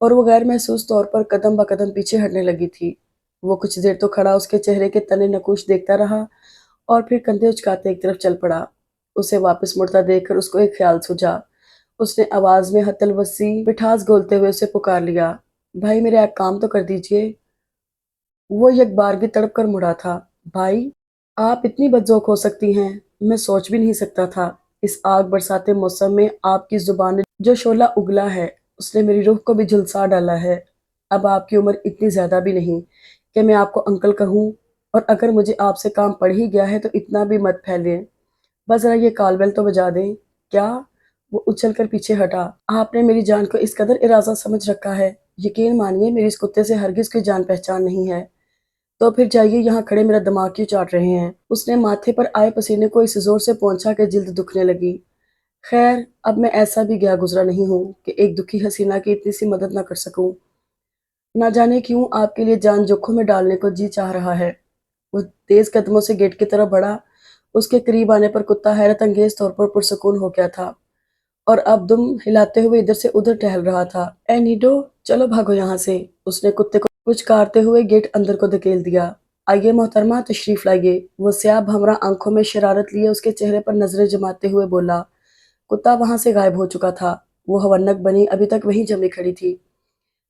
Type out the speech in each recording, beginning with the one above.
اور وہ غیر محسوس طور پر قدم بہ قدم پیچھے ہٹنے لگی تھی۔ وہ کچھ دیر تو کھڑا اس کے چہرے کے تنے نقوش دیکھتا رہا اور پھر کندھے اچکاتے ایک طرف چل پڑا۔ اسے واپس مڑتا دیکھ کر اس کو ایک خیال سوجا۔ اس نے آواز میں حتی الوسیع مٹھاس گھولتے ہوئے اسے پکار لیا، بھائی میرا ایک کام تو کر دیجئے۔ وہ یک بارگی تڑپ کر مڑا تھا۔ بھائی، آپ اتنی بدذوق ہو سکتی ہیں، میں سوچ بھی نہیں سکتا تھا۔ اس آگ برساتے موسم میں آپ کی زبان نے جو شعلہ اگلا ہے، اس نے میری روح کو بھی جھلسا ڈالا ہے۔ اب آپ کی عمر اتنی زیادہ بھی نہیں کہ میں آپ کو انکل کہوں، اور اگر مجھے آپ سے کام پڑ ہی گیا ہے تو اتنا بھی مت پھیلیں۔ بس ذرا یہ کال بیل تو بجا دیں۔ کیا؟ وہ اچھل کر پیچھے ہٹا۔ آپ نے میری جان کو اس قدر اراضہ سمجھ رکھا ہے، یقین مانیے میری اس کتے سے ہرگز کوئی جان پہچان نہیں ہے۔ تو پھر جائیے، یہاں کھڑے میرا دماغ کیوں چاٹ رہے ہیں؟ اس نے ماتھے پر آئے پسینے کو اس زور سے پونچھا کہ جلد دکھنے لگی۔ خیر، اب میں ایسا بھی گیا گزرا نہیں ہوں کہ ایک دکھی حسینہ کی اتنی سی مدد نہ کر سکوں۔ نہ جانے کیوں آپ کے لیے جان جوکھوں میں ڈالنے کو جی چاہ رہا ہے۔ وہ تیز قدموں سے گیٹ کی طرف بڑھا۔ اس کے قریب آنے پر کتا حیرت انگیز طور پر پرسکون ہو گیا تھا اور اب دم ہلاتے ہوئے ادھر سے ادھر ٹہل رہا تھا۔ اے نیڈو، چلو بھاگو یہاں سے۔ اس نے کتے کو پچکارتے ہوئے گیٹ اندر کو دھکیل دیا۔ آئیے محترمہ، تشریف لائیے۔ وہ سیاہ بھمرا آنکھوں میں شرارت لیے اس کے چہرے پر نظریں جماتے ہوئے بولا۔ کتا وہاں سے غائب ہو چکا تھا۔ وہ ہونک بنی ابھی تک وہیں جمی کھڑی تھی۔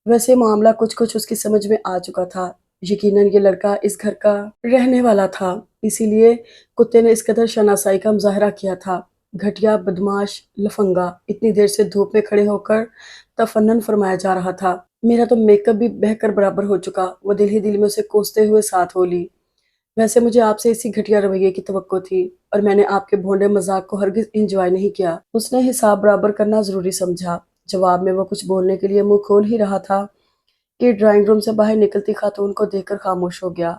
ویسے معاملہ کچھ کچھ اس کی سمجھ میں آ چکا تھا۔ یقیناً یہ لڑکا اس گھر کا رہنے والا تھا، اسی لیے کتے نے اس قدر شناسائی کا مظاہرہ کیا تھا۔ گھٹیا، بدمعاش، لفنگا، اتنی دیر سے دھوپ میں کھڑے ہو کر تفنن فرمایا جا رہا تھا۔ میرا تو میک اپ بھی بہہ کر برابر ہو چکا۔ وہ دل ہی دل میں اسے کوستے ہوئے ساتھ بولی، ویسے مجھے آپ سے اسی گھٹیا رویے کی توقع تھی، اور میں نے آپ کے بھونڈے مذاق کو ہرگز انجوائے نہیں کیا۔ اس نے حساب برابر کرنا ضروری سمجھا۔ جواب میں وہ کچھ بولنے کے لیے منہ کھول ہی رہا تھا کہ ڈرائنگ روم سے باہر نکلتی خاتون کو دیکھ کر خاموش ہو گیا۔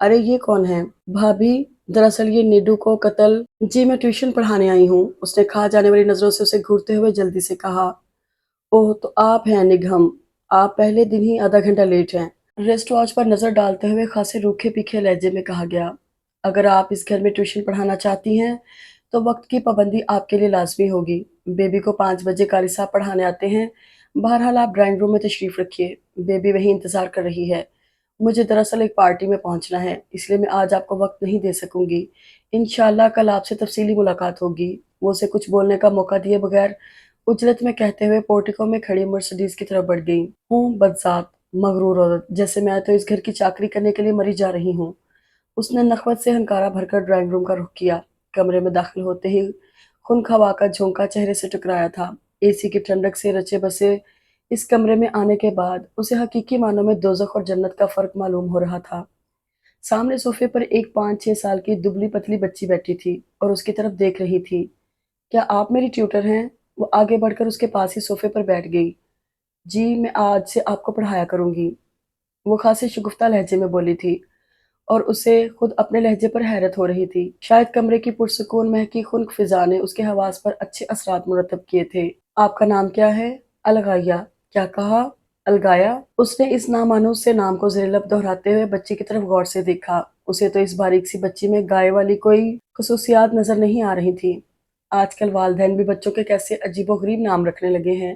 ارے یہ کون ہے؟ بھابھی، دراصل یہ نیڈو کو قتل۔ جی میں ٹیوشن پڑھانے آئی ہوں، اس نے کھا جانے والی نظروں سے اسے گھورتے ہوئے جلدی سے کہا۔ اوہ، تو آپ ہیں نگہم، آپ پہلے دن ہی آدھا گھنٹہ لیٹ ہیں۔ ریسٹ واچ پر نظر ڈالتے ہوئے خاصے روکھے پیکھے لہجے میں کہا گیا۔ اگر آپ اس گھر میں ٹیوشن پڑھانا چاہتی ہیں تو وقت کی پابندی آپ کے لیے لازمی ہوگی۔ بیبی کو 5 بجے قاری صاحب پڑھانے آتے ہیں۔ بہرحال آپ ڈرائنگ روم میں تشریف رکھیے، بیبی وہیں انتظار کر رہی ہے۔ مجھے دراصل ایک پارٹی میں پہنچنا ہے، اس لیے میں آج آپ کو وقت نہیں دے سکوں گی۔ انشاءاللہ کل آپ سے تفصیلی ملاقات ہوگی۔ وہ اسے کچھ بولنے کا موقع دیے بغیر اجلت میں کہتے ہوئے پورٹیکو میں کھڑی مرسڈیز کی طرف بڑھ گئی۔ ہوں بدذات، مغرور عورت، جیسے میں تو اس گھر کی چاکری کرنے کے لیے مری جا رہی ہوں۔ اس نے نخوت سے ہنکارا بھر کر ڈرائنگ روم کا رخ کیا۔ کمرے میں داخل ہوتے ہی خنخوا کا جھونکا چہرے سے ٹکرایا تھا۔ اے سی کی ٹھنڈک سے رچے بسے اس کمرے میں آنے کے بعد اسے حقیقی معنوں میں دوزخ اور جنت کا فرق معلوم ہو رہا تھا۔ سامنے صوفے پر ایک 5-6 سال کی دبلی پتلی بچی بیٹھی تھی اور اس کی طرف دیکھ رہی تھی۔ کیا آپ میری ٹیوٹر ہیں؟ وہ آگے بڑھ کر اس کے پاس ہی صوفے پر بیٹھ گئی۔ جی، میں آج سے آپ کو پڑھایا کروں گی، وہ خاصے شگفتہ لہجے میں بولی تھی، اور اسے خود اپنے لہجے پر حیرت ہو رہی تھی۔ شاید کمرے کی پرسکون مہکی خنک فضا نے اس کے حواس پر اچھے اثرات مرتب کیے تھے۔ آپ کا نام کیا ہے؟ الغایہ۔ کیا کہا؟ الغایہ؟ اس نے اس نامانوس سے نام کو زیر لب دہراتے ہوئے بچی کی طرف غور سے دیکھا۔ اسے تو اس باریک سی بچی میں گائے والی کوئی خصوصیات نظر نہیں آ رہی تھی۔ آج کل والدین بھی بچوں کے کیسے عجیب و غریب نام رکھنے لگے ہیں۔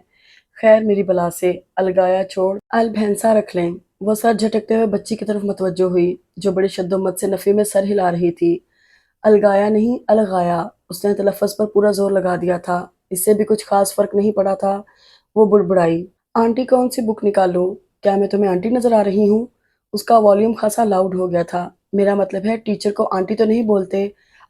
خیر میری بلا سے، الغایہ چھوڑ البھینسا رکھ لیں۔ وہ سر جھٹکتے ہوئے بچی کی طرف متوجہ ہوئی جو بڑی شد و مت سے نفی میں سر ہلا رہی تھی۔ الغایہ نہیں، الغایہ، اس نے تلفظ پر پورا زور لگا دیا تھا۔ اس سے بھی کچھ خاص فرق نہیں پڑا تھا۔ وہ بڑبڑائی، آنٹی کون سی بک نکالوں؟ کیا میں تمہیں آنٹی نظر آ رہی ہوں؟ اس کا والیوم خاصا لاؤڈ ہو گیا تھا۔ میرا مطلب ہے ٹیچر کو آنٹی تو نہیں بولتے،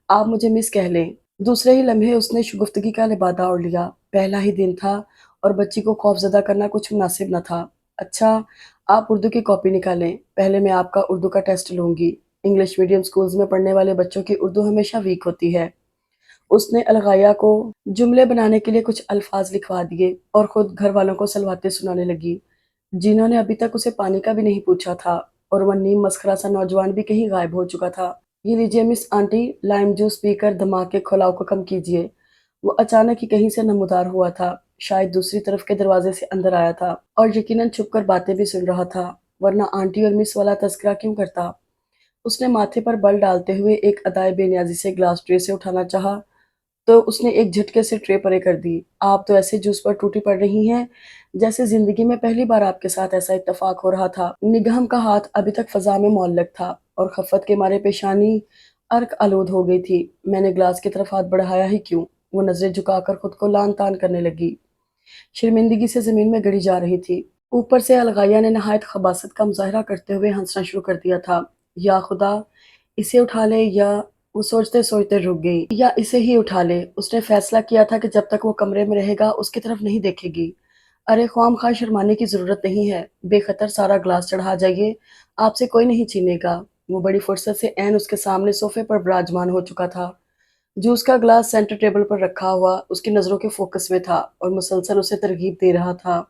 آپ مجھے مس کہہ لیں۔ دوسرے ہی لمحے اس نے شگفتگی کا لبادہ اوڑھ لیا۔ پہلا ہی دن تھا اور بچی کو خوف زدہ کرنا کچھ مناسب نہ تھا۔ اچھا، آپ اردو کی کاپی نکالیں، پہلے میں آپ کا اردو کا ٹیسٹ لوں گی۔ انگلش میڈیم سکولز میں پڑھنے والے بچوں کی اردو ہمیشہ ویک ہوتی ہے۔ اس نے الغایہ کو جملے بنانے کے لیے کچھ الفاظ لکھوا دیے اور خود گھر والوں کو سلواتے سنانے لگی، جنہوں نے ابھی تک اسے پانی کا بھی نہیں پوچھا تھا، اور وہ نیم مسخرہ سا نوجوان بھی کہیں غائب ہو چکا تھا۔ یہ لیجیے مس آنٹی، لائم جوس پی کر دماغ کے کھلاؤ کو کم کیجیے۔ وہ اچانک ہی کہیں سے نمودار ہوا تھا، شاید دوسری طرف کے دروازے سے اندر آیا تھا، اور یقیناً چھپ کر باتیں بھی سن رہا تھا، ورنہ آنٹی اور مس والا تذکرہ کیوں کرتا؟ اس نے ماتھے پر بل ڈالتے ہوئے ایک ادائے بے نیازی سے گلاس ٹرے سے اٹھانا چاہا تو اس نے ایک جھٹکے سے ٹرے پرے کر دی۔ آپ تو ایسے جوس پر ٹوٹی پڑ رہی ہیں جیسے زندگی میں پہلی بار آپ کے ساتھ ایسا اتفاق ہو رہا تھا۔ نگہم کا ہاتھ ابھی تک فضا میں معلق تھا اور خفت کے مارے پیشانی عرق آلود ہو گئی تھی۔ میں نے گلاس کی طرف ہاتھ بڑھایا ہی کیوں؟ وہ نظریں جھکا کر خود کو لان تان کرنے لگی، شرمندگی سے زمین میں گڑی جا رہی تھی۔ اوپر سے الغایہ نے نہایت خباثت کا مظاہرہ کرتے ہوئے ہنسنا شروع کر دیا تھا۔ یا خدا، اسے اٹھا لے، یا وہ سوچتے سوچتے رک گئی، یا اسے ہی اٹھا لے۔ اس نے فیصلہ کیا تھا کہ جب تک وہ کمرے میں رہے گا اس کی طرف نہیں دیکھے گی۔ ارے خواہ مخواہ شرمانے کی ضرورت نہیں ہے، بے خطر سارا گلاس چڑھا جائیے، آپ سے کوئی نہیں چھینے گا۔ وہ بڑی فرصت سے عین اس کے سامنے صوفے پر براجمان ہو چکا تھا۔ جوس کا گلاس سینٹر ٹیبل پر رکھا ہوا اس کی نظروں کے فوکس میں تھا اور مسلسل اسے ترغیب دے رہا تھا۔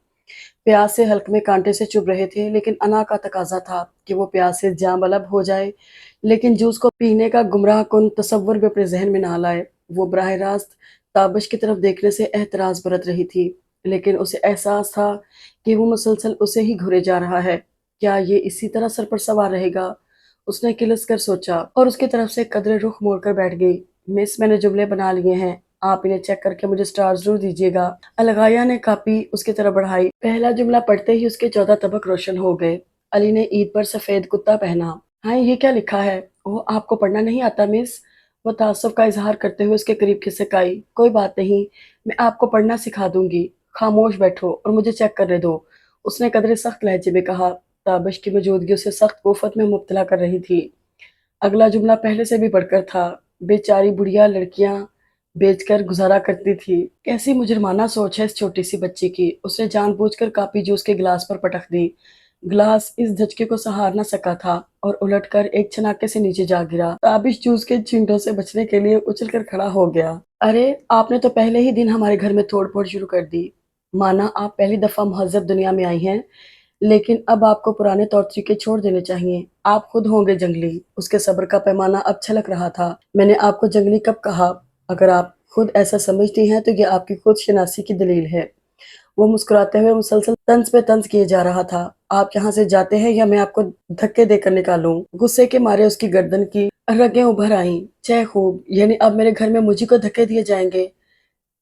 پیاس سے حلق میں کانٹے سے چبھ رہے تھے، لیکن انا کا تقاضا تھا کہ وہ پیاس سے جاں بلب ہو جائے، لیکن جوس کو پینے کا گمراہ کن تصور بھی اپنے ذہن میں نہ لائے۔ وہ براہ راست تابش کی طرف دیکھنے سے احتراز برت رہی تھی، لیکن اسے احساس تھا کہ وہ مسلسل اسے ہی گھورے جا رہا ہے۔ کیا یہ اسی طرح سر پر سوار رہے گا؟ اس نے کلس کر سوچا اور اس کی طرف سے قدرے رخ موڑ کر بیٹھ گئی۔ مس، میں نے جملے بنا لیے ہیں، آپ انہیں چیک کر کے مجھے سٹار ضرور دیجیے گا۔ الغایہ نے کاپی اس کی طرف بڑھائی۔ پہلا جملہ پڑھتے ہی اس کے 14 طبق روشن ہو گئے۔ علی نے عید پر سفید کتا پہنا۔ ہاں، یہ کیا لکھا ہے؟ وہ آپ کو پڑھنا نہیں آتا مس؟ وہ تعصب کا اظہار کرتے ہوئے اس کے قریب کھسک آئی۔ کوئی بات نہیں، میں آپ کو پڑھنا سکھا دوں گی، خاموش بیٹھو اور مجھے چیک کرنے دو، اس نے قدرے سخت لہجے میں کہا۔ تابش کی موجودگی اسے سخت کوفت میں مبتلا کر رہی تھی۔ اگلا جملہ پہلے سے بھی بڑھ کر تھا۔ بیچاری بڑھیا لڑکیاں بیچ کر گزارا کرتی تھی۔ کیسی مجرمانہ سوچ ہے اس چھوٹی سی بچی کی۔ اس نے جان بوجھ کر کاپی جوس کے گلاس پر پٹک دی۔ گلاس اس دھچکے کو سہار نہ سکا تھا اور الٹ کر ایک چھناکے سے نیچے جا گرا۔ تابش جوس کے چھینٹوں سے بچنے کے لیے اچھل کر کھڑا ہو گیا۔ ارے، آپ نے تو پہلے ہی دن ہمارے گھر میں توڑ پھوڑ شروع کر دی۔ مانا آپ پہلی دفعہ مہذب دنیا میں آئی ہیں، لیکن اب آپ کو پرانے طور طریقے چھوڑ دینے چاہیے۔ آپ خود ہوں گے جنگلی۔ اس کے صبر کا پیمانہ اب چھلک رہا تھا۔ میں نے آپ کو جنگلی کب کہا؟ اگر آپ خود ایسا سمجھتی ہیں تو یہ آپ کی خود شناسی کی دلیل ہے۔ وہ مسکراتے ہوئے مسلسل طنز پہ طنز کیے جا رہا تھا۔ آپ یہاں سے جاتے ہیں یا میں آپ کو دھکے دے کر نکالوں؟ غصے کے مارے اس کی گردن کی رگیں ابھر آئیں۔ چہ خوب، یعنی اب میرے گھر میں مجھے کو دھکے دیے جائیں گے؟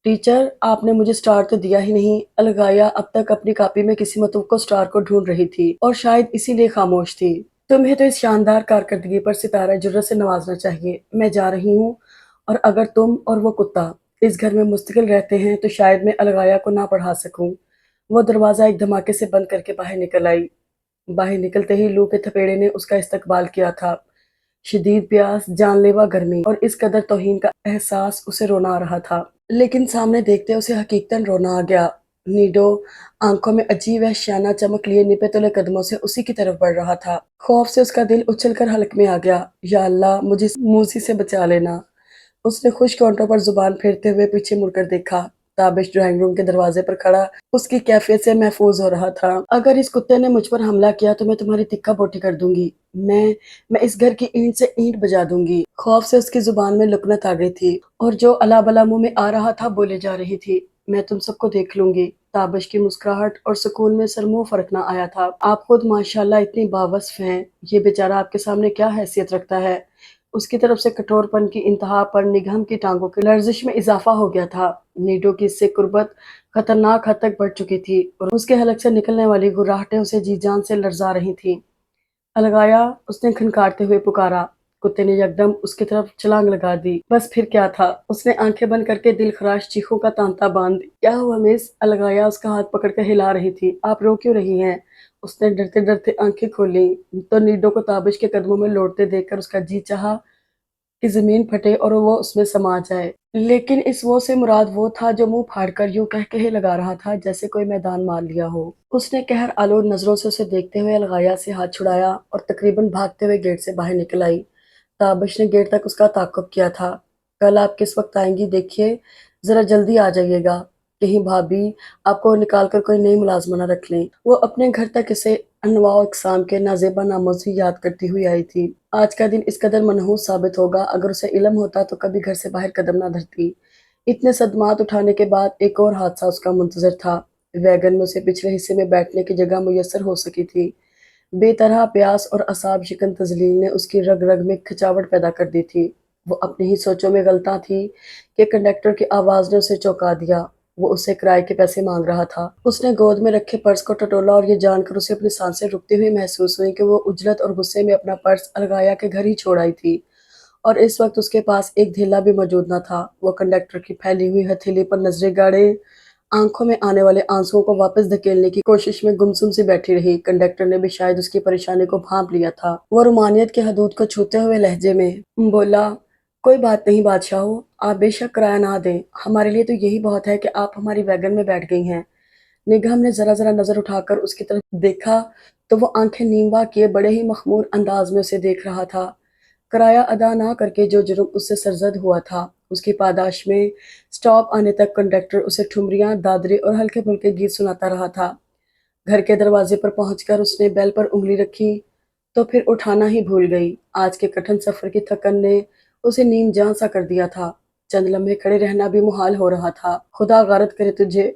ٹیچر، آپ نے مجھے سٹار تو دیا ہی نہیں۔ الغایہ اب تک اپنی کاپی میں کسی متوقع سٹار کو ڈھونڈ رہی تھی اور شاید اسی لیے خاموش تھی۔ تمہیں تو اس شاندار کارکردگی پر ستارہ جرت سے نوازنا چاہیے۔ میں جا رہی ہوں، اور اگر تم اور وہ کتا اس گھر میں مستقل رہتے ہیں تو شاید میں الغایہ کو نہ پڑھا سکوں۔ وہ دروازہ ایک دھماکے سے بند کر کے باہر نکل آئی۔ باہر نکلتے ہی لو کے تھپیڑے نے اس کا استقبال کیا تھا۔ شدید پیاس، جان لیوا گرمی اور اس قدر توہین کا احساس اسے رونا آ رہا تھا، لیکن سامنے دیکھتے اسے حقیقتاً رونا آ گیا۔ نیڈو آنکھوں میں عجیب وحشیانہ چمک لیے نپے تلے قدموں سے اسی کی طرف بڑھ رہا تھا۔ خوف سے اس کا دل اچھل کر حلق میں آ گیا۔ یا اللہ، مجھے اس موذی سے بچا لینا۔ اس نے خشک ہونٹوں پر زبان پھیرتے ہوئے پیچھے مڑ کر دیکھا۔ تابش ڈرائنگ روم کے دروازے پر کھڑا اس کی کیفیت سے محفوظ ہو رہا تھا۔ اگر اس کتے نے مجھ پر حملہ کیا تو میں تمہاری تکہ بوٹی کر دوں گی۔ میں اس گھر کی اینٹ سے اینٹ بجا دوں گی۔ خوف سے اس کی زبان میں لکنت آ گئی تھی اور جو الا بلا منہ میں آ رہا تھا بولے جا رہی تھی۔ میں تم سب کو دیکھ لوں گی۔ تابش کی مسکراہٹ اور سکون میں سر منہ فرق نہ آیا تھا۔ آپ خود ماشاءاللہ اتنی باوصف ہیں۔ یہ بیچارہ آپ کے سامنے کیا حیثیت رکھتا ہے؟ اس کی طرف سے کٹور پن کی انتہا پر نگہم کی ٹانگوں کی لرزش میں اضافہ ہو گیا تھا۔ نیڈو کی اس سے قربت خطرناک حد تک بڑھ چکی تھی اور اس کے حلق سے نکلنے والی گراہٹیں اسے جی جان سے لرزا رہی تھیں۔ الغایہ، اس نے کھنکارتے ہوئے پکارا۔ کتے نے یکدم اس کی طرف چھلانگ لگا دی۔ بس پھر کیا تھا؟ اس نے آنکھیں بند کر کے دل خراش چیخوں کا تانتا باندھ دی۔ کیا ہوا مس؟ الغایہ اس کا ہاتھ پکڑ کر ہلا رہی تھی۔ آپ رو کیوں رہی ہیں؟ اس نے ڈرتے ڈرتے آنکھیں کھولیں تو نیڈو کو تابش کے قدموں میں لوٹتے دیکھ کر اس کا جی چاہا کہ زمین پھٹے اور وہ اس میں سما جائے، لیکن اس وہ سے مراد وہ تھا جو منہ پھاڑ کر یوں کہے لگا رہا تھا جیسے کوئی میدان مار لیا ہو۔ اس نے قہر آلود نظروں سے اسے دیکھتے ہوئے الغایہ سے ہاتھ چھڑایا اور تقریباً بھاگتے ہوئے گیٹ سے باہر نکل آئی۔ تابش نے گیٹ تک اس کا تعاقب کیا تھا۔ کل آپ کس وقت آئیں گی دیکھیے، ذرا جلدی آ جائیے گا، کہیں بھابھی آپ کو نکال کر کوئی نئی ملازمہ نہ رکھ لیں۔ وہ اپنے گھر تک اسے انواع و اقسام کے نازیبا ناموں سے یاد کرتی ہوئی آئی تھی۔ آج کا دن اس قدر منحوس ثابت ہوگا، اگر اسے علم ہوتا تو کبھی گھر سے باہر قدم نہ دھرتی۔ اتنے صدمات اٹھانے کے بعد ایک اور حادثہ اس کا منتظر تھا۔ ویگن میں اسے پچھلے حصے میں بیٹھنے کی جگہ میسر ہو سکی تھی۔ بے طرح پیاس اور اعصاب شکن تذلیل نے اس کی رگ رگ میں کھچاوٹ پیدا کر دی تھی۔ وہ اپنی ہی سوچوں میں غلطاں تھی کہ کنڈکٹر کی آواز نے اسے چونکا دیا۔ وہ اسے کرائے کے پیسے مانگ رہا تھا۔ اس نے گود میں رکھے پرس کو ٹٹولا اور یہ جان کر اسے اپنی سانسیں رکتی ہوئی محسوس ہوئی کہ وہ اجلت اور غصے میں اپنا پرس الغایا کے گھر ہی چھوڑ آئی تھی، اور اس وقت اس کے پاس ایک دھیلا بھی موجود نہ تھا۔ وہ کنڈکٹر کی پھیلی ہوئی ہتھیلی پر نظریں گاڑے آنکھوں میں آنے والے آنسوؤں کو واپس دھکیلنے کی کوشش میں گمسم سی بیٹھی رہی۔ کنڈکٹر نے بھی شاید اس کی پریشانی کو بھانپ لیا تھا۔ وہ رومانیت کی حدود کو چھوتے ہوئے لہجے میں بولا، کوئی بات نہیں بادشاہو، آپ بے شک کرایہ نہ دیں، ہمارے لیے تو یہی بہت ہے کہ آپ ہماری ویگن میں بیٹھ گئی ہیں۔ نگہم نے ذرا نظر اٹھا کر اس کی طرف دیکھا تو وہ آنکھیں نیموا کیے بڑے ہی مخمور انداز میں اسے دیکھ رہا تھا۔ کرایہ ادا نہ کر کے جو جرم اس سے سرزد ہوا تھا، اس کی پاداش میں سٹاپ آنے تک کنڈکٹر اسے ٹھمریاں، دادرے اور ہلکے پھلکے گیت سناتا رہا تھا۔ گھر کے دروازے پر پہنچ کر اس نے بیل پر انگلی رکھی تو پھر اٹھانا ہی بھول گئی۔ آج کے کٹھن سفر کی تھکن نے اسے نیم جاں سا کر دیا تھا۔ چند لمحے کھڑے رہنا بھی محال ہو رہا تھا۔ خدا غارت کرے تجھے،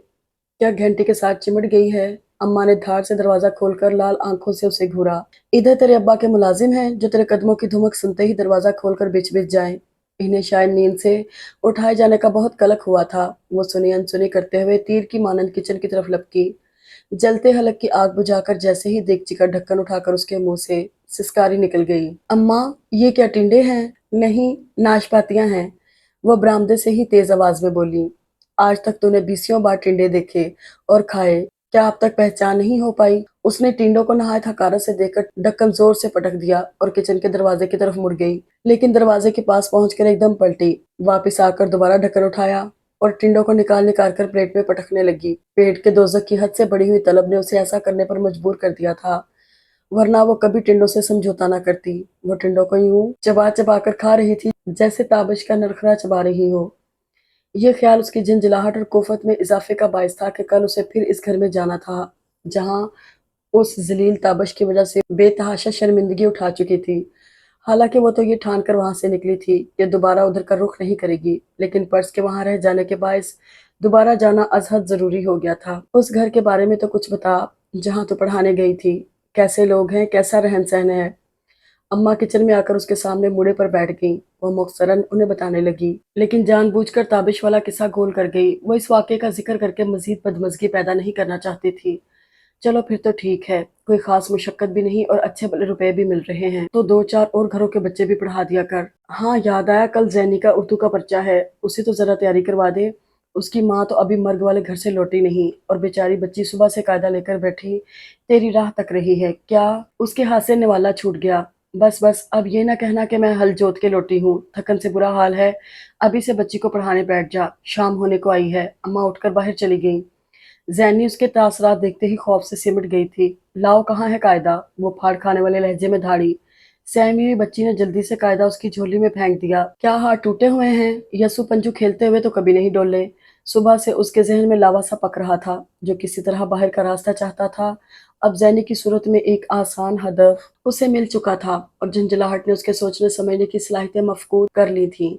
کیا گھنٹی کے ساتھ چمٹ گئی ہے؟ اماں نے دھار سے دروازہ کھول کر لال آنکھوں سے اسے گھورا۔ ادھر تیرے ابا کے ملازم ہیں جو تیرے قدموں کی دھمک سنتے ہی دروازہ کھول کر بچ جائیں۔ انہیں شاید نیند سے اٹھائے جانے کا بہت قلق ہوا تھا۔ وہ سنی انسنی کرتے ہوئے تیر کی مانند کچن کی طرف لپکی۔ جلتے حلق کی آگ بجھا کر جیسے ہی دیگچی کا ڈھکن اٹھا کر اس کے منہ سے سسکاری نکل گئی۔ اماں، یہ کیا ٹنڈے ہیں؟ نہیں، ناشپاتیاں ہیں، وہ برآمدے سے ہی تیز آواز میں بولی۔ آج تک تو نے 20 بار ٹنڈے دیکھے اور کھائے، کیا اب تک پہچان نہیں ہو پائی؟ اس نے ٹنڈوں کو نہایت حقارت سے دیکھ کر ڈھکن زور سے پٹک دیا اور کچن کے دروازے کی طرف مڑ گئی، لیکن دروازے کے پاس پہنچ کر ایک دم پلٹی، واپس آ کر دوبارہ ڈھکن اٹھایا اور ٹنڈوں کو نکال کر پلیٹ میں پٹکنے لگی۔ پیٹ کے دوزخ کی حد سے بڑی ہوئی طلب نے اسے ایسا کرنے پر مجبور کر دیا تھا، ورنہ وہ کبھی ٹنڈوں سے سمجھوتا نہ کرتی۔ وہ ٹنڈوں کو یوں چبا کر کھا رہی تھی جیسے تابش کا نرخرا چبا رہی ہو۔ یہ خیال اس کی جھنجھلاہٹ اور کوفت میں اضافے کا باعث تھا کہ کل اسے پھر اس گھر میں جانا تھا جہاں اس ذلیل تابش کی وجہ سے بے تحاشا شرمندگی اٹھا چکی تھی۔ حالانکہ وہ تو یہ ٹھان کر وہاں سے نکلی تھی کہ دوبارہ ادھر کا رخ نہیں کرے گی، لیکن پرس کے وہاں رہ جانے کے باعث دوبارہ جانا از حد ضروری ہو گیا تھا۔ اس گھر کے بارے میں تو کچھ بتا، جہاں تو پڑھانے گئی تھی، کیسے لوگ ہیں، کیسا رہن سہن ہے؟ اماں کچن میں آ کر اس کے سامنے موڑے پر بیٹھ گئیں۔ وہ مختصراً انہیں بتانے لگی، لیکن جان بوجھ کر تابش والا قصہ گول کر گئی۔ وہ اس واقعے کا ذکر کر کے مزید بدمزگی پیدا نہیں کرنا چاہتی تھی۔ چلو پھر تو ٹھیک ہے، کوئی خاص مشقت بھی نہیں اور اچھے بھلے روپے بھی مل رہے ہیں تو 2-4 اور گھروں کے بچے بھی پڑھا دیا کر۔ ہاں یاد آیا، کل زینی کا اردو کا پرچہ ہے، اسے تو ذرا تیاری کروا دے۔ اس کی ماں تو ابھی مرگ والے گھر سے لوٹی نہیں اور بیچاری بچی صبح سے قاعدہ لے کر بیٹھی تیری راہ تک رہی ہے۔ کیا اس کے ہاتھ سے نوالا چھوٹ گیا؟ بس اب یہ نہ کہنا کہ میں ہل جوت کے لوٹی ہوں، تھکن سے برا حال ہے، ابھی سے بچی کو پڑھانے بیٹھ جا، شام ہونے کو آئی ہے۔ اماں اٹھ کر باہر چلی گئیں۔ زینی اس کے تاثرات دیکھتے ہی خوف سے سمٹ گئی تھی۔ لاؤ کہاں ہے قاعدہ؟ وہ پھاڑ کھانے والے لہجے میں دھاڑی۔ سہمی ہوئی بچی نے جلدی سے قاعدہ اس کی جھولی میں پھینک دیا۔ کیا ہاتھ ٹوٹے ہوئے ہیں؟ یسو پنجو کھیلتے ہوئے تو کبھی نہیں ڈولے۔ صبح سے اس کے ذہن میں لاوا سا پک رہا تھا جو کسی طرح باہر کا راستہ چاہتا تھا۔ اب زینی کی صورت میں ایک آسان ہدف اسے مل چکا تھا اور جھنجھلاہٹ نے اس کے سوچنے سمجھنے کی صلاحیتیں مفقود کر لی تھیں۔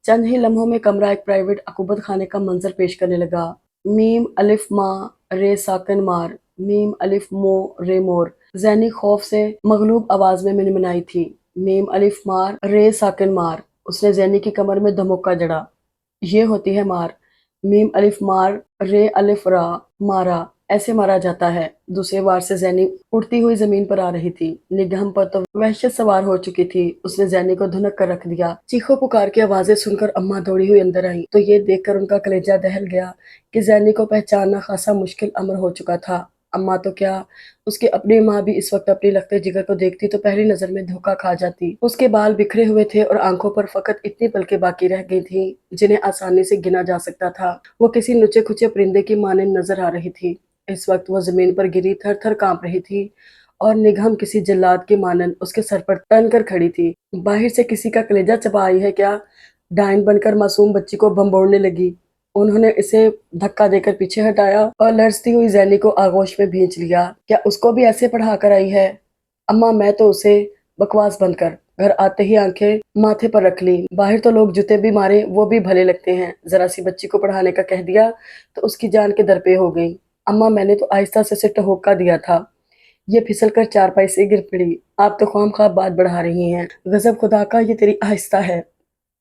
چند ہی لمحوں میں کمرہ ایک پرائیویٹ عقوبت خانے کا منظر پیش کرنے لگا۔ میم الف ماں رے ساکن مار، میم الف مو رے مور، زینی خوف سے مغلوب آواز میں منمنائی تھی۔ میم الف مار رے ساکن مار، اس نے زینی کی کمر میں دھمکا جڑا۔ یہ ہوتی ہے مار۔ میم الف مار رے الف را، مارا، ایسے مارا جاتا ہے۔ دوسرے وار سے زینی اڑتی ہوئی زمین پر آ رہی تھی۔ نگہم پر تو وحشت سوار ہو چکی تھی۔ اس نے زینی کو دھنک کر رکھ دیا۔ چیخو پکار کی آوازیں سن کر اماں دوڑی ہوئی اندر آئیں تو یہ دیکھ کر ان کا کلیجہ دہل گیا کہ زینی کو پہچاننا خاصا مشکل امر ہو چکا تھا۔ اماں تو کیا، اس کی اپنی ماں بھی اس وقت اپنی لختے جگر کو دیکھتی تو پہلی نظر میں دھوکا کھا جاتی۔ اس کے بال بکھرے ہوئے تھے اور آنکھوں پر فقط اتنی پلکیں باقی رہ گئی تھیں جنہیں آسانی سے گنا جا سکتا تھا۔ وہ کسی نچے کھچے پرندے کی مانند نظر آ رہی تھی۔ اس وقت وہ زمین پر گری تھر تھر کانپ رہی تھی اور نگہم کسی جلاد کی مانند اس کے سر پر تن کر کھڑی تھی۔ باہر سے کسی کا کلیجہ چبا آئی ہے کیا؟ ڈائن بن کر معصوم بچی کو بھنبوڑنے لگی۔ انہوں نے اسے دھکا دے کر پیچھے ہٹایا اور لرزتی ہوئی زینی کو آغوش میں بھینچ لیا۔ کیا اس کو بھی ایسے پڑھا کر آئی ہے؟ اماں میں تو اسے بکواس بند کر، گھر آتے ہی آنکھیں ماتھے پر رکھ لی۔ باہر تو لوگ جوتے بھی مارے وہ بھی بھلے لگتے ہیں، ذرا سی بچی کو پڑھانے کا کہہ دیا تو اس کی جان کے درپے ہو گئی۔ اماں میں نے تو آہستہ سے اسے ٹہوکا دیا تھا، یہ پھسل کر چارپائی سے گر پڑی۔ آپ تو خواہ مخواہ بات بڑھا رہی ہیں۔ غضب خدا کا، یہ تیری آہستہ ہے،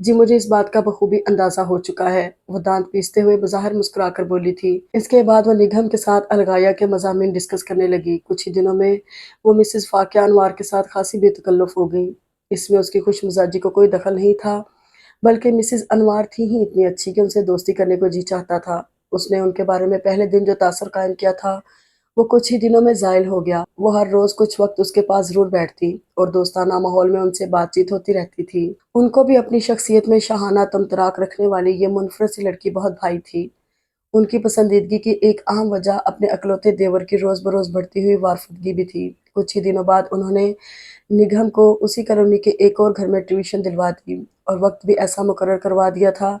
جی مجھے اس بات کا بخوبی اندازہ ہو چکا ہے، وہ دانت پیستے ہوئے بظاہر مسکرا کر بولی تھی۔ اس کے بعد وہ نگہم کے ساتھ الغایہ کے مضامین ڈسکس کرنے لگی۔ کچھ ہی دنوں میں وہ مسز فاقیہ انوار کے ساتھ خاصی بے تکلف ہو گئی۔ اس میں اس کی خوش مزاجی کو کوئی دخل نہیں تھا، بلکہ مسز انوار تھی ہی اتنی اچھی کہ ان سے دوستی کرنے کو جی چاہتا تھا۔ اس نے ان کے بارے میں پہلے دن جو تاثر قائم کیا تھا وہ کچھ ہی دنوں میں زائل ہو گیا۔ وہ ہر روز کچھ وقت اس کے پاس ضرور بیٹھتی اور دوستانہ ماحول میں ان سے بات چیت ہوتی رہتی تھی۔ ان کو بھی اپنی شخصیت میں شاہانہ تمطراق رکھنے والی یہ منفرد سی لڑکی بہت بھائی تھی۔ ان کی پسندیدگی کی ایک اہم وجہ اپنے اکلوتے دیور کی روز بروز بڑھتی ہوئی وارفتگی بھی تھی۔ کچھ ہی دنوں بعد انہوں نے نگہم کو اسی کالونی کے ایک اور گھر میں ٹیوشن دلوا دی اور وقت بھی ایسا مقرر کروا دیا تھا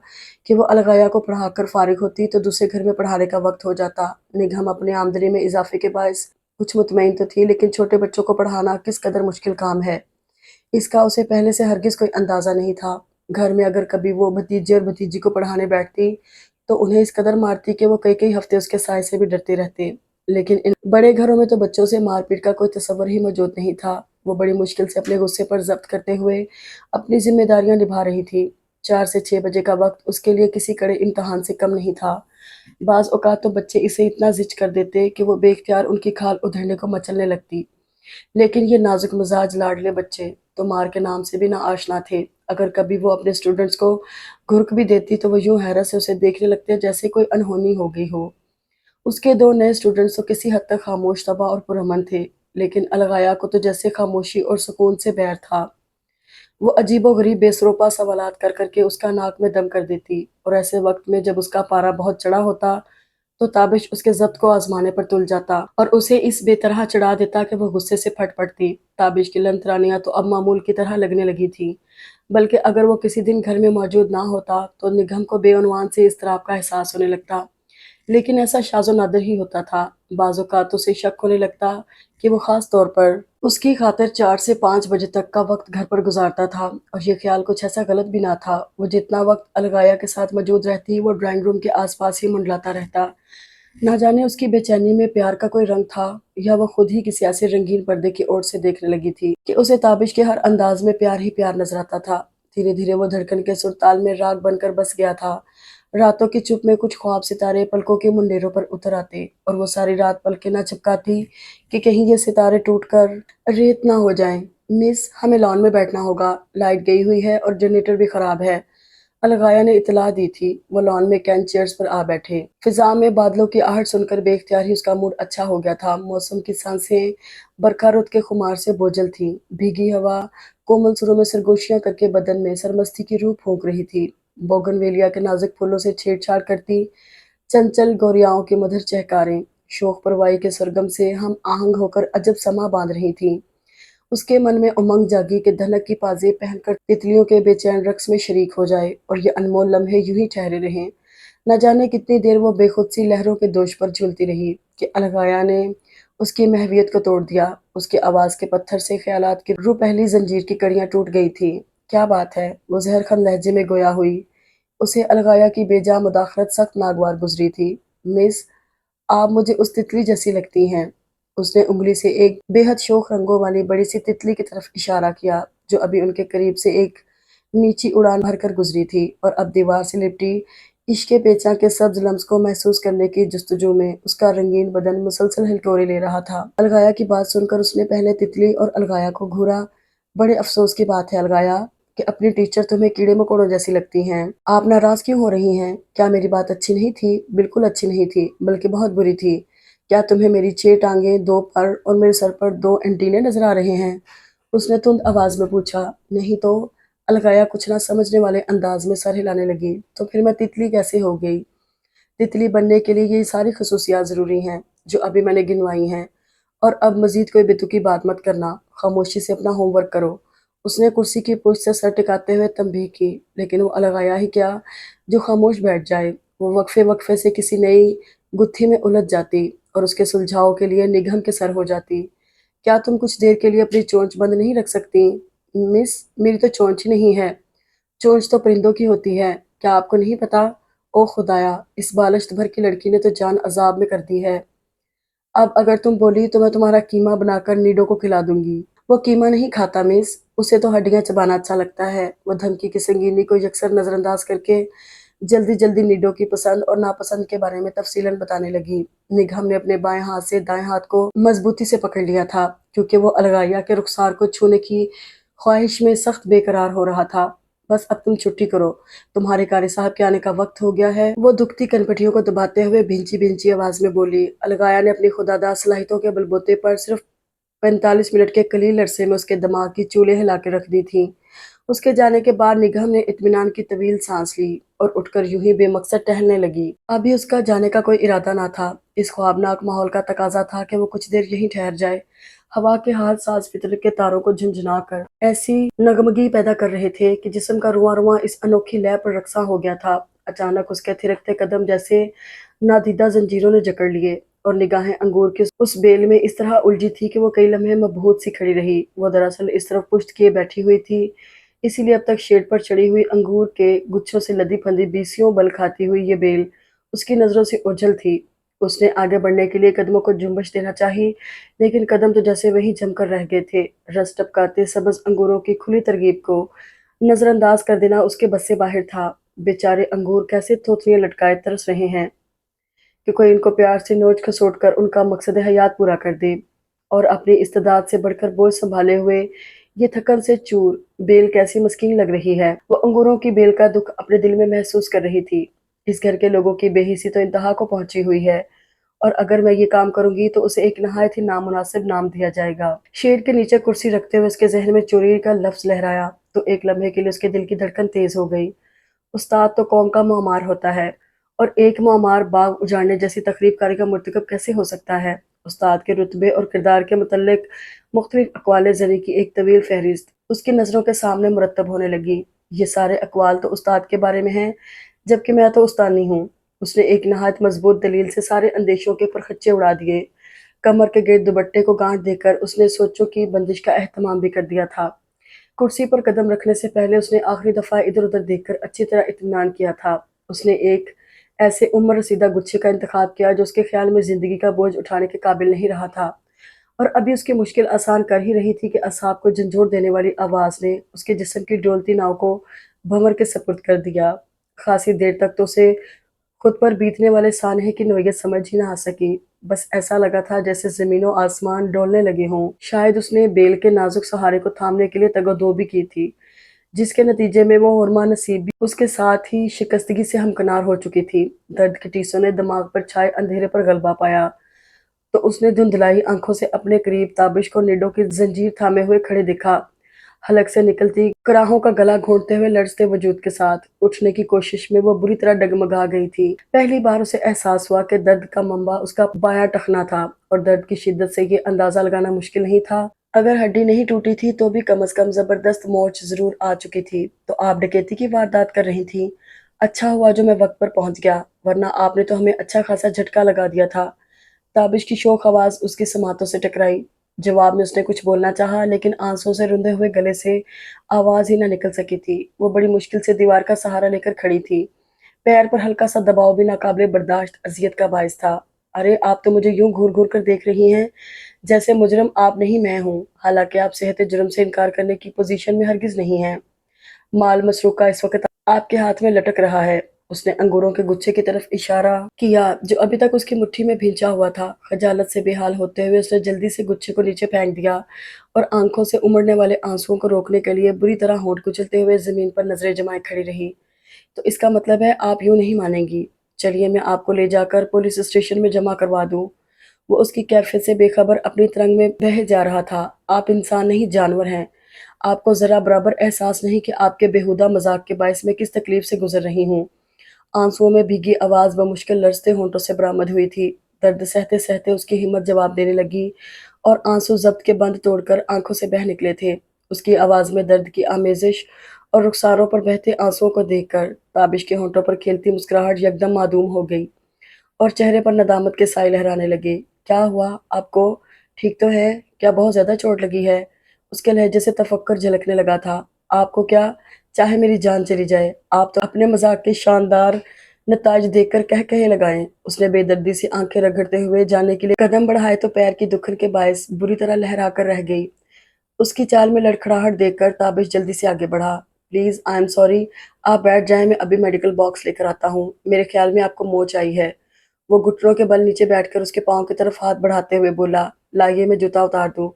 کہ وہ الغایہ کو پڑھا کر فارغ ہوتی تو دوسرے گھر میں پڑھانے کا وقت ہو جاتا۔ نگہم اپنی آمدنی میں اضافے کے باعث کچھ مطمئن تو تھی، لیکن چھوٹے بچوں کو پڑھانا کس قدر مشکل کام ہے اس کا اسے پہلے سے ہرگز کوئی اندازہ نہیں تھا۔ گھر میں اگر کبھی وہ بھتیجے اور بھتیجی کو پڑھانے بیٹھتی تو انہیں اس قدر مارتی کہ وہ کئی کئی ہفتے اس کے سائے سے بھی ڈرتے رہتے۔ لیکن ان بڑے گھروں میں تو بچوں سے مار پیٹ کا کوئی تصور ہی موجود نہیں تھا۔ وہ بڑی مشکل سے اپنے غصے پر ضبط کرتے ہوئے اپنی ذمہ داریاں نبھا رہی تھی۔ 4 سے 6 بجے کا وقت اس کے لیے کسی کڑے امتحان سے کم نہیں تھا۔ بعض اوقات تو بچے اسے اتنا زچ کر دیتے کہ وہ بے اختیار ان کی کھال ادھڑنے کو مچلنے لگتی، لیکن یہ نازک مزاج لاڈلے بچے تو مار کے نام سے بھی نہ آشنا تھے۔ اگر کبھی وہ اپنے اسٹوڈنٹس کو گھرک بھی دیتی تو وہ یوں حیرت سے اسے دیکھنے لگتے جیسے کوئی انہونی ہو گئی ہو۔ اس کے 2 نئے اسٹوڈنٹس تو کسی حد تک خاموش طبع اور پرامن تھے، لیکن الغایہ کو تو جیسے خاموشی اور سکون سے بیر تھا۔ وہ عجیب و غریب بے سروپا سوالات کر کر کے اس کا ناک میں دم کر دیتی، اور ایسے وقت میں جب اس کا پارا بہت چڑھا ہوتا تو تابش اس کے ضبط کو آزمانے پر تل جاتا اور اسے اس بے طرح چڑھا دیتا کہ وہ غصے سے پھٹ پڑتی۔ تابش کی لنترانیاں تو اب معمول کی طرح لگنے لگی تھیں، بلکہ اگر وہ کسی دن گھر میں موجود نہ ہوتا تو نگہم کو بے عنوان سے اضطراب کا احساس ہونے لگتا، لیکن ایسا شاذ و نادر ہی ہوتا تھا۔ بعض اوقات اسے شک ہونے لگتا کہ وہ خاص طور پر اس کی خاطر 4 سے 5 بجے تک کا وقت گھر پر گزارتا تھا، اور یہ خیال کچھ ایسا غلط بھی نہ تھا۔ وہ جتنا وقت الغایہ کے ساتھ موجود رہتی وہ ڈرائنگ روم کے آس پاس ہی منڈلاتا رہتا۔ نہ جانے اس کی بے چینی میں پیار کا کوئی رنگ تھا یا وہ خود ہی کسی ایسے رنگین پردے کی اوٹ سے دیکھنے لگی تھی کہ اسے تابش کے ہر انداز میں پیار ہی پیار نظر آتا تھا۔ دھیرے دھیرے وہ دھڑکن کے سرتال میں راگ بن کر بس گیا تھا۔ راتوں کی چپ میں کچھ خواب ستارے پلکوں کے منڈیروں پر اتر آتے اور وہ ساری رات پلکیں نہ چپکاتی کہ کہیں یہ ستارے ٹوٹ کر ریت نہ ہو جائیں۔ مس، ہمیں لان میں بیٹھنا ہوگا، لائٹ گئی ہوئی ہے اور جنریٹر بھی خراب ہے، الغایہ نے اطلاع دی تھی۔ وہ لان میں کین چیئرز پر آ بیٹھے۔ فضا میں بادلوں کی آہٹ سن کر بے اختیار ہی اس کا موڈ اچھا ہو گیا تھا۔ موسم کی سانسیں برکھا رت کے خمار سے بوجھل تھیں۔ بھیگی ہوا کومل سروں میں سرگوشیاں کر کے بدن میں سرمستی کی روح پھونک رہی تھی۔ بوگن ویلیا کے نازک پھولوں سے چھیڑ چھاڑ کرتی چنچل گوریاؤں کی مدھر چہکاریں شوخ پروائی کے سرگم سے ہم آہنگ ہو کر عجب سما باندھ رہی تھیں۔ اس کے من میں امنگ جاگی کہ دھنک کی پازیب پہن کر تتلیوں کے بے چین رقص میں شریک ہو جائے اور یہ انمول لمحے یوں ہی ٹھہرے رہیں۔ نہ جانے کتنی دیر وہ بے خود سی لہروں کے دوش پر جھولتی رہی کہ الغایہ نے اس کی محویت کو توڑ دیا۔ اس کی آواز کے پتھر سے خیالات کی روح پہلی زنجیر کی کڑیاں ٹوٹ گئی تھیں۔ کیا بات ہے؟ وہ زہر خند لہجے میں گویا ہوئی۔ اسے الغایہ کی بے جا مداخلت سخت ناگوار گزری تھی۔ مس، آپ مجھے اس تتلی جیسی لگتی ہیں۔ اس نے انگلی سے ایک بے حد شوخ رنگوں والی بڑی سی تتلی کی طرف اشارہ کیا جو ابھی ان کے قریب سے ایک نیچی اڑان بھر کر گزری تھی اور اب دیوار سے لپٹی عشق پیچاں کے سبز لمس کو محسوس کرنے کی جستجو میں اس کا رنگین بدن مسلسل ہلکورے لے رہا تھا۔ الغایہ کی بات سن کر اس نے پہلے تتلی اور الغایہ کو گھورا۔ بڑے افسوس کی بات ہے الغایہ کہ اپنی ٹیچر تمہیں کیڑے مکوڑوں جیسی لگتی ہیں۔ آپ ناراض کیوں ہو رہی ہیں؟ کیا میری بات اچھی نہیں تھی؟ بالکل اچھی نہیں تھی، بلکہ بہت بری تھی۔ کیا تمہیں میری 6 ٹانگیں، 2 پر اور میرے سر پر 2 اینٹینے نظر آ رہے ہیں؟ اس نے تند آواز میں پوچھا۔ نہیں تو؟ الغایہ کچھ نہ سمجھنے والے انداز میں سر ہلانے لگی۔ تو پھر میں تتلی کیسے ہو گئی؟ تتلی بننے کے لیے یہ ساری خصوصیات ضروری ہیں جو ابھی میں نے گنوائی ہیں، اور اب مزید کوئی بتوکی بات مت کرنا، خاموشی سے اپنا ہوم ورک کرو۔ اس نے کرسی کی پشت سے سر ٹکاتے ہوئے تنبیہ کی، لیکن وہ الغایہ ہی کیا جو خاموش بیٹھ جائے۔ وہ وقفے وقفے سے کسی نئی گتھی میں الجھ جاتی اور اس کے سلجھاؤ کے لیے نگہم کے سر ہو جاتی۔ کیا تم کچھ دیر کے لیے اپنی چونچ بند نہیں رکھ سکتی؟ مس، میری تو چونچ ہی نہیں ہے۔ چونچ تو پرندوں کی ہوتی ہے، کیا آپ کو نہیں پتا؟ او خدایا، اس بالشت بھر کی لڑکی نے تو جان عذاب میں کر دی ہے۔ اب اگر تم بولی تو میں تمہارا کیما بنا کر نیڈو کو کھلا دوں گی۔ وہ قیمہ نہیں کھاتا مس، اسے تو ہڈیاں چبانا اچھا لگتا ہے۔ وہ دھمکی کی سنگینی کو یکسر نظر انداز کر کے جلدی جلدی نیڈو کی پسند اور ناپسند کے بارے میں تفصیلاً بتانے لگی۔ نگہم نے اپنے بائیں ہاتھ سے دائیں ہاتھ کو مضبوطی سے پکڑ لیا تھا، کیونکہ وہ الغایہ کے رخسار کو چھونے کی خواہش میں سخت بے قرار ہو رہا تھا۔ بس اب تم چھٹی کرو، تمہارے قاری صاحب کے آنے کا وقت ہو گیا ہے، وہ دکھتی کنپٹیوں کو دباتے ہوئے بھینچی بھینچی آواز میں بولی۔ الغایہ نے اپنی خداداد صلاحیتوں کے بلبوتے پر صرف 45 منٹ کے قلیل عرصے میں اس کے دماغ کی چولیں ہلا کے رکھ دی تھیں۔ اس کے جانے کے بعد نگہم نے اطمینان کی طویل سانس لی اور اٹھ کر یوں ہی بے مقصد ٹہلنے لگی۔ ابھی اس کا جانے کا کوئی ارادہ نہ تھا، اس خوابناک ماحول کا تقاضا تھا کہ وہ کچھ دیر یہیں ٹھہر جائے۔ ہوا کے ہاتھ ساز فطرت کے تاروں کو جھنجھنا کر ایسی نغمگی پیدا کر رہے تھے کہ جسم کا رواں رواں اس انوکھی لے پر رقصاں ہو گیا تھا۔ اچانک اس کے تھرکتے قدم جیسے نادیدہ زنجیروں نے جکڑ لیے اور نگاہیں انگور کی اس بیل میں اس طرح الجھی تھی کہ وہ کئی لمحے مبہوت سی کھڑی رہی۔ وہ دراصل اس طرف پشت کیے بیٹھی ہوئی تھی، اسی لیے اب تک شیڈ پر چڑھی ہوئی انگور کے گچھوں سے لدی پھندی بیسیوں بل کھاتی ہوئی یہ بیل اس کی نظروں سے اوجھل تھی۔ اس نے آگے بڑھنے کے لیے قدموں کو جنبش دینا چاہی، لیکن قدم تو جیسے وہیں جم کر رہ گئے تھے۔ رس ٹپکاتے سبز انگوروں کی کھلی ترغیب کو نظر انداز کر دینا اس کے بس سے باہر تھا۔ بیچارے انگور کیسے تھوتھیاں لٹکائے ترس رہے ہیں کہ کوئی ان کو پیار سے نوچ کھسوٹ کر ان کا مقصد حیات پورا کر دے، اور اپنی استعداد سے بڑھ کر بوجھ سنبھالے ہوئے یہ تھکن سے چور بیل کیسی مسکین لگ رہی ہے۔ وہ انگوروں کی بیل کا دکھ اپنے دل میں محسوس کر رہی تھی۔ اس گھر کے لوگوں کی بے حسی تو انتہا کو پہنچی ہوئی ہے، اور اگر میں یہ کام کروں گی تو اسے ایک نہایت ہی نامناسب نام دیا جائے گا۔ شیڈ کے نیچے کرسی رکھتے ہوئے اس کے ذہن میں چوری کا لفظ لہرایا تو ایک لمحے کے لیے اس کے دل کی دھڑکن تیز ہو گئی۔ استاد تو قوم کا معمار ہوتا ہے، اور ایک معمار باغ اجاڑنے جیسی تخریب کاری کا مرتکب کیسے ہو سکتا ہے؟ استاد کے رتبے اور کردار کے متعلق مختلف اقوال زنی کی ایک طویل فہرست اس کی نظروں کے سامنے مرتب ہونے لگی۔ یہ سارے اقوال تو استاد کے بارے میں ہیں، جبکہ میں تو استانی ہوں۔ اس نے ایک نہایت مضبوط دلیل سے سارے اندیشوں کے پرخچے اڑا دیے۔ کمر کے گرد دوپٹے کو گانٹھ دے کر اس نے سوچوں کی بندش کا اہتمام بھی کر دیا تھا۔ کرسی پر قدم رکھنے سے پہلے اس نے آخری دفعہ ادھر ادھر دیکھ کر اچھی طرح اطمینان کیا تھا۔ اس نے ایک ایسے عمر رسیدہ گچھے کا انتخاب کیا جو اس کے خیال میں زندگی کا بوجھ اٹھانے کے قابل نہیں رہا تھا، اور ابھی اس کی مشکل آسان کر ہی رہی تھی کہ اعصاب کو جھنجھوڑ دینے والی آواز نے اس کے جسم کی ڈولتی ناؤ کو بھنور کے سپرد کر دیا۔ خاصی دیر تک تو اسے خود پر بیتنے والے سانحے کی نوعیت سمجھ ہی نہ آ سکی۔ بس ایسا لگا تھا جیسے زمین و آسمان ڈولنے لگے ہوں۔ شاید اس نے بیل کے نازک سہارے کو تھامنے کے لیے تگ و دو بھی کی تھی، جس کے نتیجے میں وہ حرمہ نصیب بھی اس کے ساتھ ہی شکستگی سے ہمکنار ہو چکی تھی۔ درد کی ٹیسوں نے دماغ پر چھائے اندھیرے پر غلبہ پایا تو اس نے دھندلائی آنکھوں سے اپنے قریب تابش کو نیڈو کی زنجیر تھامے ہوئے کھڑے دیکھا، حلق سے نکلتی کراہوں کا گلا گھونٹتے ہوئے لرزتے وجود کے ساتھ۔ اٹھنے کی کوشش میں وہ بری طرح ڈگمگا گئی تھی۔ پہلی بار اسے احساس ہوا کہ درد کا منبع اس کا بایاں ٹخنا تھا، اور درد کی شدت سے یہ اندازہ لگانا مشکل نہیں تھا۔ اگر ہڈی نہیں ٹوٹی تھی تو بھی کم از کم زبردست مورچ ضرور آ چکی تھی۔ تو آپ ڈکیتی کی واردات کر رہی تھیں؟ اچھا ہوا جو میں وقت پر پہنچ گیا، ورنہ آپ نے تو ہمیں اچھا خاصا جھٹکا لگا دیا تھا۔ تابش کی شوخ آواز اس کی سماعتوں سے ٹکرائی۔ جواب میں اس نے کچھ بولنا چاہا، لیکن آنسوں سے رندے ہوئے گلے سے آواز ہی نہ نکل سکی تھی۔ وہ بڑی مشکل سے دیوار کا سہارا لے کر کھڑی تھی۔ پیر پر ہلکا سا دباؤ بھی ناقابل برداشت اذیت کا باعث تھا۔ ارے آپ تو مجھے یوں گھور گھور کر دیکھ رہی ہیں جیسے مجرم آپ نہیں میں ہوں، حالانکہ آپ صحت جرم سے انکار کرنے کی پوزیشن میں ہرگز نہیں ہیں۔ مال مسروقہ اس وقت آپ کے ہاتھ میں لٹک رہا ہے۔ اس نے انگوروں کے گچھے کی طرف اشارہ کیا جو ابھی تک اس کی مٹھی میں بھینچا ہوا تھا۔ خجالت سے بے حال ہوتے ہوئے اس نے جلدی سے گچھے کو نیچے پھینک دیا اور آنکھوں سے امڑنے والے آنسوؤں کو روکنے کے لیے بری طرح ہونٹ کچلتے ہوئے زمین پر نظریں جمائے کھڑی رہی۔ تو اس کا مطلب ہے آپ یوں نہیں مانیں گی؟ چلیے میں آپ کو لے جا کر پولیس اسٹیشن میں جمع کروا دوں۔ وہ اس کی کیفیت سے بے خبر اپنی ترنگ میں بہہ جا رہا تھا۔ آپ انسان نہیں جانور ہیں۔ آپ کو ذرا برابر احساس نہیں کہ آپ کے بیہودہ مذاق کے باعث میں کس تکلیف سے گزر رہی ہوں۔ آنسوؤں میں بھیگی آواز بمشکل لرزتے ہونٹوں سے برآمد ہوئی تھی۔ درد سہتے سہتے اس کی ہمت جواب دینے لگی اور آنسو ضبط کے بند توڑ کر آنکھوں سے بہہ نکلے تھے۔ اس کی آواز میں درد کی آمیزش اور رخساروں پر بہتے آنسوؤں کو دیکھ کر تابش کے ہونٹوں پر کھیلتی مسکراہٹ یکدم معدوم ہو گئی اور چہرے پر ندامت کے سائے لہرانے لگے۔ کیا ہوا آپ کو؟ ٹھیک تو ہے؟ کیا بہت زیادہ چوٹ لگی ہے؟ اس کے لہجے سے تفکر جھلکنے لگا تھا۔ آپ کو کیا؟ چاہے میری جان چلی جائے، آپ تو اپنے مذاق کے شاندار نتائج دیکھ کر کہے لگائیں۔ اس نے بے دردی سے آنکھیں رگڑتے ہوئے جانے کے لیے قدم بڑھائے تو پیر کی دکھن کے باعث بری طرح لہرا کر رہ گئی۔ اس کی چال میں لڑکھڑاہٹ دیکھ کر تابش جلدی سے آگے بڑھا۔ پلیز آئی ایم سوری، آپ بیٹھ جائیں، میں ابھی میڈیکل باکس لے کر آتا ہوں، میرے خیال میں آپ کو موچ آئی ہے۔ وہ گھٹنوں کے بل نیچے بیٹھ کر اس کے پاؤں کی طرف ہاتھ بڑھاتے ہوئے بولا، لائیے میں جوتا اتار دوں۔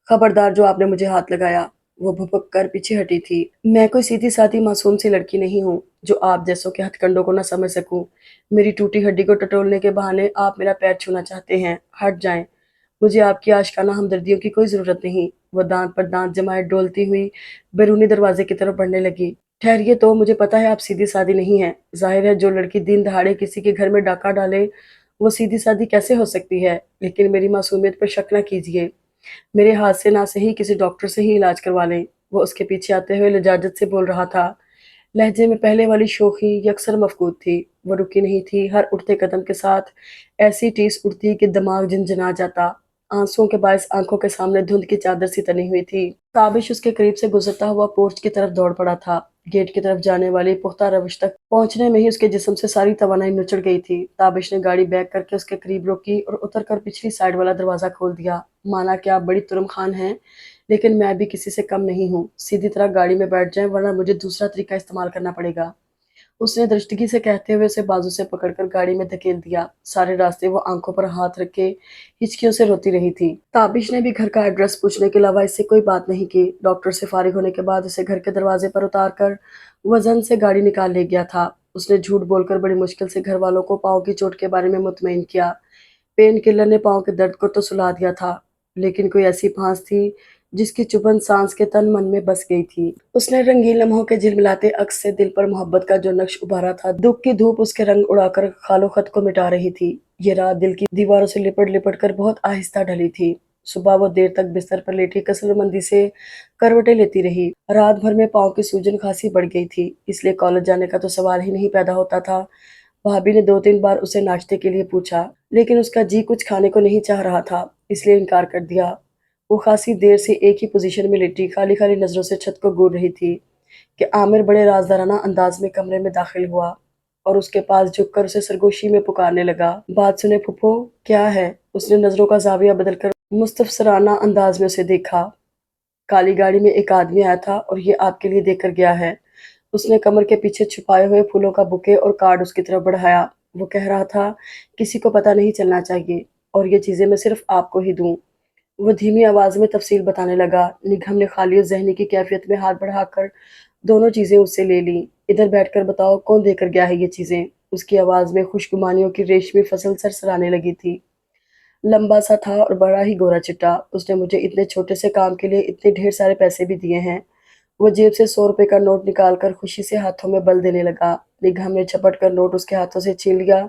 خبردار جو آپ نے مجھے ہاتھ لگایا۔ وہ بھپک کر پیچھے ہٹی تھی۔ میں کوئی سیدھی سادھی معصوم سی لڑکی نہیں ہوں جو آپ جیسوں کے ہتھ کنڈوں کو نہ سمجھ سکوں۔ میری ٹوٹی ہڈی کو ٹٹولنے کے بہانے آپ میرا پیر چھونا چاہتے ہیں، ہٹ جائیں، مجھے آپ کی آشکانہ ہمدردیوں کی کوئی ضرورت نہیں۔ وہ دانت پر دانت جمائے ڈولتی ہوئی بیرونی دروازے کی طرف بڑھنے لگی۔ ٹھہریے تو، مجھے پتا ہے آپ سیدھی سادھی نہیں ہیں۔ ظاہر ہے جو لڑکی دن دہاڑے کسی کے گھر میں ڈاکہ ڈالے وہ سیدھی سادھی کیسے ہو سکتی ہے، لیکن میری معصومیت پر شک نہ کیجیے، میرے ہاتھ سے نہ صحیح کسی ڈاکٹر سے ہی علاج کروا لیں۔ وہ اس کے پیچھے آتے ہوئے لجاجت سے بول رہا تھا، لہجے میں پہلے والی شوخی یکسر مفقود تھی۔ وہ رکی نہیں تھی، ہر اٹھتے قدم کے ساتھ ایسی ٹیس اٹھتی کہ دماغ جنجنا جاتا۔ آنسوؤں کے باعث آنکھوں کے سامنے دھند کی چادر سی تنی ہوئی تھی۔ تابش اس کے قریب سے گزرتا ہوا پورچ کی طرف دوڑ پڑا تھا۔ گیٹ کی طرف جانے والی پختہ روش تک پہنچنے میں ہی اس کے جسم سے ساری توانائی نچڑ گئی تھی۔ تابش نے گاڑی بیک کر کے اس کے قریب روکی اور اتر کر پچھلی سائیڈ والا دروازہ کھول دیا۔ مانا کہ آپ بڑی ترم خان ہیں، لیکن میں بھی کسی سے کم نہیں ہوں۔ سیدھی طرح گاڑی میں بیٹھ جائیں ورنہ مجھے دوسرا طریقہ استعمال کرنا پڑے گا۔ اس نے درستگی سے کہتے ہوئے اسے بازو سے پکڑ کر گاڑی میں دھکیل دیا۔ سارے راستے وہ آنکھوں پر ہاتھ رکھ کے ہچکیوں سے روتی رہی تھی۔ تابش نے بھی گھر کا ایڈریس پوچھنے کے علاوہ اس سے کوئی بات نہیں کی۔ ڈاکٹر سے فارغ ہونے کے بعد اسے گھر کے دروازے پر اتار کر وزن سے گاڑی نکال لے گیا تھا۔ اس نے جھوٹ بول کر بڑی مشکل سے گھر والوں کو پاؤں کی چوٹ کے بارے میں مطمئن کیا۔ پین کلر نے پاؤں کے درد کو تو سلا دیا تھا، لیکن کوئی ایسی پھانس تھی جس کی چبھن سانس کے تن من میں بس گئی تھی۔ اس نے رنگین لمحوں کے جھلملاتے عکس سے دل پر محبت کا جو نقش ابھارا تھا، دکھ کی دھوپ اس کے رنگ اڑا کر خال و خط کو مٹا رہی تھی۔ یہ رات دل کی دیواروں سے لپٹ لپٹ کر بہت آہستہ ڈھلی تھی۔ صبح وہ دیر تک بستر پر لیٹی کثرمندی سے کروٹیں لیتی رہی۔ رات بھر میں پاؤں کی سوجن خاصی بڑھ گئی تھی، اس لیے کالج جانے کا تو سوال ہی نہیں پیدا ہوتا تھا۔ بھابھی نے 2-3 بار اسے ناشتے کے لیے پوچھا، لیکن اس کا جی کچھ کھانے کو نہیں چاہ رہا تھا، اس لیے انکار کر دیا۔ وہ خاصی دیر سے ایک ہی پوزیشن میں لیٹی خالی خالی نظروں سے چھت کو گور رہی تھی کہ عامر بڑے رازدارانہ انداز میں کمرے میں داخل ہوا اور اس کے پاس جھک کر اسے سرگوشی میں پکارنے لگا، بات سنے پھپھو، کیا ہے؟ اس نے نظروں کا زاویہ بدل کر مستفسرانہ انداز میں اسے دیکھا۔ کالی گاڑی میں ایک آدمی آیا تھا اور یہ آپ کے لیے دے کر گیا ہے۔ اس نے کمر کے پیچھے چھپائے ہوئے پھولوں کا بوکے اور کارڈ اس کی طرف بڑھایا۔ وہ کہہ رہا تھا، کسی کو پتہ نہیں چلنا چاہیے اور یہ چیزیں میں صرف آپ کو ہی دوں۔ وہ دھیمی آواز میں تفصیل بتانے لگا۔ نگہم نے خالی ذہنی کی کیفیت میں ہاتھ بڑھا کر دونوں چیزیں اس سے لے لیں۔ ادھر بیٹھ کر بتاؤ کون دے کر گیا ہے یہ چیزیں؟ اس کی آواز میں خوشگمانیوں کی ریشمی فصل سرسرانے لگی تھی۔ لمبا سا تھا اور بڑا ہی گورا چٹا۔ اس نے مجھے اتنے چھوٹے سے کام کے لیے اتنے ڈھیر سارے پیسے بھی دیے ہیں۔ وہ جیب سے 100 روپے کا نوٹ نکال کر خوشی سے ہاتھوں میں بل دینے لگا۔ نگہم نے جھپٹ کر نوٹ اس کے ہاتھوں سے چھین لیا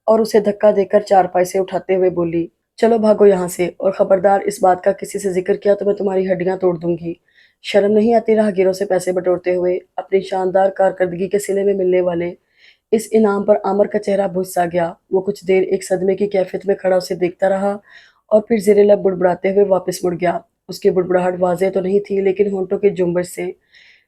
اور اسے دھکا دے کر چارپائی سے اٹھاتے ہوئے بولی، چلو بھاگو یہاں سے، اور خبردار اس بات کا کسی سے ذکر کیا تو میں تمہاری ہڈیاں توڑ دوں گی۔ شرم نہیں آتی راہگیروں سے پیسے بٹورتے ہوئے؟ اپنی شاندار کارکردگی کے صلے میں ملنے والے اس انعام پر عامر کا چہرہ بھج سا گیا۔ وہ کچھ دیر ایک صدمے کی کیفیت میں کھڑا اسے دیکھتا رہا اور پھر زیر لب بڑبڑاتے ہوئے واپس مڑ گیا۔ اس کی بڑبڑاہٹ واضح تو نہیں تھی، لیکن ہونٹوں کی جنبش سے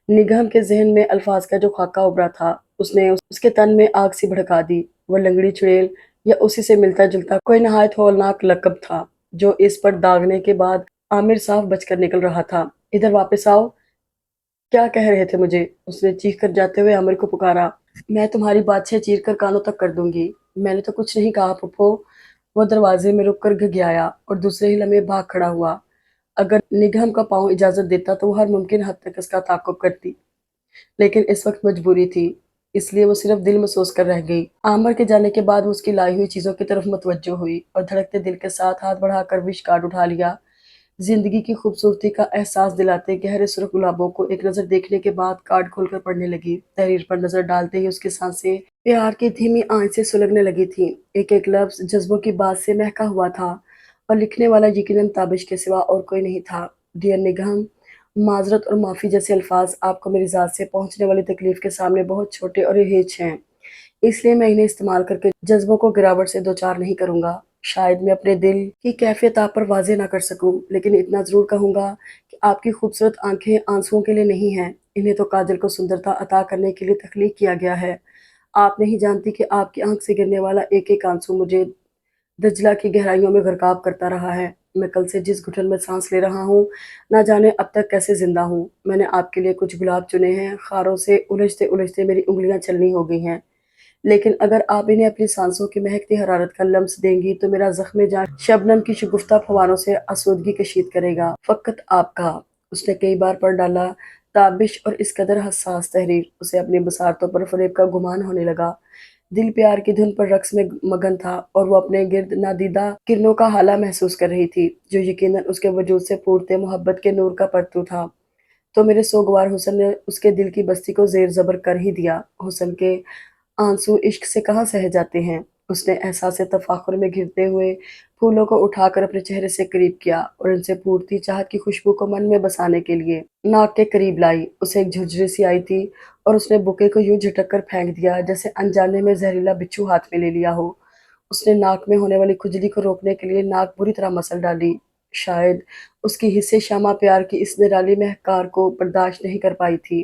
نگہم کے ذہن میں الفاظ کا جو خاکہ ابھرا تھا اس نے اس کے تن میں آگ سی بھڑکا دی۔ وہ لنگڑی چڑیل یا اسی سے ملتا جلتا کوئی نہایت ہولناک لقب تھا جو اس پر داغنے کے بعد عامر صاف بچ کر نکل رہا تھا۔ ادھر واپس آؤ، کیا کہہ رہے تھے مجھے؟ اس نے چیخ کر جاتے ہوئے عامر کو پکارا۔ میں تمہاری بادشاہ چیر کر کانوں تک کر دوں گی۔ میں نے تو کچھ نہیں کہا پھپھو۔ وہ دروازے میں رک کر گھگیایا اور دوسرے ہی لمحے بھاگ کھڑا ہوا۔ اگر نگہم کا پاؤں اجازت دیتا تو وہ ہر ممکن حد تک اس کا تعاقب کرتی، لیکن اس وقت مجبوری تھی، اس لیے وہ صرف دل میں سوچ کر رہ گئی۔ عامر کے جانے کے بعد وہ اس کی لائی ہوئی چیزوں کی طرف متوجہ ہوئی اور دھڑکتے دل کے ساتھ ہاتھ بڑھا کر وش کارڈ اٹھا لیا۔ زندگی کی خوبصورتی کا احساس دلاتے گہرے سرخ گلابوں کو ایک نظر دیکھنے کے بعد کارڈ کھول کر پڑھنے لگی۔ تحریر پر نظر ڈالتے ہی اس کی سانسیں پیار کی دھیمی آنچ سے سلگنے لگی تھیں۔ ایک ایک لفظ جذبوں کی بات سے مہکا ہوا تھا اور لکھنے والا یقیناً تابش کے سوا اور کوئی نہیں تھا۔ ڈیئر نگہم، معذرت اور معافی جیسے الفاظ آپ کو میری ذات سے پہنچنے والی تکلیف کے سامنے بہت چھوٹے اور ہیچ ہیں، اس لیے میں انہیں استعمال کر کے جذبوں کو گراوٹ سے دوچار نہیں کروں گا۔ شاید میں اپنے دل کی کیفیت آپ پر واضح نہ کر سکوں، لیکن اتنا ضرور کہوں گا کہ آپ کی خوبصورت آنکھیں آنسوؤں کے لیے نہیں ہیں، انہیں تو کاجل کو سندرتا عطا کرنے کے لیے تخلیق کیا گیا ہے۔ آپ نہیں جانتی کہ آپ کی آنکھ سے گرنے والا ایک ایک آنسو مجھے دجلہ کی گہرائیوں میں غرقاب کرتا رہا ہے۔ میں کل سے جس گھٹن میں سانس لے رہا ہوں نہ جانے اب تک کیسے زندہ ہوں۔ میں نے آپ کے لیے کچھ گلاب چنے ہیں، خاروں سے الجھتے الجھتے میری انگلیاں چلنی ہو گئی ہیں، لیکن اگر آپ انہیں اپنی سانسوں کی مہکتی حرارت کا لمس دیں گی تو میرا زخم جان شبنم کی شگفتہ فواروں سے آسودگی کشید کرے گا۔ فقط آپ کا۔ اس نے کئی بار پڑھ ڈالا۔ تابش اور اس قدر حساس تحریر اسے اپنی بصارتوں پر فریب کا گمان ہونے لگا۔ دل پیار کی دھن پر رقص میں مگن تھا اور وہ اپنے گرد نادیدہ کرنوں کا ہالہ محسوس کر رہی تھی جو یقیناً اس کے وجود سے پھوٹتے محبت کے نور کا پرتو تھا۔ تو میرے سوگوار حسن نے اس کے دل کی بستی کو زیر زبر کر ہی دیا۔ حسن کے آنسو عشق سے کہاں سہے جاتے ہیں۔ اس نے احساس تفاخر میں گرتے ہوئے پھولوں کو اٹھا کر اپنے چہرے سے قریب کیا اور ان سے پھوٹتی چاہت کی خوشبو کو من میں بسانے کے لیے ناک کے قریب لائی۔ اسے ایک جھنجھری سی آئی تھی اور اس نے بوکے کو یوں جھٹک کر پھینک دیا جیسے انجانے میں زہریلا بچھو ہاتھ میں لے لیا ہو۔ اس نے ناک میں ہونے والی کھجلی کو روکنے کے لیے ناک بری طرح مسل ڈالی۔ شاید اس کی حصے شامہ پیار کی اس نرالی مہکار کو برداشت نہیں کر پائی تھی،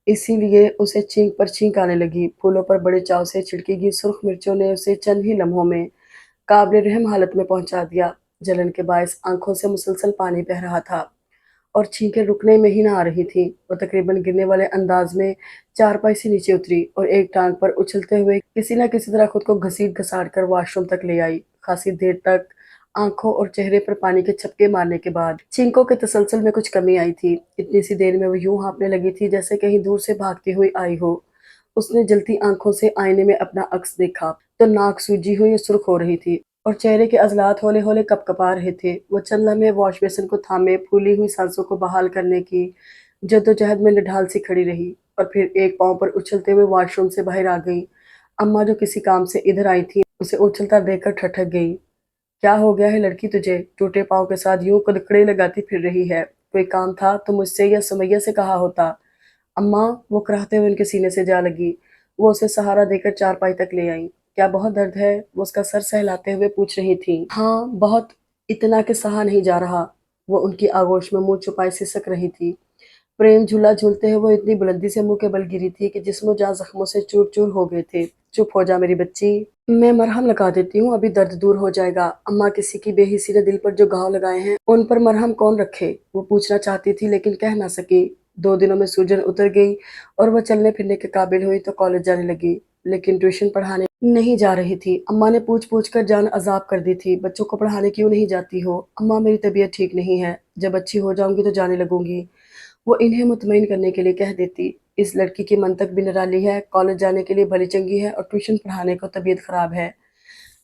اسی لیے اسے چھینک پر چھینک آنے لگی۔ پھولوں پر بڑے چاو سے چھڑکی گئی سرخ مرچوں نے اسے چند ہی لمحوں میں قابل رحم حالت میں پہنچا دیا۔ جلن کے باعث آنکھوں سے مسلسل پانی بہہ رہا تھا اور چھینکیں رکنے میں ہی نہ آ رہی تھیں۔ وہ تقریباً گرنے والے انداز میں چارپائی سے نیچے اتری اور ایک ٹانگ پر اچھلتے ہوئے کسی نہ کسی طرح خود کو گھسیٹ گھساٹ کر واش روم تک لے آئی۔ خاصی دیر تک آنکھوں اور چہرے پر پانی کے چھپکے مارنے کے بعد چھینکوں کے تسلسل میں کچھ کمی آئی تھی۔ اتنی سی دیر میں وہ یوں ہانپنے لگی تھی جیسے کہیں دور سے بھاگتی ہوئی آئی ہو۔ اس نے جلتی آنکھوں سے آئینے میں اپنا عکس دیکھا تو ناک سوجی ہوئی اور سرخ ہو رہی تھی اور چہرے کے عضلات ہولے ہولے کپ کپا رہے تھے۔ وہ چند لمحے واش بیسن کو تھامے پھولی ہوئی سانسوں کو بحال کرنے کی جدوجہد میں نڈھال سی کھڑی رہی اور پھر ایک پاؤں پر اچھلتے ہوئے واش روم سے باہر آ گئی۔ اماں جو کسی کام سے ادھر آئی تھی اسے اچھلتا دیکھ کر ٹھٹک گئی۔ کیا ہو گیا ہے لڑکی تجھے؟ ٹوٹے پاؤں کے ساتھ یوں قدقڑے لگاتی پھر رہی ہے۔ کوئی کام تھا تو مجھ سے یا سمیہ سے کہا ہوتا۔ اماں، وہ کراہتے ہوئے ان کے سینے سے جا لگی۔ وہ اسے سہارا دے کر چارپائی تک لے آئیں۔ کیا بہت درد ہے؟ وہ اس کا سر سہلاتے ہوئے پوچھ رہی تھیں۔ ہاں بہت، اتنا کہ سہا نہیں جا رہا۔ وہ ان کی آغوش میں منہ چھپائے سسک رہی تھی۔ پریم جھولا جھولتے ہوئے وہ اتنی بلندی سے منہ کے بل گری تھی کہ جسم و جاں زخموں سے چور چور ہو گئے تھے۔ چپ ہو جا میری بچی، میں مرہم لگا دیتی ہوں، ابھی درد دور ہو جائے گا۔ اماں، کسی کی بے حسی نے دل پر جو گھاؤ لگائے ہیں ان پر مرہم کون رکھے؟ وہ پوچھنا چاہتی تھی لیکن کہہ نہ سکی۔ 2 دنوں میں سوجن اتر گئی اور وہ چلنے پھرنے کے قابل ہوئی تو کالج جانے لگی، لیکن ٹیوشن پڑھانے نہیں جا رہی تھی۔ اماں نے پوچھ پوچھ کر جان عذاب کر دی تھی، بچوں کو پڑھانے کیوں نہیں جاتی ہو؟ اماں، میری طبیعت ٹھیک نہیں ہے، جب اچھی ہو جاؤں گی تو جانے لگوں گی، وہ انہیں مطمئن کرنے کے لیے کہہ دیتی۔ اس لڑکی کی منطق بھی نرالی ہے، کالج جانے کے لیے بھلی چنگی ہے اور ٹیوشن پڑھانے کو طبیعت خراب ہے۔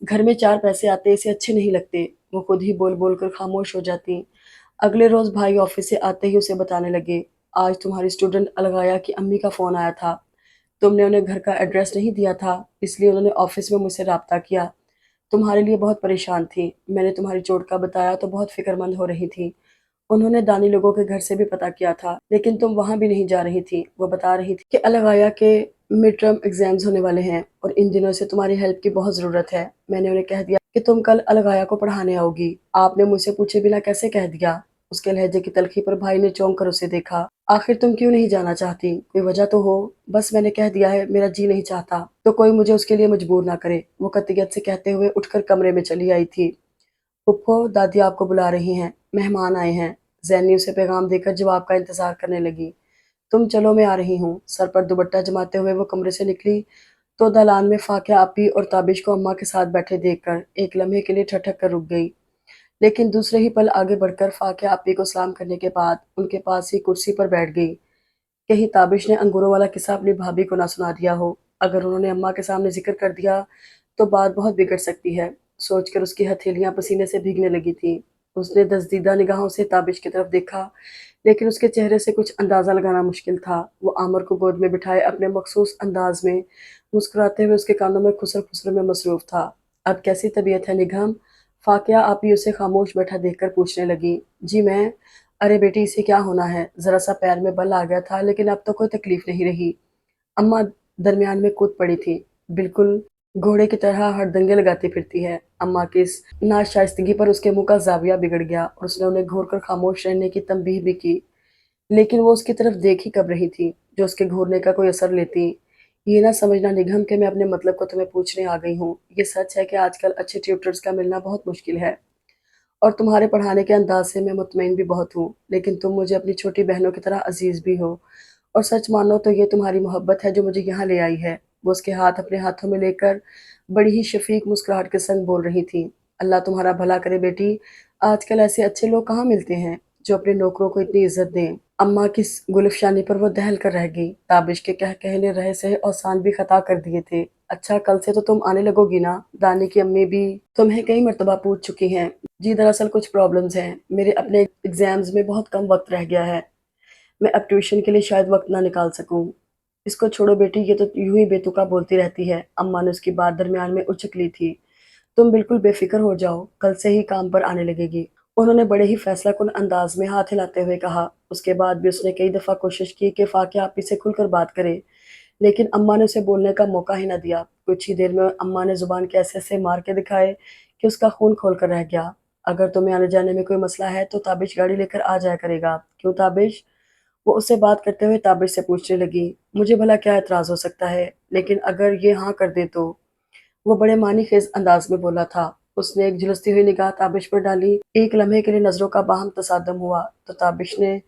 گھر میں 4 پیسے آتے اسے اچھے نہیں لگتے۔ وہ خود ہی بول بول کر خاموش ہو جاتی۔ اگلے روز بھائی آفس سے آتے ہی اسے بتانے لگے، آج تمہاری اسٹوڈنٹ الغایا کی امی کا فون آیا تھا، تم نے انہیں گھر کا ایڈریس نہیں دیا تھا اس لیے انہوں نے آفس میں مجھ سے رابطہ کیا، تمہارے لیے بہت پریشان تھی، میں نے تمہاری چوٹ کا بتایا تو بہت فکر مند ہو رہی تھی۔ انہوں نے دانی لوگوں کے گھر سے بھی پتہ کیا تھا لیکن تم وہاں بھی نہیں جا رہی تھی۔ وہ بتا رہی تھی کہ الغایا کے مڈ ٹرم ایگزامز ہونے والے ہیں اور ان دنوں سے تمہاری ہیلپ کی بہت ضرورت ہے۔ میں نے انہیں کہہ دیا کہ تم کل الغایا کو پڑھانے آؤ گی۔ آپ نے مجھ سے پوچھے بنا کیسے کہہ دیا؟ اس کے لہجے کی تلخی پر بھائی نے چونک کر اسے دیکھا۔ آخر تم کیوں نہیں جانا چاہتی؟ کوئی وجہ تو ہو؟ بس میں نے کہہ دیا ہے، میرا جی نہیں چاہتا تو کوئی مجھے اس کے لیے مجبور نہ کرے، وہ قطعیت سے کہتے ہوئے اٹھ کر کمرے میں چلی آئی تھی۔ پھپھو، دادی آپ کو بلا رہی ہیں، مہمان آئے ہیں۔ زینی اسے پیغام دے کر جواب کا انتظار کرنے لگی۔ تم چلو، میں آ رہی ہوں۔ سر پر دوپٹہ جماتے ہوئے وہ کمرے سے نکلی تو دالان میں فاقیہ آپی اور تابش کو اماں کے ساتھ بیٹھے دیکھ کر ایک لمحے کے لیے ٹھٹک کر رک گئی، لیکن دوسرے ہی پل آگے بڑھ کر فاقیہ آپی کو سلام کرنے کے بعد ان کے پاس ہی کرسی پر بیٹھ گئی۔ کہیں تابش نے انگوروں والا قصہ اپنی بھابھی کو نہ سنا دیا ہو، اگر انہوں نے اماں کے سامنے ذکر کر دیا تو بات بہت بگڑ سکتی ہے، سوچ کر اس کی ہتھیلیاں پسینے سے بھیگنے لگی تھیں۔ اس نے دزدیدہ نگاہوں سے تابش کی طرف دیکھا لیکن اس کے چہرے سے کچھ اندازہ لگانا مشکل تھا۔ وہ عامر کو گود میں بٹھائے اپنے مخصوص انداز میں مسکراتے ہوئے اس کے کانوں میں خسر خسر میں مصروف تھا۔ اب کیسی طبیعت ہے نگہم؟ فاقیہ آپی اسے خاموش بیٹھا دیکھ کر پوچھنے لگی۔ جی میں، ارے بیٹی اسے کیا ہونا ہے، ذرا سا پیر میں بل آ گیا تھا لیکن اب تو کوئی تکلیف نہیں رہی۔ اماں درمیان میں کود پڑی تھی، بالکل گھوڑے کی طرح ہڑدنگے لگاتی پھرتی ہے۔ اماں کی اس ناشائستگی پر اس کے منہ کا زاویہ بگڑ گیا اور اس نے انہیں گھور کر خاموش رہنے کی تنبیہ بھی کی، لیکن وہ اس کی طرف دیکھ ہی کب رہی تھی جو اس کے گھورنے کا کوئی اثر لیتی۔ یہ نہ سمجھنا نگہم کہ میں اپنے مطلب کو تمہیں پوچھنے آ گئی ہوں، یہ سچ ہے کہ آج کل اچھے ٹیوٹرز کا ملنا بہت مشکل ہے اور تمہارے پڑھانے کے انداز سے میں مطمئن بھی بہت ہوں، لیکن تم مجھے اپنی چھوٹی بہنوں کی طرح عزیز بھی ہو، اور سچ مانو تو یہ تمہاری محبت ہے جو مجھے یہاں لے آئی ہے۔ وہ اس کے ہاتھ اپنے ہاتھوں میں لے کر بڑی ہی شفیق مسکراہٹ کے سنگ بول رہی تھی، اللہ تمہارا بھلا کرے بیٹی، آج کل ایسے اچھے لوگ کہاں ملتے ہیں جو اپنے نوکروں کو اتنی عزت دیں۔ اماں کی اس گلفشانی پر وہ دہل کر رہ گئی۔ تابش کے کہہ نے رہے سہے اور سان بھی خطا کر دیے تھے۔ اچھا کل سے تو تم آنے لگو گی نا؟ دانی کی امی بھی تمہیں کئی مرتبہ پوچھ چکی ہیں۔ جی دراصل کچھ پرابلمز ہیں، میرے اپنے ایگزامز میں بہت کم وقت رہ گیا ہے، میں اب ٹیوشن کے لیے شاید وقت نہ نکال سکوں۔ اس کو چھوڑو بیٹی، یہ تو یوں ہی بے تکا بولتی رہتی ہے، اماں نے اس کی بات درمیان میں اچک لی تھی۔ تم بالکل بے فکر ہو جاؤ، کل سے ہی کام پر آنے لگے گی، انہوں نے بڑے ہی فیصلہ کن انداز میں ہاتھ ہلاتے ہوئے کہا۔ اس کے بعد بھی اس نے کئی دفعہ کوشش کی کہ فاقیہ آپی سے کھل کر بات کرے، لیکن اماں نے اسے بولنے کا موقع ہی نہ دیا۔ کچھ ہی دیر میں اماں نے زبان کے ایسے ایسے مار کے دکھائے کہ اس کا خون کھول کر رہ گیا۔ اگر تمہیں آنے جانے میں کوئی مسئلہ ہے تو تابش گاڑی لے کر آ جایا کرے گا۔ کیوں تابش؟ وہ اس سے بات کرتے ہوئے تابش سے پوچھنے لگی۔ مجھے بھلا کیا اعتراض ہو سکتا ہے، لیکن اگر یہ ہاں کر دے تو؟ وہ بڑے معنی خیز انداز میں بولا تھا۔ اس نے ایک جھلستی ہوئی نگاہ تابش پر ڈالی۔ ایک لمحے کے لیے نظروں کا باہم تصادم ہوا تو تابش نے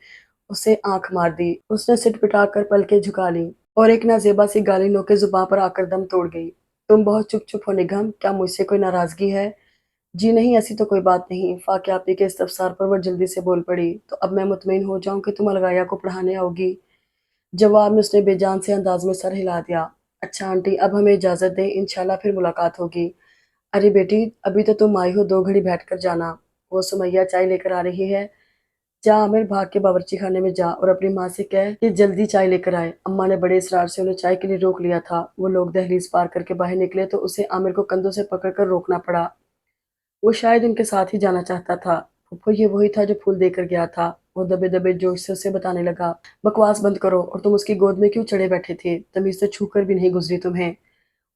اسے آنکھ مار دی۔ اس نے سٹ پٹا کر پلکیں جھکا لی اور ایک نازیبا سی گالی نوکے زباں پر آ کر دم توڑ گئی۔ تم بہت چپ ہو نگہم، کیا مجھ سے کوئی ناراضگی ہے؟ جی نہیں، ایسی تو کوئی بات نہیں۔ فاقیہ آپی کے استفسار پر وہ جلدی سے بول پڑی۔ تو اب میں مطمئن ہو جاؤں کہ تم الغیہ کو پڑھانے آؤ گی؟ جواب میں اس نے بے جان سے انداز میں سر ہلا دیا۔ اچھا آنٹی، اب ہمیں اجازت دیں، انشاءاللہ پھر ملاقات ہوگی۔ ارے بیٹی، ابھی تو تم آئی ہو، 2 گھڑی بیٹھ کر جانا۔ وہ سمیہ چائے لے کر آ رہی ہے، جا عامر بھاگ کے باورچی خانے میں جا اور اپنی ماں سے کہہ کہ جلدی چائے لے کر آئے۔ اماں نے بڑے اصرار سے انہیں چائے کے لیے روک لیا تھا۔ وہ لوگ دہلیز پار کر کے باہر نکلے تو اسے عامر کو کندھوں سے پکڑ کر روکنا پڑا۔ وہ شاید ان کے ساتھ ہی جانا چاہتا تھا۔ پھپھو یہ وہی تھا جو پھول دے کر گیا تھا۔ وہ دبے دبے جوش سے اسے بتانے لگا، بکواس بند کرو، اور تم اس کی گود میں کیوں چڑھے بیٹھے تھے؟ تمیز تو چھو کر بھی نہیں گزری تمہیں۔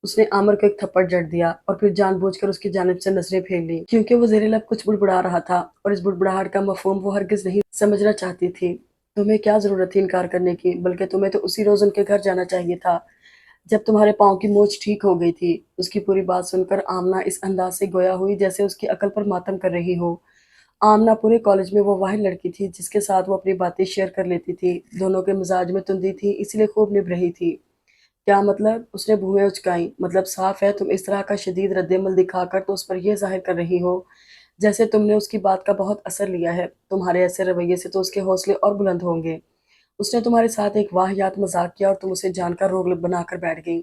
اس نے عامر کو ایک تھپڑ جڑ دیا اور پھر جان بوجھ کر اس کی جانب سے نظریں پھیر لیں، کیونکہ وہ زیر لب کچھ بڑبڑا رہا تھا اور اس بڑبڑاہٹ کا مفہوم وہ ہرگز نہیں سمجھنا چاہتی تھی۔ تمہیں کیا ضرورت تھی انکار کرنے کی؟ بلکہ تمہیں تو اسی روز ان کے گھر جانا چاہیے تھا جب تمہارے پاؤں کی موچ ٹھیک ہو گئی تھی۔ اس کی پوری بات سن کر آمنہ اس انداز سے گویا ہوئی جیسے اس کی عقل پر ماتم کر رہی ہو۔ آمنہ پورے کالج میں وہ واحد لڑکی تھی جس کے ساتھ وہ اپنی باتیں شیئر کر لیتی تھی۔ دونوں کے مزاج میں تندی تھی، اسی لیے خوب نبھ رہی تھی۔ کیا مطلب؟ اس نے بھویں اچکائیں۔ مطلب صاف ہے، تم اس طرح کا شدید رد عمل دکھا کر تو اس پر یہ ظاہر کر رہی ہو جیسے تم نے اس کی بات کا بہت اثر لیا ہے۔ تمہارے ایسے رویے سے تو اس کے حوصلے اور بلند ہوں گے۔ اس نے تمہارے ساتھ ایک واہیات مذاق کیا اور تم اسے جان کر روگ بنا کر بیٹھ گئی۔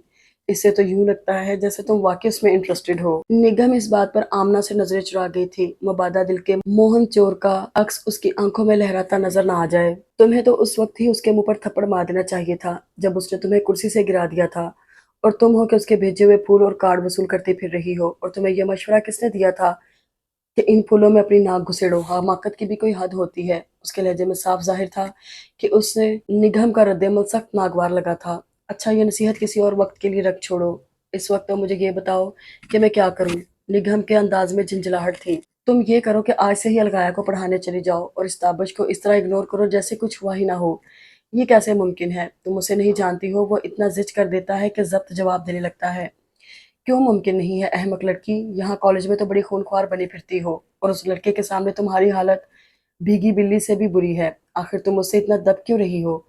اس سے تو یوں لگتا ہے جیسے تم واقعی اس میں انٹرسٹڈ ہو۔ نگہم اس بات پر آمنہ سے نظریں چرا گئی تھی، مبادا دل کے موہن چور کا عکس اس کی آنکھوں میں لہراتا نظر نہ آ جائے۔ تمہیں تو اس وقت ہی اس کے منہ پر تھپڑ مار دینا چاہیے تھا جب اس نے تمہیں کرسی سے گرا دیا تھا، اور تم ہو کہ اس کے بھیجے ہوئے پھول اور کارڈ وصول کرتی پھر رہی ہو۔ اور تمہیں یہ مشورہ کس نے دیا تھا کہ ان پھولوں میں اپنی ناک گھسیڑو؟ حماقت کی بھی کوئی حد ہوتی ہے۔ اس کے لہجے میں صاف ظاہر تھا کہ اس نے نگہم کا رد عمل سخت ناگوار لگا تھا۔ اچھا یہ نصیحت کسی اور وقت کے لیے رکھ چھوڑو، اس وقت تو مجھے یہ بتاؤ کہ میں کیا کروں؟ نگہم کے انداز میں جھنجھلاہٹ تھی۔ تم یہ کرو کہ آج سے ہی الغایہ کو پڑھانے چلی جاؤ اور اس تابش کو اس طرح اگنور کرو جیسے کچھ ہوا ہی نہ ہو۔ یہ کیسے ممکن ہے؟ تم اسے نہیں جانتی ہو، وہ اتنا زج کر دیتا ہے کہ ضبط جواب دینے لگتا ہے۔ کیوں ممکن نہیں ہے احمق لڑکی؟ یہاں کالج میں تو بڑی خونخوار بنی پھرتی ہو اور اس لڑکے کے سامنے تمہاری حالت بھیگی بلی سے بھی بری ہے۔ آخر تم اس سے اتنا دب کیوں رہی ہو؟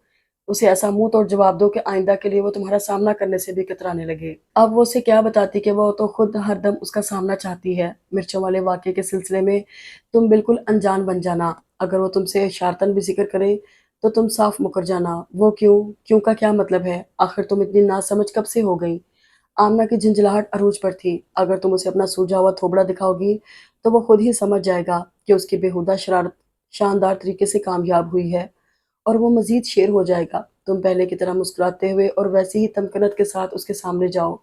اسے ایسا منہ توڑ جواب دو کہ آئندہ کے لیے وہ تمہارا سامنا کرنے سے بھی کترانے لگے۔ اب وہ اسے کیا بتاتی کہ وہ تو خود ہر دم اس کا سامنا چاہتی ہے۔ مرچوں والے واقعے کے سلسلے میں تم بالکل انجان بن جانا۔ اگر وہ تم سے اشارتاً بھی ذکر کرے تو تم صاف مکر جانا۔ وہ کیوں؟ کیوں کا کیا مطلب ہے؟ آخر تم اتنی ناسمجھ کب سے ہو گئی؟ آمنہ کی جھنجھلاہٹ عروج پر تھی۔ اگر تم اسے اپنا سوجا ہوا تھوبڑا دکھاؤ گی تو وہ خود ہی سمجھ جائے گا کہ اس کی بےہودہ شرارت شاندار طریقے سے کامیاب ہوئی ہے اور وہ مزید شیر ہو جائے گا۔ تم پہلے کی طرح مسکراتے ہوئے اور ویسی ہی تمکنت کے ساتھ اس کے سامنے جاؤ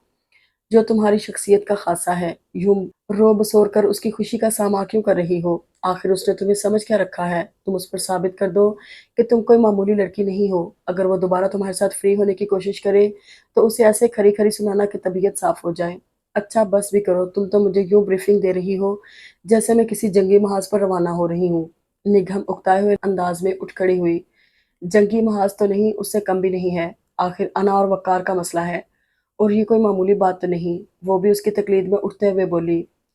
جو تمہاری شخصیت کا خاصہ ہے۔ یوں رو بسور کر اس کی خوشی کا سامنا کیوں کر رہی ہو؟ آخر اس نے تمہیں سمجھ کیا رکھا ہے؟ تم اس پر ثابت کر دو کہ تم کوئی معمولی لڑکی نہیں ہو۔ اگر وہ دوبارہ تمہارے ساتھ فری ہونے کی کوشش کرے تو اسے ایسے کھری کھری سنانا کہ طبیعت صاف ہو جائے۔ اچھا بس بھی کرو، تم تو مجھے یوں بریفنگ دے رہی ہو جیسے میں کسی جنگی محاذ پر روانہ ہو رہی ہوں۔ نگہم اکتائے ہوئے انداز میں اٹھ کھڑی ہوئی۔ جنگی محاذ تو نہیں، اس سے کم بھی نہیں ہے۔ آخر انا اور وقار کا مسئلہ ہے اور یہ کوئی معمولی بات تو نہیں۔ وہ بھی اس کی تقلید میں اٹھتے ہوئے بولی،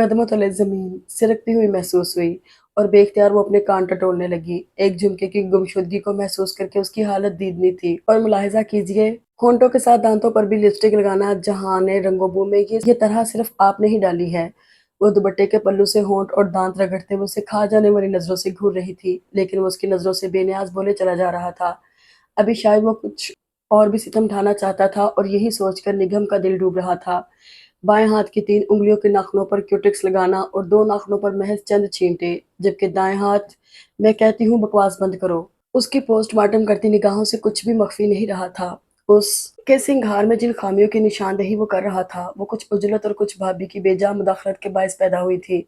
قدموں تلے زمین سرکتی ہوئی محسوس ہوئی اور بے اختیار وہ اپنے کان ٹٹولنے لگی۔ ایک جھمکے کی گمشدگی کو محسوس کر کے اس کی حالت دیدنی تھی۔ اور ملاحظہ کیجئے، ہونٹوں کے ساتھ دانتوں پر بھی لپسٹک لگانا جہان رنگ و بو میں یہ طرح صرف آپ نے ہی ڈالی ہے۔ وہ دوپٹے کے پلو سے ہونٹ اور دانت رگڑتے ہوئے اسے کھا جانے والی نظروں سے گھور رہی تھی، لیکن وہ اس کی نظروں سے بے نیاز بولے چلا جا رہا تھا۔ ابھی شاید وہ کچھ اور بھی ستم ڈھانا چاہتا تھا اور یہی سوچ کر نگہم کا دل ڈوب رہا تھا۔ بائیں ہاتھ کی 3 انگلیوں کے ناخنوں پر کیوٹکس لگانا اور 2 ناخنوں پر محض چند چھینٹے، جبکہ دائیں ہاتھ میں کہتی ہوں بکواس بند کرو۔ اس کی پوسٹ مارٹم کرتی نگاہوں سے کچھ بھی مخفی نہیں رہا تھا۔ اس کے سنگھار میں جن خامیوں کی نشاندہی وہ کر رہا تھا، وہ کچھ عجلت اور کچھ بھابھی کی بے جا مداخلت کے باعث پیدا ہوئی تھی۔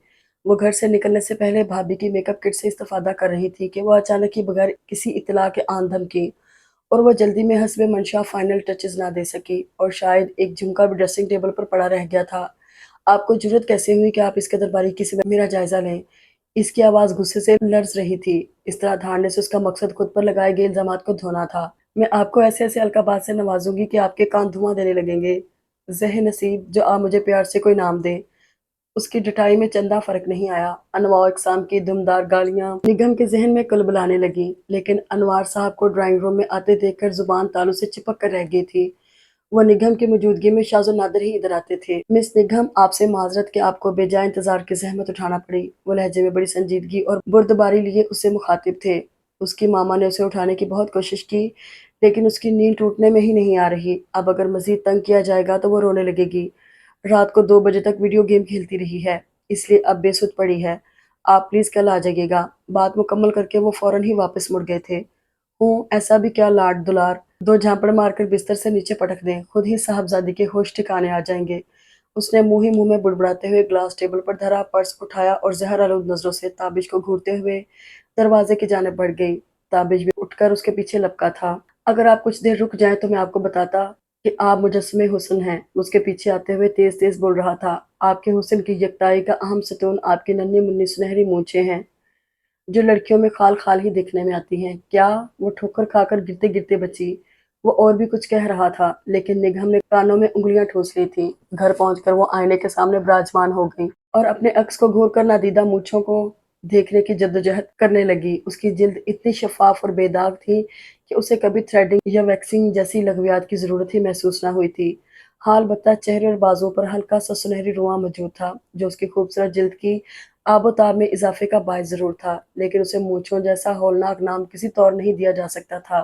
وہ گھر سے نکلنے سے پہلے بھابھی کی میک اپ کٹ سے استفادہ کر رہی تھی کہ وہ اچانک ہی بغیر کسی اطلاع کے آن دھمکی، اور وہ جلدی میں حسب منشا فائنل ٹچز نہ دے سکی، اور شاید ایک جھمکا بھی ڈریسنگ ٹیبل پر پڑا رہ گیا تھا۔ آپ کو جرأت کیسے ہوئی کہ آپ اس قدر باریکی سے میرا جائزہ لیں؟ اس کی آواز غصے سے لرز رہی تھی۔ اس طرح دھاڑنے سے اس کا مقصد خود پر لگائے گئے الزامات کو دھونا تھا۔ میں آپ کو ایسے ایسے القابات سے نوازوں گی کہ آپ کے کان دھواں دینے لگیں گے۔ ذہ نصیب جو آپ مجھے پیار سے کوئی نام دے۔ اس کی ڈٹائی میں چندہ فرق نہیں آیا۔ انواع و اقسام کی دمدار گالیاں نگہم کے ذہن میں کلبلانے لگیں، لیکن انوار صاحب کو ڈرائنگ روم میں آتے دیکھ کر زبان تالو سے چپک کر رہ گئی تھی۔ وہ نگہم کی موجودگی میں شاذ و نادر ہی ادھر آتے تھے۔ مس نگہم، آپ سے معذرت کہ آپ کو بے جا انتظار کی زحمت اٹھانا پڑی۔ وہ لہجے میں بڑی سنجیدگی اور بردباری لیے اس سے مخاطب تھے۔ اس کی ماما نے اسے اٹھانے کی بہت کوشش کی، لیکن اس کی نیند ٹوٹنے میں ہی نہیں آ رہی۔ اب اگر مزید تنگ کیا جائے گا تو وہ رونے لگے گی۔ رات کو 2 بجے تک ویڈیو گیم کھیلتی رہی ہے، اس لیے اب بے سدھ پڑی ہے۔ آپ پلیز کل آ جائیے گا۔ بات مکمل کر کے وہ فوراً ہی واپس مڑ گئے تھے۔ ایسا بھی کیا لاڈ دلار، 2 جھانپڑ مار کر بستر سے نیچے پٹک دیں، خود ہی صاحبزادی کے ہوش ٹھکانے آ جائیں گے۔ اس نے منہ ہی منہ میں بڑبڑاتے ہوئے گلاس ٹیبل پر دھرا، پرس اٹھایا اور زہر آلود نظروں سے تابش کو گھورتے ہوئے دروازے کی جانب بڑھ گئی۔ تابش بھی اٹھ کر اس کے پیچھے لپکا تھا۔ اگر آپ کچھ دیر رک جائیں تو میں آپ کو بتاتا کہ آپ مجسمے حسن ہیں۔ اس کے پیچھے آتے ہوئے تیز تیز بول رہا تھا۔ آپ کے حسن کی یکتائی کا اہم ستون آپ کی ننھی منھی سنہری مونچھیں ہیں، جو لڑکیوں میں خال خال ہی دیکھنے میں آتی ہیں۔ کیا؟ وہ ٹھوکر کھا کر گرتے گرتے بچی۔ وہ اور بھی کچھ کہہ رہا تھا، لیکن نگہم نے کانوں میں انگلیاں ٹھوس لی تھیں۔ گھر پہنچ کر وہ آئینے کے سامنے براجمان ہو گئی اور اپنے عکس کو گھور کر نادیدہ مونچھوں کو دیکھنے کی جدوجہد کرنے لگی۔ اس کی جلد اتنی شفاف اور بے داغ تھی کہ اسے کبھی تھریڈنگ یا ویکسنگ جیسی لغویات کی ضرورت ہی محسوس نہ ہوئی تھی۔ حال بتہ چہرے اور بازوؤں پر ہلکا سا سنہری رواں موجود تھا، جو اس کی خوبصورت جلد کی آب و تاب میں اضافے کا باعث ضرور تھا، لیکن اسے مونچھوں جیسا ہولناک نام کسی طور نہیں دیا جا سکتا تھا۔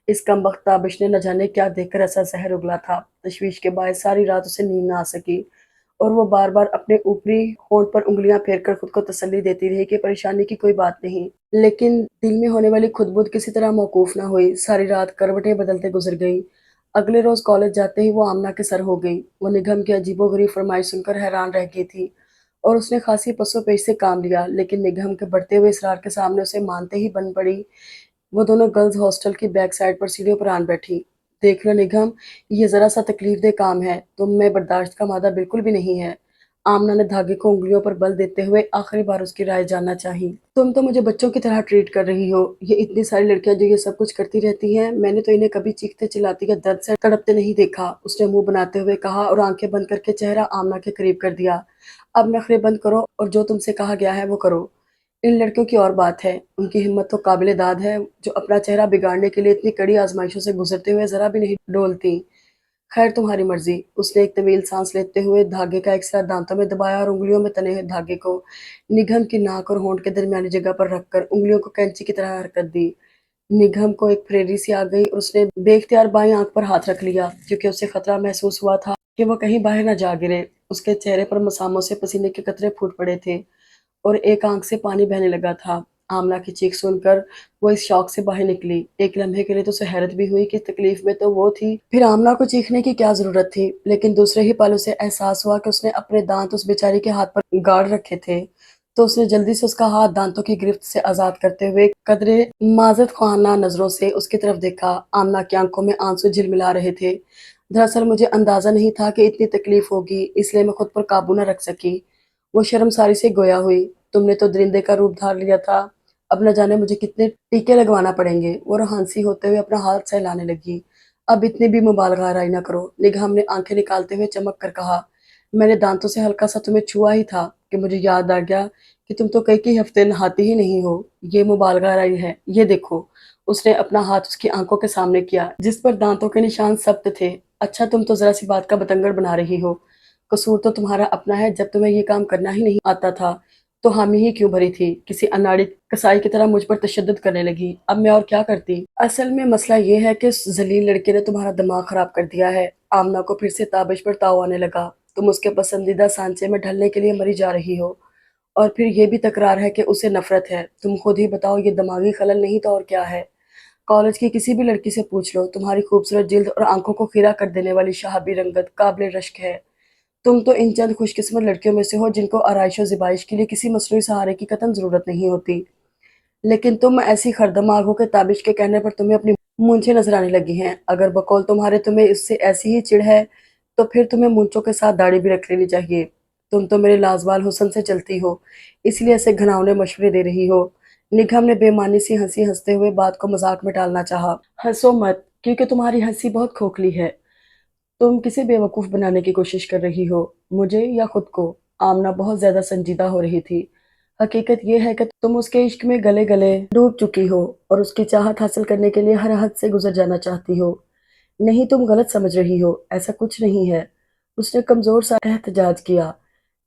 اس کمبخت تابش نے نہ جانے کیا دیکھ کر ایسا زہر اگلا تھا۔ تشویش کے باعث ساری رات اسے نیند نہ آ سکی اور وہ بار بار اپنے اوپری ہونٹ پر انگلیاں پھیر کر خود کو تسلی دیتی رہی کہ پریشانی کی کوئی بات نہیں، لیکن دل میں ہونے والی خود بدھ کسی طرح موقوف نہ ہوئی۔ ساری رات کروٹیں بدلتے گزر گئی۔ اگلے روز کالج جاتے ہی وہ آمنہ کے سر ہو گئی۔ وہ نگہم کی عجیب و غریب فرمائش سن کر حیران رہ گئی تھی اور اس نے خاصی پس و پیش سے کام لیا، لیکن نگہم کے بڑھتے ہوئے اصرار کے سامنے اسے مانتے ہی بن پڑی۔ وہ دونوں گرلز ہاسٹل کی بیک سائڈ پر سیڑھیوں پر آن بیٹھی۔ دیکھ لو نگہم، یہ ذرا سا تکلیف دہ کام ہے، تم میں برداشت کا مادہ بالکل بھی نہیں ہے۔ آمنہ نے دھاگے کو انگلیوں پر بل دیتے ہوئے آخری بار اس کی رائے جاننا چاہی۔ تم تو مجھے بچوں کی طرح ٹریٹ کر رہی ہو۔ یہ اتنی ساری لڑکیاں جو یہ سب کچھ کرتی رہتی ہیں، میں نے تو انہیں کبھی چیختے چلاتی یا درد سے تڑپتے نہیں دیکھا، اس نے منہ بناتے ہوئے کہا اور آنکھیں بند کر کے چہرہ آمنہ کے قریب کر دیا۔ اب نخرے بند کرو اور جو تم سے کہا گیا ہے وہ کرو۔ ان لڑکیوں کی اور بات ہے، ان کی ہمت تو قابل داد ہے، جو اپنا چہرہ بگاڑنے کے لیے اتنی کڑی آزمائشوں سے گزرتے ہوئے ذرا بھی نہیں ڈولتی۔ خیر تمہاری مرضی۔ اس نے ایک طویل سانس لیتے ہوئے دھاگے کا ایک سرا دانتوں میں دبایا اور انگلیوں میں تنے ہوئے دھاگے کو نگہم کی ناک اور ہونٹ کے درمیانی جگہ پر رکھ کر انگلیوں کو کینچی کی طرح حرکت دی۔ نگہم کو ایک پھریری سی آ گئی اور اس نے بے اختیار بائیں آنکھ پر ہاتھ رکھ لیا، کیونکہ اسے خطرہ محسوس ہوا تھا کہ وہ کہیں باہر نہ جا گرے۔ اس کے چہرے پر مساموں سے پسینے کے قطرے پھوٹ پڑے تھے اور ایک آنکھ سے پانی بہنے لگا تھا۔ آمنہ کی چیخ سن کر وہ اس شوق سے باہر نکلی۔ ایک لمحے کے لیے تو اسے حیرت بھی ہوئی کہ تکلیف میں تو وہ تھی، پھر آمنہ کو چیخنے کی کیا ضرورت تھی، لیکن دوسرے ہی پل اسے احساس ہوا کہ اس نے اپنے دانت اس بیچاری کے ہاتھ پر گاڑ رکھے تھے، تو اس نے جلدی سے اس کا ہاتھ دانتوں کی گرفت سے آزاد کرتے ہوئے قدرے معذرت خواہانہ نظروں سے اس کی طرف دیکھا۔ آمنہ کی آنکھوں میں آنسو جھلملا رہے تھے۔ دراصل مجھے اندازہ نہیں تھا کہ اتنی تکلیف ہوگی، اس لیے میں خود پر قابو نہ رکھ سکی۔ وہ شرمساری سے گویا ہوئی۔ تم نے تو درندے کا روپ دھار لیا تھا، اب نہ جانے مجھے کتنے ٹیکے لگوانا پڑیں گے۔ وہ روحانسی ہوتے ہوئے اپنا ہاتھ سہلانے لگی۔ اب اتنی بھی مبالغہ آرائی نہ کرو، نگہم نے آنکھیں نکالتے ہوئے چمک کر کہا۔ میں نے دانتوں سے ہلکا سا تمہیں چھوا ہی تھا کہ مجھے یاد آ گیا کہ تم تو کئی ہفتے نہاتی ہی نہیں ہو۔ یہ مبالغہ رہی ہے، یہ دیکھو۔ اس نے اپنا ہاتھ اس کی آنکھوں کے سامنے کیا جس پر دانتوں کے نشان ثبت تھے۔ اچھا، تم تو ذرا سی بات کا بتنگڑ بنا رہی ہو۔ قصور تو تمہارا اپنا ہے، جب تمہیں یہ کام کرنا ہی نہیں آتا تھا تو حامی ہی کیوں بھری تھی؟ کسی اناڑی کسائی کی طرح مجھ پر تشدد کرنے لگی۔ اب میں اور کیا کرتی؟ اصل میں مسئلہ یہ ہے کہ اس ذلیل لڑکے نے تمہارا دماغ خراب کر دیا ہے۔ آمنہ کو پھر سے تابش پر تاؤ آنے لگا۔ تم اس کے پسندیدہ سانچے میں ڈھلنے کے لیے مری جا رہی ہو، اور پھر یہ بھی تکرار ہے کہ اسے نفرت ہے۔ تم خود ہی بتاؤ، یہ دماغی خلل نہیں تو اور کیا ہے؟ کالج کی کسی بھی لڑکی سے پوچھ لو، تمہاری خوبصورت جلد اور آنکھوں کو خیرہ کر دینے والی شہابی رنگت قابل رشک ہے۔ تم تو ان چند خوش قسمت لڑکیوں میں سے ہو جن کو آرائش و زیبائش کے لیے کسی مصنوعی سہارے کی قطعاً ضرورت نہیں ہوتی، لیکن تم ایسی خردماغ ہو کہ تابش کے کہنے پر تمہیں اپنی مونچھیں نظر آنے لگی ہیں۔ اگر بقول تمہارے تمہیں اس سے ایسی ہی چڑ ہے تو پھر تمہیں مونچھوں کے ساتھ داڑھی بھی رکھ لینی چاہیے۔ تم تو میرے لازوال حسن سے چلتی ہو، اس لیے ایسے گھناؤنے مشورے دے رہی ہو۔ نگہم نے بے معنی سی ہنسی ہنستے ہوئے بات کو مذاق میں ٹالنا چاہا۔ ہنسو مت، کیونکہ تمہاری ہنسی بہت کھوکھلی ہے۔ تم کسے بیوقوف بنانے کی کوشش کر رہی ہو، مجھے یا خود کو؟ آمنہ بہت زیادہ سنجیدہ ہو رہی تھی۔ حقیقت یہ ہے کہ تم اس کے عشق میں گلے گلے ڈوب چکی ہو اور اس کی چاہت حاصل کرنے کے لیے ہر حد سے گزر جانا چاہتی ہو۔ نہیں، تم غلط سمجھ رہی ہو، ایسا کچھ نہیں ہے۔ اس نے کمزور سا احتجاج کیا۔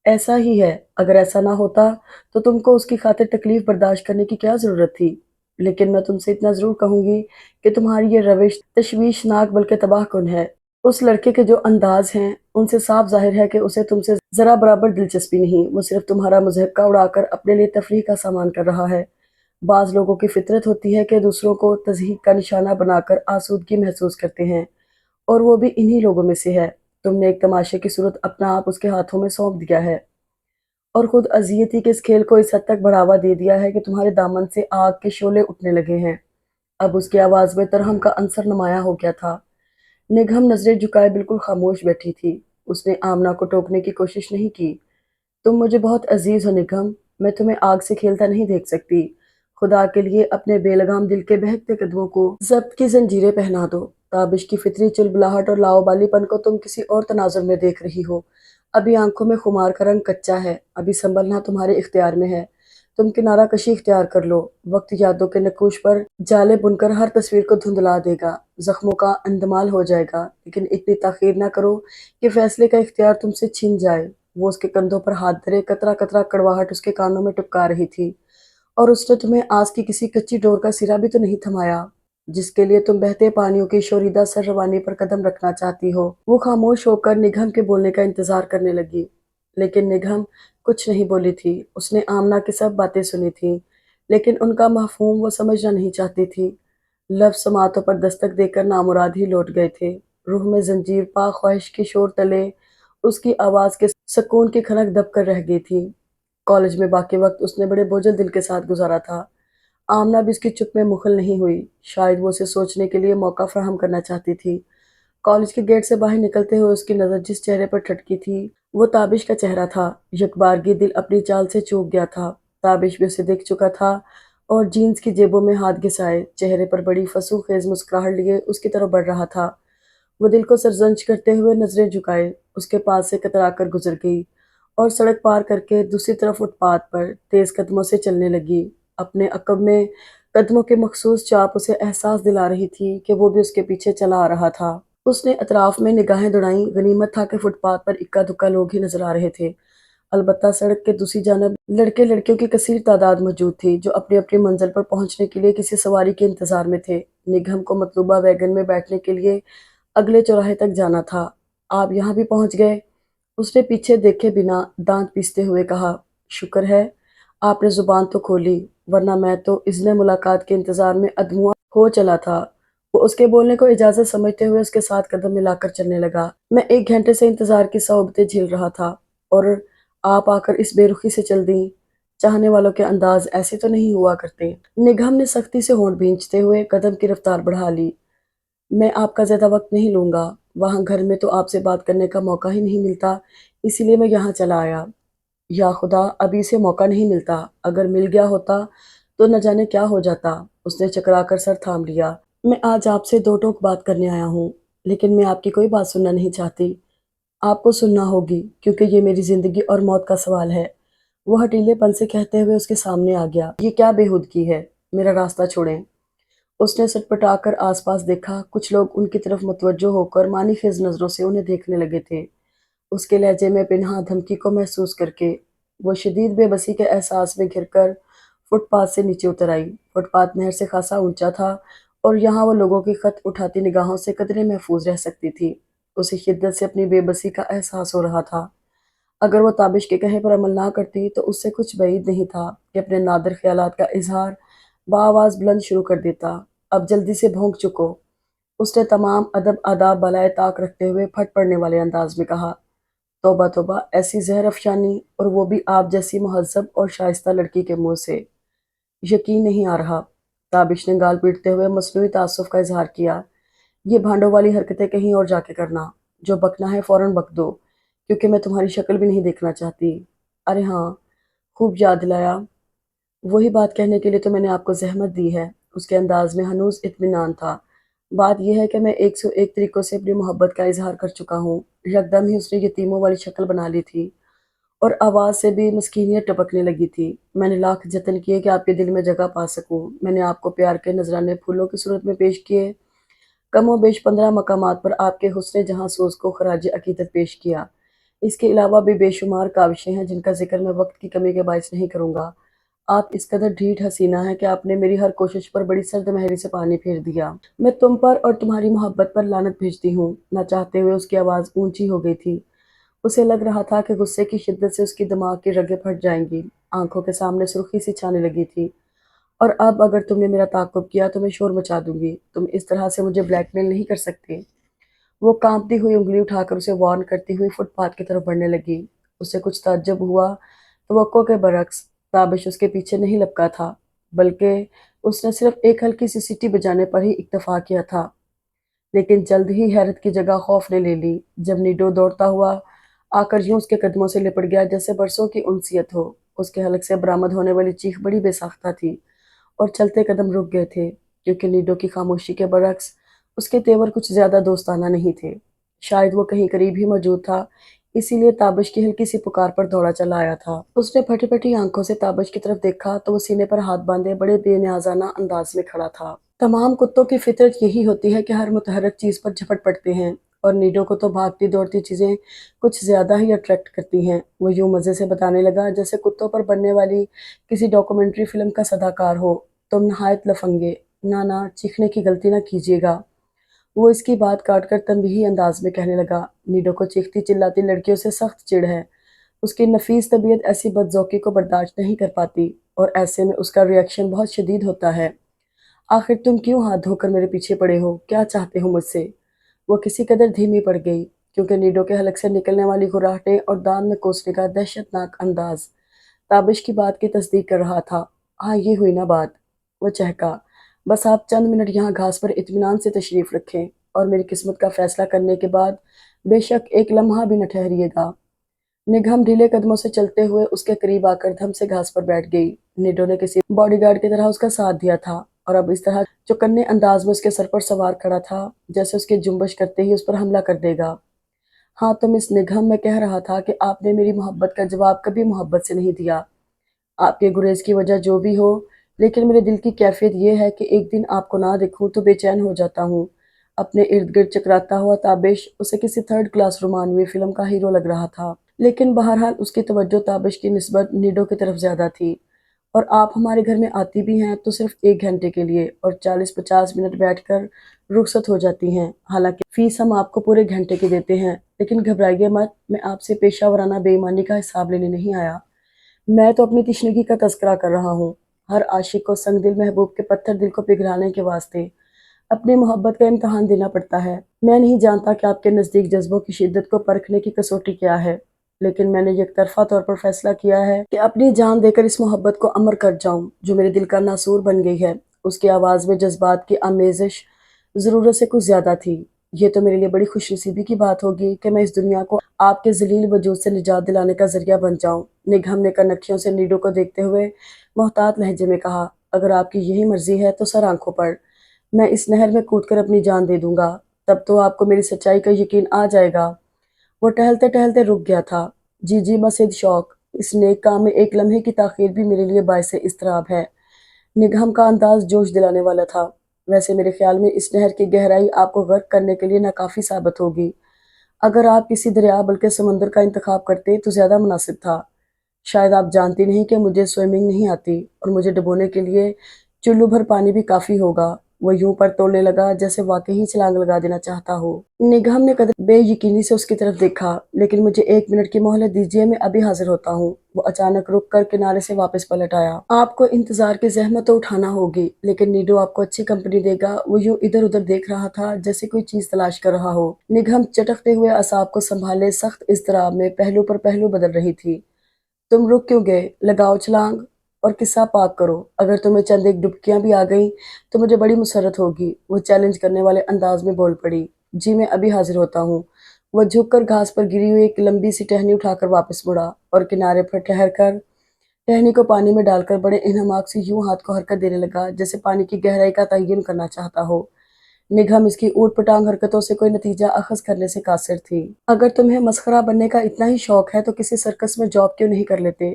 ایسا ہی ہے، اگر ایسا نہ ہوتا تو تم کو اس کی خاطر تکلیف برداشت کرنے کی کیا ضرورت تھی؟ لیکن میں تم سے اتنا ضرور کہوں گی کہ تمہاری یہ روش تشویشناک بلکہ تباہ کن ہے۔ اس لڑکے کے جو انداز ہیں ان سے صاف ظاہر ہے کہ اسے تم سے ذرا برابر دلچسپی نہیں۔ وہ صرف تمہارا مضحکہ اڑا کر اپنے لیے تفریح کا سامان کر رہا ہے۔ بعض لوگوں کی فطرت ہوتی ہے کہ دوسروں کو تضحیک کا نشانہ بنا کر آسودگی محسوس کرتے ہیں، اور وہ بھی انہی لوگوں میں سے ہے۔ تم نے ایک تماشے کی صورت اپنا آپ اس کے ہاتھوں میں سونپ دیا ہے، اور خود اذیتی کے اس کھیل کو اس حد تک بڑھاوا دے دیا ہے کہ تمہارے دامن سے آگ کے شعلے اٹھنے لگے ہیں۔ اب اس کی آواز میں ترہم کا عنصر نمایاں ہو گیا تھا۔ نگہم نظریں جھکائے بالکل خاموش بیٹھی تھی۔ اس نے آمنہ کو ٹوکنے کی کوشش نہیں کی۔ تم مجھے بہت عزیز ہو نگہم، میں تمہیں آگ سے کھیلتا نہیں دیکھ سکتی۔ خدا کے لیے اپنے بے لگام دل کے بہکتے قدموں کو ضبط کی زنجیریں پہنا دو۔ تابش کی فطری چلبلاہٹ اور لاؤبالی پن کو تم کسی اور تناظر میں دیکھ رہی ہو۔ ابھی آنکھوں میں خمار کا رنگ کچا ہے، ابھی سنبھلنا تمہارے اختیار میں ہے۔ تم کنارہ کشی اختیار کر لو، وقت یادوں کے نقوش پر جالے بن کر ہر تصویر کو دھندلا دے گا، زخموں کا اندمال ہو جائے گا، لیکن اتنی تاخیر نہ کرو کہ فیصلے کا اختیار تم سے چھن جائے۔ وہ اس کے کندھوں پر ہاتھ دھرے قطرہ قطرہ کڑواہٹ اس کے کانوں میں ٹپکا رہی تھی۔ اور اس نے تمہیں آس کی کسی کچی ڈور کا سرا بھی تو نہیں تھمایا جس کے لیے تم بہتے پانیوں کی شوریدہ سر روانی پر قدم رکھنا چاہتی ہو۔ وہ خاموش ہو کر نگہم کے بولنے کا انتظار کرنے لگی، لیکن نگہم کچھ نہیں بولی تھی۔ اس نے آمنہ کی سب باتیں سنی تھیں، لیکن ان کا مفہوم وہ سمجھنا نہیں چاہتی تھی۔ لفظ سماعتوں پر دستک دے کر نامراد ہی لوٹ گئے تھے۔ روح میں زنجیر پا خواہش کی شور تلے اس کی آواز کے سکون کی کھنک دب کر رہ گئی تھی۔ کالج میں باقی وقت اس نے بڑے بوجھل دل کے ساتھ گزارا تھا۔ آمنہ بھی اس کی چپ میں مخل نہیں ہوئی، شاید وہ اسے سوچنے کے لیے موقع فراہم کرنا چاہتی تھی۔ کالج کے گیٹ سے باہر نکلتے ہوئے اس کی نظر جس چہرے پر ٹھٹکی تھی وہ تابش کا چہرہ تھا۔ یکبارگی دل اپنی چال سے چوک گیا تھا۔ تابش بھی اسے دیکھ چکا تھا اور جینز کی جیبوں میں ہاتھ گھسائے چہرے پر بڑی فسوں خیز مسکراہٹ لیے اس کی طرف بڑھ رہا تھا۔ وہ دل کو سرزنش کرتے ہوئے نظریں جھکائے اس کے پاس سے کترا کر گزر گئی اور سڑک پار کر کے دوسری طرف فٹ پاتھ پر تیز قدموں سے چلنے لگی۔ اپنے عقب میں قدموں کی مخصوص چاپ اسے احساس دلا رہی تھی کہ وہ بھی اس کے پیچھے چلا آ رہا تھا۔ اس نے اطراف میں نگاہیں دوڑائیں، غنیمت تھا کہ فٹ پاتھ پر اکا دکا لوگ ہی نظر آ رہے تھے۔ البتہ سڑک کے دوسری جانب لڑکے لڑکیوں کی کثیر تعداد موجود تھی جو اپنی اپنی منزل پر پہنچنے کے لیے کسی سواری کے انتظار میں تھے۔ نگہم کو مطلوبہ ویگن میں بیٹھنے کے لیے اگلے چوراہے تک جانا تھا۔ آپ یہاں بھی پہنچ گئے؟ اس نے پیچھے دیکھے بنا دانت پیستے ہوئے کہا۔ شکر ہے آپ نے زبان تو کھولی، ورنہ میں تو اذن ملاقات کے انتظار میں ادموا ہو چلا تھا۔ وہ اس کے بولنے کو اجازت سمجھتے ہوئے اس کے ساتھ قدم ملا کر چلنے لگا۔ میں 1 گھنٹے سے انتظار کی صعوبتیں جھیل رہا تھا اور آپ آ کر اس بے رخی سے چل دیں۔ چاہنے والوں کے انداز ایسے تو نہیں ہوا کرتے۔ نگہم نے سختی سے ہونٹ بھینچتے ہوئے قدم کی رفتار بڑھا لی۔ میں آپ کا زیادہ وقت نہیں لوں گا، وہاں گھر میں تو آپ سے بات کرنے کا موقع ہی نہیں ملتا، اسی لیے میں یہاں چلا آیا۔ یا خدا، ابھی اسے موقع نہیں ملتا، اگر مل گیا ہوتا تو نہ جانے کیا ہو جاتا۔ اس نے چکرا کر سر تھام لیا۔ میں آج آپ سے دو ٹوک بات کرنے آیا ہوں، لیکن میں آپ کی کوئی بات سننا نہیں چاہتی۔ آپ کو سننا ہوگی کیونکہ یہ میری زندگی اور موت کا سوال ہے۔ وہ ہٹیلے پن سے کہتے ہوئے اس کے سامنے آ گیا۔ یہ کیا بےہودگی ہے؟ میرا راستہ چھوڑیں۔ اس نے سٹپٹا کر آس پاس دیکھا۔ کچھ لوگ ان کی طرف متوجہ ہو کر معنی خیز نظروں سے انہیں دیکھنے لگے تھے۔ اس کے لہجے میں پنہاں دھمکی کو محسوس کر کے وہ شدید بے بسی کے احساس میں گھر کر فٹ پاتھ سے نیچے اتر آئی۔ فٹ پاتھ نہر سے خاصا اونچا تھا اور یہاں وہ لوگوں کی خط اٹھاتی نگاہوں سے قدرے محفوظ رہ سکتی تھی۔ اسے شدت سے اپنی بے بسی کا احساس ہو رہا تھا۔ اگر وہ تابش کے کہے پر عمل نہ کرتی تو اس سے کچھ بعید نہیں تھا کہ اپنے نادر خیالات کا اظہار بآواز بلند شروع کر دیتا۔ اب جلدی سے بھونک چکو، اس نے تمام ادب آداب بالائے طاق رکھتے ہوئے پھٹ پڑنے والے انداز میں کہا۔ توبہ توبہ، ایسی زہر افشانی، اور وہ بھی آپ جیسی مہذب اور شائستہ لڑکی کے منہ سے! یقین نہیں آ رہا۔ تابش نے گال پیٹتے ہوئے مصنوعی تعصب کا اظہار کیا۔ یہ بھانڈوں والی حرکتیں کہیں اور جا کے کرنا۔ جو بکنا ہے فوراً بک دو، کیونکہ میں تمہاری شکل بھی نہیں دیکھنا چاہتی۔ ارے ہاں، خوب یاد دلایا۔ وہی بات کہنے کے لیے تو میں نے آپ کو زحمت دی ہے۔ اس کے انداز میں ہنوز اطمینان تھا۔ بات یہ ہے کہ میں 101 طریقوں سے اپنی محبت کا اظہار کر چکا ہوں۔ یکدم ہی اس نے یتیموں والی شکل بنا لی تھی اور آواز سے بھی مسکینیت ٹپکنے لگی تھی۔ میں نے لاکھ جتن کیے کہ آپ کے دل میں جگہ پا سکوں۔ میں نے آپ کو پیار کے نذرانے پھولوں کی صورت میں پیش کیے۔ کم و بیش 15 مقامات پر آپ کے حسن جہاں سوز کو خراج عقیدت پیش کیا۔ اس کے علاوہ بھی بے شمار کاوشیں ہیں جن کا ذکر میں وقت کی کمی کے باعث نہیں کروں گا۔ آپ اس قدر ڈھیٹ حسینہ ہیں کہ آپ نے میری ہر کوشش پر بڑی سرد مہری سے پانی پھیر دیا۔ میں تم پر اور تمہاری محبت پر لعنت بھیجتی ہوں۔ نہ چاہتے ہوئے اس کی آواز اونچی ہو گئی تھی۔ اسے لگ رہا تھا کہ غصے کی شدت سے اس کی دماغ کی رگیں پھٹ جائیں گی۔ آنکھوں کے سامنے سرخی سی چھانے لگی تھی۔ اور اب اگر تم نے میرا تعاقب کیا تو میں شور مچا دوں گی۔ تم اس طرح سے مجھے بلیک میل نہیں کر سکتے۔ وہ کانپتی ہوئی انگلی اٹھا کر اسے وارن کرتی ہوئی فٹ پاتھ کی طرف بڑھنے لگی۔ اسے کچھ تعجب ہوا۔ توقع کے برعکس تابش اس کے پیچھے نہیں لپکا تھا، بلکہ اس نے صرف ایک ہلکی سی سیٹی بجانے پر ہی اکتفا کیا تھا۔ لیکن جلد ہی حیرت کی جگہ خوف نے لے لی جب نیڈو دوڑتا ہوا آ کر یوں اس کے قدموں سے لپٹ گیا جیسے برسوں کی انسیت ہو۔ اس کے حلق سے برآمد ہونے والی چیخ بڑی بے ساختہ تھی اور چلتے قدم رک گئے تھے، کیونکہ نیڈو کی خاموشی کے برعکس اس کے تیور کچھ زیادہ دوستانہ نہیں تھے۔ شاید وہ کہیں قریب ہی موجود تھا، اسی لیے تابش کی ہلکی سی پکار پر دوڑا چلا آیا تھا۔ اس نے پھٹی پھٹی آنکھوں سے تابش کی طرف دیکھا تو وہ سینے پر ہاتھ باندھے بڑے بے نیازانہ انداز میں کھڑا تھا۔ تمام کتوں کی فطرت یہی ہوتی ہے کہ ہر متحرک چیز پر جھپٹ پڑتے ہیں، اور نیڈو کو تو بھاگتی دوڑتی چیزیں کچھ زیادہ ہی اٹریکٹ کرتی ہیں۔ وہ یوں مزے سے بتانے لگا جیسے کتوں پر بننے والی کسی ڈاکومنٹری فلم کا صداکار ہو۔ تم نہایت لفنگے، نہ چیخنے کی غلطی نہ کیجیے گا۔ وہ اس کی بات کاٹ کر تنبیہی انداز میں کہنے لگا۔ نیڈو کو چیختی چلاتی لڑکیوں سے سخت چڑ ہے۔ اس کی نفیس طبیعت ایسی بدذوقی کو برداشت نہیں کر پاتی، اور ایسے میں اس کا ری ایکشن بہت شدید ہوتا ہے۔ آخر تم کیوں ہاتھ دھو کر میرے پیچھے پڑے ہو؟ کیا چاہتے ہو مجھ سے؟ وہ کسی قدر دھیمی پڑ گئی کیونکہ نیڈو کے حلق سے نکلنے والی گھراہٹیں اور دان میں کوسنے کا دہشت ناک انداز تابش کی بات کی تصدیق کر رہا تھا۔ ہاں، یہ ہوئی نا بات، وہ چہکا۔ بس آپ چند منٹ یہاں گھاس پر اطمینان سے تشریف رکھیں اور میری قسمت کا فیصلہ کرنے کے بعد بے شک ایک لمحہ بھی نہ ٹھہریے گا۔ نگہم ڈھیلے قدموں سے چلتے ہوئے اس کے قریب آ کر دھم سے گھاس پر بیٹھ گئی۔ نیڈو نے کسی باڈی گارڈ کی طرح اس کا ساتھ دیا تھا اور اب اس طرح چوکنے انداز میں اس کے سر پر سوار کھڑا تھا جیسے اس کی جنبش کرتے ہی اس پر حملہ کر دے گا۔ ہاں، تم اس نگہم میں کہہ رہا تھا کہ آپ نے میری محبت کا جواب کبھی محبت سے نہیں دیا۔ آپ کے گریز کی وجہ جو بھی ہو، لیکن میرے دل کی کیفیت یہ ہے کہ ایک دن آپ کو نہ دیکھوں تو بے چین ہو جاتا ہوں۔ اپنے ارد گرد چکراتا ہوا تابش اسے کسی تھرڈ کلاس رومانوی فلم کا ہیرو لگ رہا تھا، لیکن بہرحال اس کی توجہ تابش کی نسبت نیڈو کی طرف زیادہ تھی۔ اور آپ ہمارے گھر میں آتی بھی ہیں تو صرف 1 گھنٹے کے لیے اور 40-50 منٹ بیٹھ کر رخصت ہو جاتی ہیں۔ حالانکہ فیس ہم آپ کو پورے گھنٹے کی دیتے ہیں، لیکن گھبرائیے مت، میں آپ سے پیشہ ورانہ بے ایمانی کا حساب لینے نہیں آیا۔ میں تو اپنی تشنگی کا تذکرہ کر رہا ہوں۔ ہر عاشق کو سنگ دل محبوب کے پتھر دل کو پگھلانے کے واسطے اپنی محبت کا امتحان دینا پڑتا ہے۔ میں نہیں جانتا کہ آپ کے نزدیک جذبوں کی شدت کو پرکھنے کی کسوٹی کیا ہے، لیکن میں نے یک طرفہ طور پر فیصلہ کیا ہے کہ اپنی جان دے کر اس محبت کو امر کر جاؤں جو میرے دل کا ناسور بن گئی ہے۔ اس کی آواز میں جذبات کی آمیزش ضرورت سے کچھ زیادہ تھی۔ یہ تو میرے لیے بڑی خوش نصیبی کی بات ہوگی کہ میں اس دنیا کو آپ کے ذلیل وجود سے نجات دلانے کا ذریعہ بن جاؤں۔ نگہم نے کنکھیوں سے نیڈو کو دیکھتے ہوئے محتاط لہجے میں کہا، اگر آپ کی یہی مرضی ہے تو سر آنکھوں پر، میں اس نہر میں کود کر اپنی جان دے دوں گا، تب تو آپ کو میری سچائی کا یقین آ جائے گا۔ وہ ٹہلتے ٹہلتے رک گیا تھا۔ جی جی مزید شوق، اس نیک کام میں ایک لمحے کی تاخیر بھی میرے لیے باعث اضطراب ہے۔ نگہم کا انداز جوش دلانے والا تھا۔ ویسے میرے خیال میں اس نہر کی گہرائی آپ کو غرق کرنے کے لیے ناکافی ثابت ہوگی۔ اگر آپ کسی دریا بلکہ سمندر کا انتخاب کرتے تو زیادہ مناسب تھا۔ شاید آپ جانتی نہیں کہ مجھے سوئمنگ نہیں آتی اور مجھے ڈبونے کے لیے چلو بھر پانی بھی کافی ہوگا۔ وہ یوں پر توڑنے لگا جیسے واقعی چھلانگ لگا دینا چاہتا ہو۔ نگہم نے قدر بے یقینی سے اس کی طرف دیکھا۔ لیکن مجھے 1 منٹ کی مہلت دیجیے، میں ابھی حاضر ہوتا ہوں۔ وہ اچانک رک کر کنارے سے واپس پلٹ آیا۔ آپ کو انتظار کی زحمت تو اٹھانا ہوگی، لیکن نیڈو آپ کو اچھی کمپنی دے گا۔ وہ یوں ادھر ادھر دیکھ رہا تھا جیسے کوئی چیز تلاش کر رہا ہو۔ نگہم چٹکتے ہوئے اعصاب کو سنبھالے سخت اضطراب میں پہلو پر پہلو بدل رہی تھی۔ تم رک کیوں گئے؟ لگاؤ چھلانگ اور قصہ پاک کرو۔ اگر تمہیں چند ایک ڈبکیاں بھی آ گئیں تو مجھے بڑی مسرت ہوگی۔ وہ چیلنج کرنے والے انداز میں بول پڑی۔ جی میں ابھی حاضر ہوتا ہوں۔ وہ جھک کر گھاس پر گری ہوئی ایک لمبی سی ٹہنی اٹھا کر واپس مڑا اور کنارے پر ٹھہر کر ٹہنی کو پانی میں ڈال کر بڑے انہماک سے یوں ہاتھ کو حرکت دینے لگا جیسے پانی کی گہرائی کا تعین کرنا چاہتا ہو۔ نگہم اس کی اوٹ پٹانگ حرکتوں سے کوئی نتیجہ اخذ کرنے سے قاصر تھی۔ اگر تمہیں مسخرہ بننے کا اتنا ہی شوق ہے تو کسی سرکس میں جاب کیوں نہیں کر لیتے؟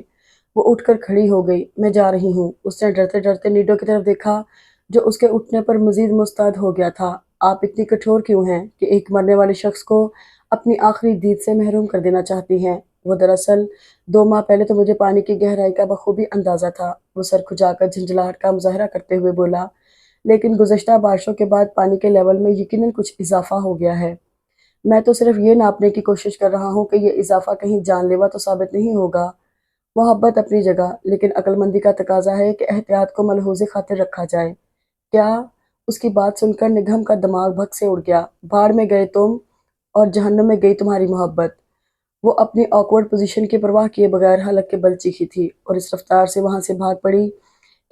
وہ اٹھ کر کھڑی ہو گئی۔ میں جا رہی ہوں۔ اس نے ڈرتے ڈرتے نیڈو کی طرف دیکھا جو اس کے اٹھنے پر مزید مستعد ہو گیا تھا۔ آپ اتنی کٹھور کیوں ہیں کہ ایک مرنے والے شخص کو اپنی آخری دید سے محروم کر دینا چاہتی ہیں؟ وہ دراصل 2 ماہ پہلے تو مجھے پانی کی گہرائی کا بخوبی اندازہ تھا۔ وہ سر کھجا کر جھنجھلاہٹ کا مظاہرہ کرتے ہوئے بولا، لیکن گزشتہ بارشوں کے بعد پانی کے لیول میں یقیناً کچھ اضافہ ہو گیا ہے۔ میں تو صرف یہ ناپنے کی کوشش کر رہا ہوں کہ یہ اضافہ کہیں جان لیوا تو ثابت نہیں ہوگا۔ محبت اپنی جگہ، لیکن عقل مندی کا تقاضا ہے کہ احتیاط کو ملحوظ خاطر رکھا جائے۔ کیا؟ اس کی بات سن کر نگہم کا دماغ بھگ سے اڑ گیا۔ بھاڑ میں گئے تم اور جہنم میں گئی تمہاری محبت۔ وہ اپنی آکورڈ پوزیشن کی پرواہ کیے بغیر حلق کے بل چیخی تھی اور اس رفتار سے وہاں سے بھاگ پڑی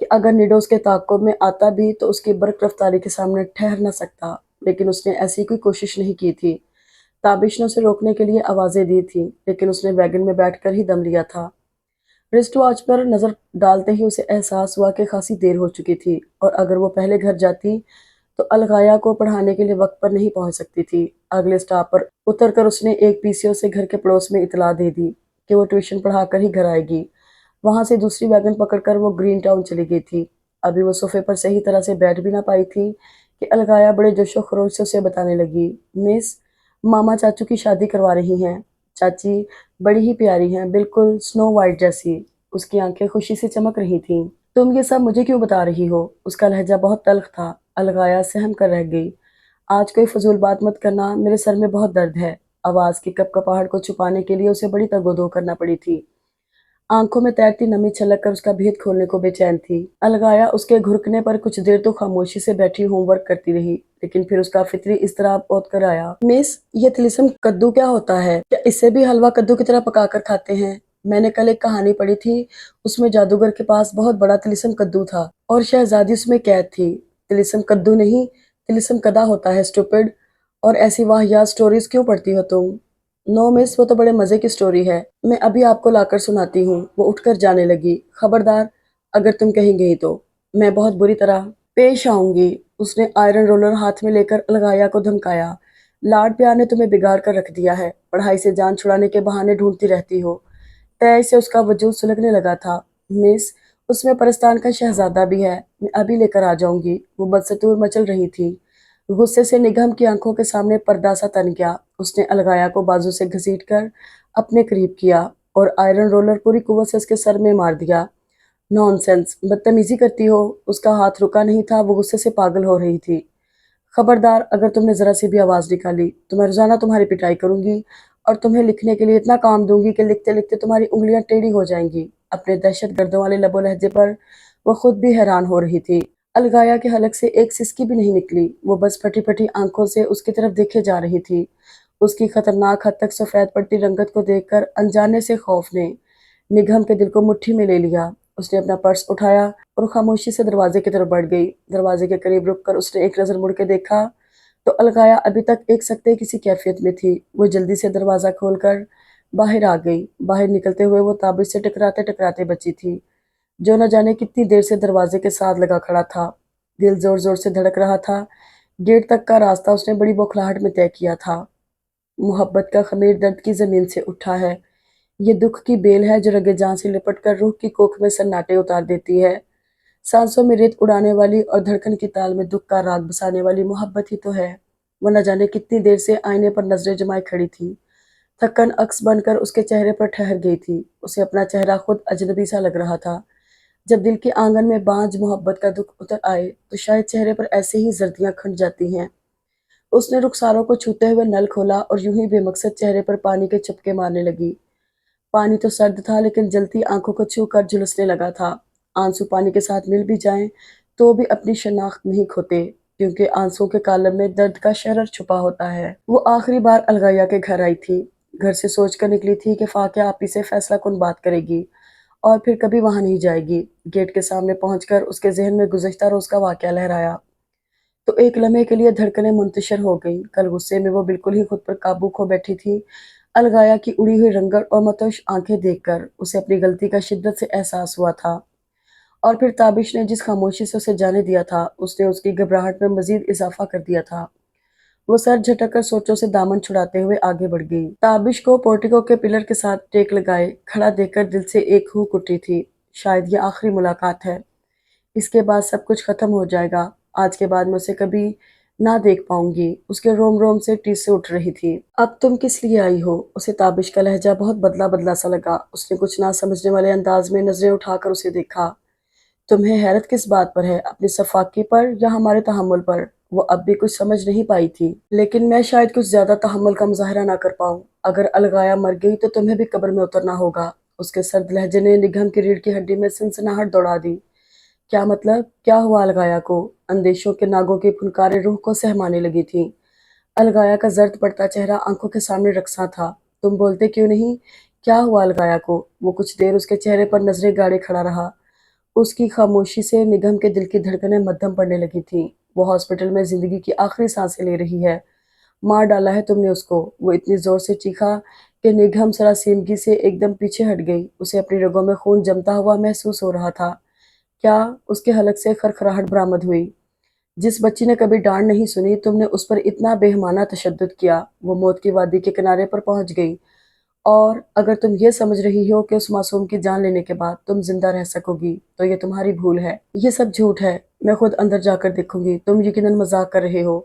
کہ اگر نیڈو اس کے تعاقب میں آتا بھی تو اس کی برق رفتاری کے سامنے ٹھہر نہ سکتا۔ لیکن اس نے ایسی کوئی کوشش نہیں کی تھی۔ تابش نے اسے روکنے کے لیے آوازیں دی تھیں، لیکن اس نے ویگن میں بیٹھ کر ہی دم لیا تھا۔ رسٹ واچ پر نظر ڈالتے ہی اسے احساس ہوا کہ خاصی دیر ہو چکی تھی اور اگر وہ پہلے گھر جاتی تو الغایا کو پڑھانے کے لیے وقت پر نہیں پہنچ سکتی تھی۔ اگلے سٹاپ پر اتر کر اس نے ایک پی سی او سے گھر کے پڑوس میں اطلاع دے دی کہ وہ ٹیوشن پڑھا کر ہی گھر آئے گی۔ وہاں سے دوسری ویگن پکڑ کر وہ گرین ٹاؤن چلی گئی تھی۔ ابھی وہ صوفے پر صحیح طرح سے بیٹھ بھی نہ پائی تھی کہ الغایا بڑے جوش و خروش سے اسے بتانے لگی، مس، ماما چاچو کی شادی کروا رہی ہیں۔ چاچی بڑی ہی پیاری ہیں، بالکل سنو وائٹ جیسی۔ اس کی آنکھیں خوشی سے چمک رہی تھیں۔ تم یہ سب مجھے کیوں بتا رہی ہو؟ اس کا لہجہ بہت تلخ تھا۔ الغایا سہم کر رہ گئی۔ آج کوئی فضول بات مت کرنا، میرے سر میں بہت درد ہے۔ آواز کی کپکپاہٹ کو چھپانے کے لیے اسے بڑی تگ و دو کرنا پڑی تھی۔ آنکھوں میں تیرتی نمی چھلک کر اس کا بھید کھولنے کو بے چین تھی۔ الغایا اس کے گھرکنے پر کچھ دیر تو خاموشی سے بیٹھی ہوم ورک کرتی رہی، لیکن پھر اس کا فطری اضطراب اوت کر آیا۔ مس، یہ طلسم کدو کیا ہوتا ہے؟ کیا اسے بھی حلوہ کدو کی طرح پکا کر کھاتے ہیں؟ میں نے کل ایک کہانی پڑھی تھی، اس میں جادوگر کے پاس بہت بڑا طلسم کدو تھا اور شہزادی اس میں قید تھی۔ طلسم کدو نہیں، طلسم کدا ہوتا ہے، اسٹوپڈ۔ اور ایسی واہیات سٹوریز کیوں پڑھتی ہو تم؟ نو مس، وہ تو بڑے مزے کی سٹوری ہے، میں ابھی آپ کو لا کر سناتی ہوں۔ وہ اٹھ کر جانے لگی۔ خبردار، اگر تم کہیں گئی تو میں بہت بری طرح پیش آؤں گی۔ اس نے آئرن رولر ہاتھ میں لے کر الغایا کو دھمکایا۔ لاڈ پیار نے تمہیں بگاڑ کر رکھ دیا ہے، پڑھائی سے جان چھڑانے کے بہانے ڈھونڈتی رہتی ہو۔ تہ سے اس کا وجود سلگنے لگا تھا۔ مس، اس میں پرستان کا شہزادہ بھی ہے، میں ابھی لے کر آ جاؤں گی۔ وہ بدستور مچل رہی تھی۔ غصے سے نگہم کی آنکھوں کے سامنے پردہ سا تن گیا۔ اس نے الغایا کو بازو سے گھسیٹ کر اپنے قریب کیا اور آئرن رولر پوری قوت سے اس کے سر میں مار دیا۔ نان سینس، بدتمیزی کرتی ہو؟ اس کا ہاتھ رکا نہیں تھا، وہ غصے سے پاگل ہو رہی تھی۔ خبردار، اگر تم نے ذرا سی بھی آواز نکالی تو میں روزانہ تمہاری پٹائی کروں گی اور تمہیں لکھنے کے لیے اتنا کام دوں گی کہ لکھتے لکھتے تمہاری انگلیاں ٹیڑھی ہو جائیں گی۔ اپنے دہشت گردوں والے لب و لہجے پر وہ خود بھی حیران ہو رہی تھی۔ الغایا کے حلق سے ایک سسکی بھی نہیں نکلی۔ وہ بس پھٹی پھٹی آنکھوں سے اس کی طرف دیکھے جا رہی تھی۔ اس کی خطرناک حد تک سفید پڑتی رنگت کو دیکھ کر انجانے سے خوف نے نگہم کے دل کو مٹھی میں لے لیا۔ اس نے اپنا پرس اٹھایا اور خاموشی سے دروازے کی طرف بڑھ گئی۔ دروازے کے قریب رک کر اس نے ایک نظر مڑ کے دیکھا تو الغایا ابھی تک ایک سکتے کسی کیفیت میں تھی۔ وہ جلدی سے دروازہ کھول کر باہر آ گئی۔ باہر نکلتے ہوئے وہ تابش سے ٹکراتے ٹکراتے بچی تھی، جو نہ جانے کتنی دیر سے دروازے کے ساتھ لگا کھڑا تھا۔ دل زور زور سے دھڑک رہا تھا۔ گیٹ تک کا راستہ اس نے بڑی بوکھلاہٹ میں طے کیا تھا۔ محبت کا خمیر درد کی زمین سے اٹھا ہے۔ یہ دکھ کی بیل ہے جو رگے جان سے لپٹ کر روح کی کوکھ میں سناٹے اتار دیتی ہے۔ سانسوں میں ریت اڑانے والی اور دھڑکن کی تال میں دکھ کا راگ بسانے والی محبت ہی تو ہے۔ وہ نہ جانے کتنی دیر سے آئینے پر نظریں جمائے کھڑی تھی۔ تھکن عکس بن کر اس کے چہرے پر ٹھہر گئی تھی۔ اسے اپنا چہرہ خود اجنبی سا لگ رہا تھا۔ جب دل کے آنگن میں بانجھ محبت کا دکھ اتر آئے تو شاید چہرے پر ایسے ہی زردیاں کھنڈ جاتی ہیں۔ اس نے رخساروں کو چھوتے ہوئے نل کھولا اور یوں ہی بے مقصد چہرے پر پانی کے چپکے مارنے لگی۔ پانی تو سرد تھا لیکن جلتی آنکھوں کو چھو کر جھلسنے لگا تھا۔ آنسو پانی کے ساتھ مل بھی جائیں تو بھی اپنی شناخت نہیں کھوتے، کیونکہ آنسو کے کالم میں درد کا شرر چھپا ہوتا ہے۔ وہ آخری بار الغیا کے گھر آئی تھی۔ گھر سے سوچ کر نکلی تھی کہ فاقیہ آپی سے فیصلہ کن بات کرے گی اور پھر کبھی وہاں نہیں جائے گی۔ گیٹ کے سامنے پہنچ کر اس کے ذہن میں گزشتہ روز کا واقعہ لہرایا تو ایک لمحے کے لیے دھڑکنیں منتشر ہو گئیں۔ کل غصے میں وہ بالکل ہی خود پر قابو کھو بیٹھی تھی۔ الغیا کی اڑی ہوئی رنگت اور متوش آنکھیں دیکھ کر اسے اپنی غلطی کا شدت سے احساس ہوا تھا، اور پھر تابش نے جس خاموشی سے اسے جانے دیا تھا اس نے اس کی گھبراہٹ میں مزید اضافہ کر دیا تھا۔ وہ سر جھٹک کر سوچوں سے دامن چھڑاتے ہوئے آگے بڑھ گئی۔ تابش کو پورٹیکو کے پلر کے ساتھ ٹیک لگائے کھڑا دیکھ کر دل سے ایک ہوک اٹھی تھی۔ شاید یہ آخری ملاقات ہے۔ اس کے بعد سب کچھ ختم ہو جائے گا۔ آج کے بعد میں اسے کبھی نہ دیکھ پاؤں گی۔ اس کے روم روم سے ٹیس سے اٹھ رہی تھی۔ اب تم کس لیے آئی ہو؟ اسے تابش کا لہجہ بہت بدلا بدلا سا لگا۔ اس نے کچھ نہ سمجھنے والے انداز میں نظریں اٹھا کر اسے دیکھا۔ تمہیں حیرت کس بات پر ہے؟ اپنی صفاقی پر یا ہمارے تحمل پر؟ وہ اب بھی کچھ سمجھ نہیں پائی تھی۔ لیکن میں شاید کچھ زیادہ تحمل کا مظاہرہ نہ کر پاؤں۔ اگر الغیا مر گئی تو تمہیں بھی قبر میں اترنا ہوگا۔ اس کے سرد لہجے نے نگہم کی ریڑھ کی ہڈی میں سنسناہٹ دوڑا دی۔ کیا مطلب؟ کیا ہوا الغیا کو؟ اندیشوں کے ناگوں کی پھنکاریں روح کو سہمانے لگی تھیں۔ الغیا کا زرد پڑتا چہرہ آنکھوں کے سامنے رقصاں تھا۔ تم بولتے کیوں نہیں؟ کیا ہوا الغیا کو؟ وہ کچھ دیر اس کے چہرے پر نظریں گاڑے کھڑا رہا۔ اس کی خاموشی سے نگہم کے دل کی دھڑکنیں مدھم پڑنے لگی تھیں۔ وہ ہاسپٹل میں زندگی کی آخری سانسیں لے رہی ہے۔ مار ڈالا ہے تم نے اس کو۔ وہ اتنی زور سے چیخا کہ نگہم سراسیمگی سے ایک دم پیچھے ہٹ گئی۔ اسے اپنی رگوں میں خون جمتا ہوا محسوس ہو رہا تھا۔ کیا؟ اس کے حلق سے خرخراہٹ برآمد ہوئی۔ جس بچی نے کبھی ڈانٹ نہیں سنی تم نے اس پر اتنا بےہمانہ تشدد کیا۔ وہ موت کی وادی کے کنارے پر پہنچ گئی، اور اگر تم یہ سمجھ رہی ہو کہ اس معصوم کی جان لینے کے بعد تم زندہ رہ سکو گی تو یہ تمہاری بھول ہے۔ یہ سب جھوٹ ہے۔ میں خود اندر جا کر دیکھوں گی۔ تم یقیناً مذاق کر رہے ہو۔